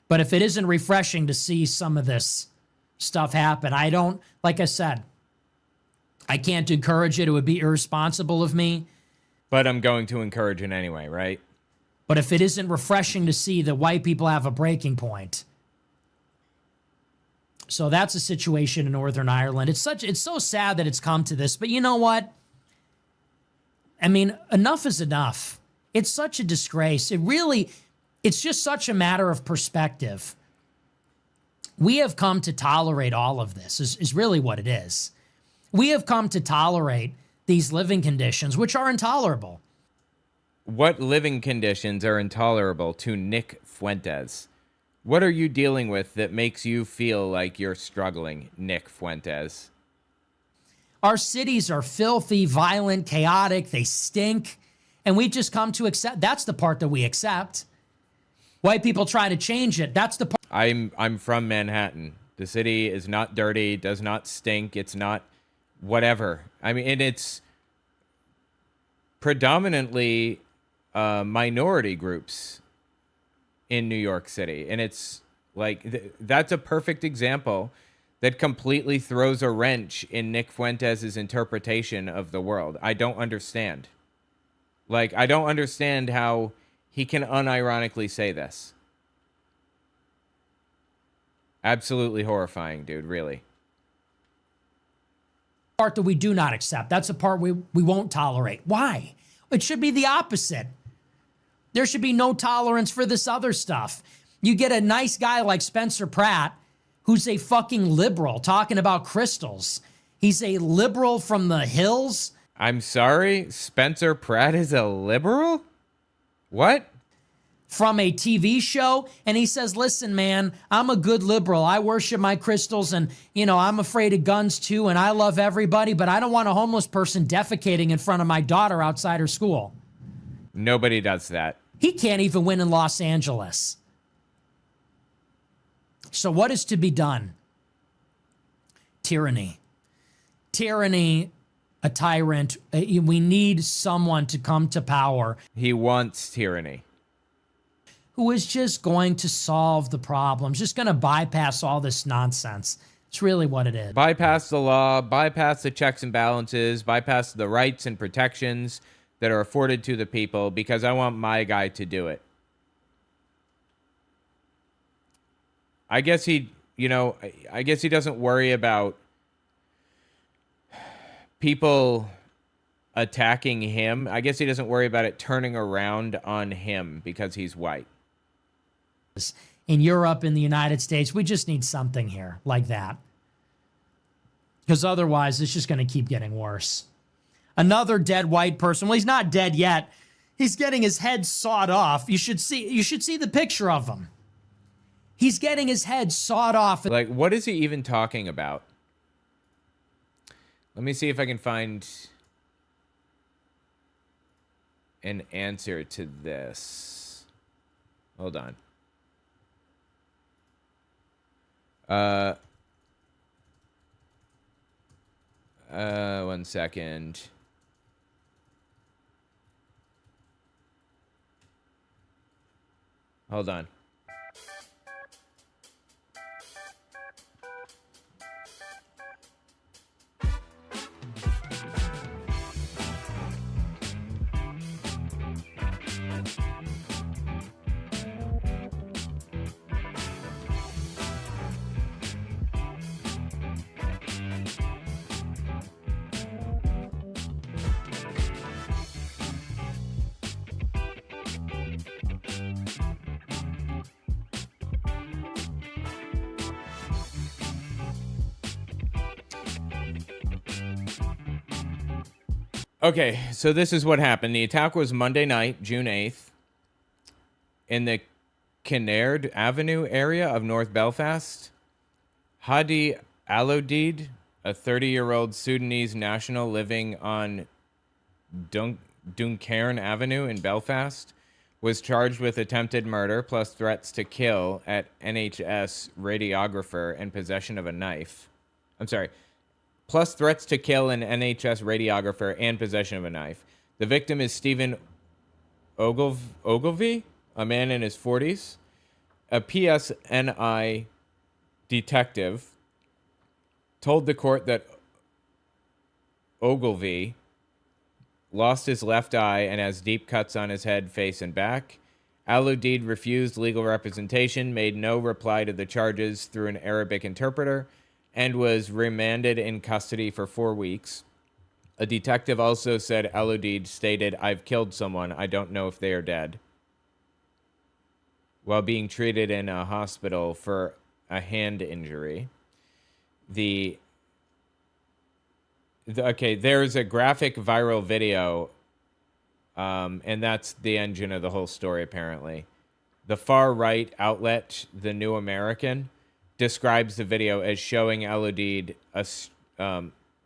But if it isn't refreshing to see some of this stuff happen, I don't, like I said, I can't encourage it. It would be irresponsible of me. But I'm going to encourage it anyway, right? But if it isn't refreshing to see that white people have a breaking point. So that's a situation in Northern Ireland. It's so sad that it's come to this, but you know what? I mean, enough is enough. It's such a disgrace. It's just such a matter of perspective. We have come to tolerate all of this, is really what it is. We have come to tolerate these living conditions, which are intolerable. What living conditions are intolerable to Nick Fuentes? What are you dealing with that makes you feel like you're struggling, Nick Fuentes? Our cities are filthy, violent, chaotic. They stink. And we've just come to accept. That's the part that we accept. White people try to change it. That's the part. I'm from Manhattan. The city is not dirty, does not stink. It's not whatever. I mean, and it's predominantly minority groups in New York City. And it's like, that's a perfect example that completely throws a wrench in Nick Fuentes' interpretation of the world. I don't understand. Like, I don't understand how he can unironically say this. Absolutely horrifying, dude, really. Part that we do not accept. That's the part we won't tolerate. Why? It should be the opposite. There should be no tolerance for this other stuff. You get a nice guy like Spencer Pratt, who's a fucking liberal, talking about crystals. He's a liberal from the hills. I'm sorry? Spencer Pratt is a liberal? What? From a TV show. And he says, listen, man, I'm a good liberal. I worship my crystals and, you know, I'm afraid of guns too. And I love everybody, but I don't want a homeless person defecating in front of my daughter outside her school. Nobody does that. He can't even win in Los Angeles. So what is to be done? Tyranny. Tyranny, a tyrant. We need someone to come to power. He wants tyranny. Who is just going to solve the problems, just going to bypass all this nonsense. It's really what it is. Bypass the law, bypass the checks and balances, bypass the rights and protections that are afforded to the people because I want my guy to do it. I guess I guess he doesn't worry about people attacking him. I guess he doesn't worry about it turning around on him because he's white. In Europe, in the United States, we just need something here like that. Because otherwise, it's just going to keep getting worse. Another dead white person. Well, he's not dead yet. He's getting his head sawed off. You should see the picture of him. He's getting his head sawed off. Like, what is he even talking about? Let me see if I can find... an answer to this. Hold on. One second. Hold on. Okay, so this is what happened. The attack was Monday night, June 8th, in the Kinnaird Avenue area of North Belfast. Hadi Alodid, a 30-year-old Sudanese national living on Duncairn Avenue in Belfast, was charged with attempted murder plus threats to kill at NHS radiographer and possession of a knife. Plus threats to kill an NHS radiographer and possession of a knife. The victim is Stephen Ogilvie, a man in his 40s. A PSNI detective told the court that Ogilvie lost his left eye and has deep cuts on his head, face, and back. Aludid refused legal representation, made no reply to the charges through an Arabic interpreter, and was remanded in custody for 4 weeks. A detective also said Aludid stated, "I've killed someone. I don't know if they are dead," while being treated in a hospital for a hand injury. Okay, there's a graphic viral video, and that's the engine of the whole story, apparently. The far-right outlet, The New American, describes the video as showing Aludid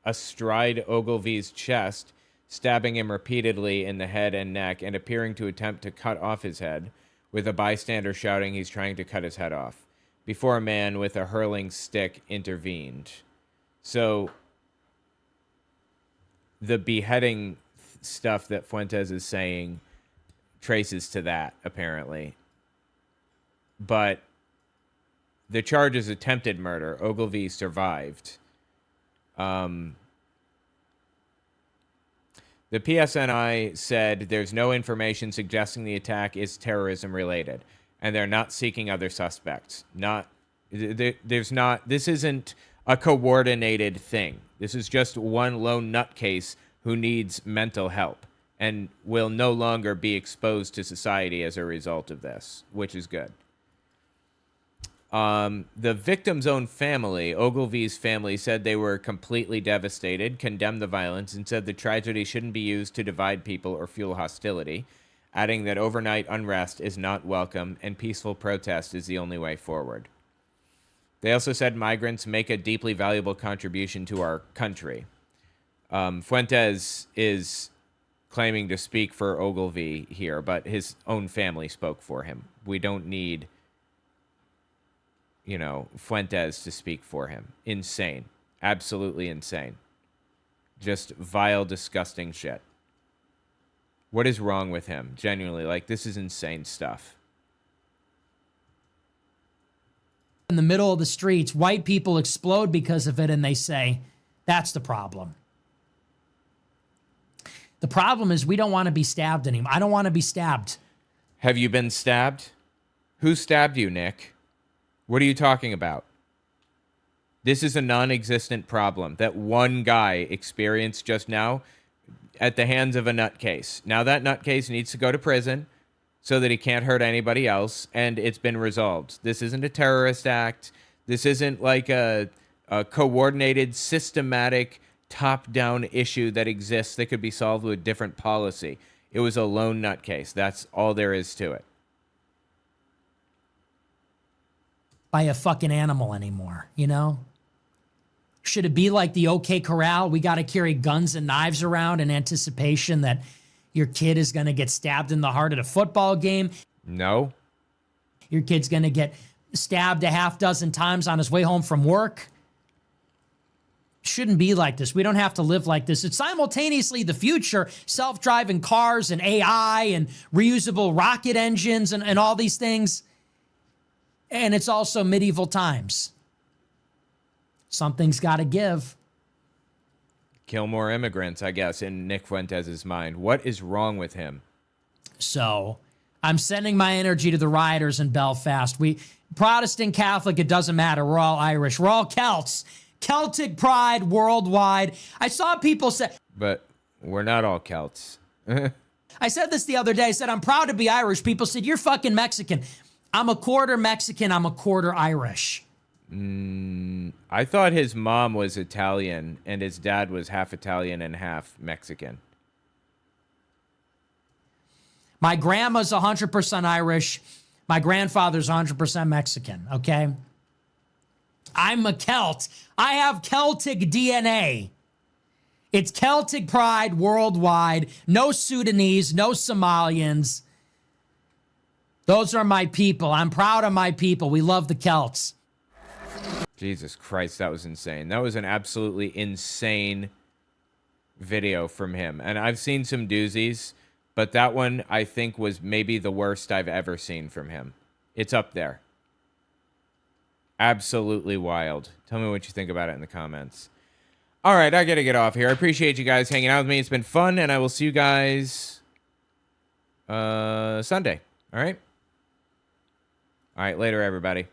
astride Ogilvie's chest, stabbing him repeatedly in the head and neck, and appearing to attempt to cut off his head, with a bystander shouting he's trying to cut his head off, before a man with a hurling stick intervened. So the beheading stuff that Fuentes is saying traces to that, apparently. But the charge is attempted murder. Ogilvie survived. The PSNI said there's no information suggesting the attack is terrorism related, and they're not seeking other suspects. This isn't a coordinated thing. This is just one lone nutcase who needs mental help and will no longer be exposed to society as a result of this, which is good. The victim's own family, Ogilvie's family, said they were completely devastated, condemned the violence, and said the tragedy shouldn't be used to divide people or fuel hostility, adding that overnight unrest is not welcome and peaceful protest is the only way forward. They also said migrants make a deeply valuable contribution to our country. Fuentes is claiming to speak for Ogilvie here, but his own family spoke for him. We don't need, Fuentes to speak for him. Insane. Absolutely insane. Just vile, disgusting shit. What is wrong with him? Genuinely, this is insane stuff. In the middle of the streets, white people explode because of it, and they say, that's the problem. The problem is we don't want to be stabbed anymore. I don't want to be stabbed. Have you been stabbed? Who stabbed you, Nick? What are you talking about? This is a non-existent problem that one guy experienced just now at the hands of a nutcase. Now that nutcase needs to go to prison so that he can't hurt anybody else, and it's been resolved. This isn't a terrorist act. This isn't like a coordinated, systematic, top-down issue that exists that could be solved with different policy. It was a lone nutcase. That's all there is to it. By a fucking animal anymore, Should it be like the OK Corral? We got to carry guns and knives around in anticipation that, Your kid is going to get stabbed in the heart at a football game. No. Your kid's going to get stabbed a half dozen times on his way home from work. Shouldn't be like this. We don't have to live like this. It's simultaneously the future, self-driving cars and AI and reusable rocket engines and all these things. And it's also medieval times. Something's got to give. Kill more immigrants, I guess, in Nick Fuentes' mind. What is wrong with him? So I'm sending my energy to the rioters in Belfast. We Protestant, Catholic, it doesn't matter. We're all Irish. We're all Celts. Celtic pride worldwide. I saw people say... But we're not all Celts. I said this the other day. I said, I'm proud to be Irish. People said, you're fucking Mexican. I'm a quarter Mexican. I'm a quarter Irish. I thought his mom was Italian and his dad was half Italian and half Mexican. My grandma's 100% Irish. My grandfather's 100% Mexican, okay? I'm a Celt. I have Celtic DNA. It's Celtic pride worldwide. No Sudanese, no Somalians. Those are my people. I'm proud of my people. We love the Celts. Jesus Christ, that was insane. That was an absolutely insane video from him. And I've seen some doozies, but that one I think was maybe the worst I've ever seen from him. It's up there. Absolutely wild. Tell me what you think about it in the comments. All right, I got to get off here. I appreciate you guys hanging out with me. It's been fun, and I will see you guys Sunday. All right? All right, later, everybody.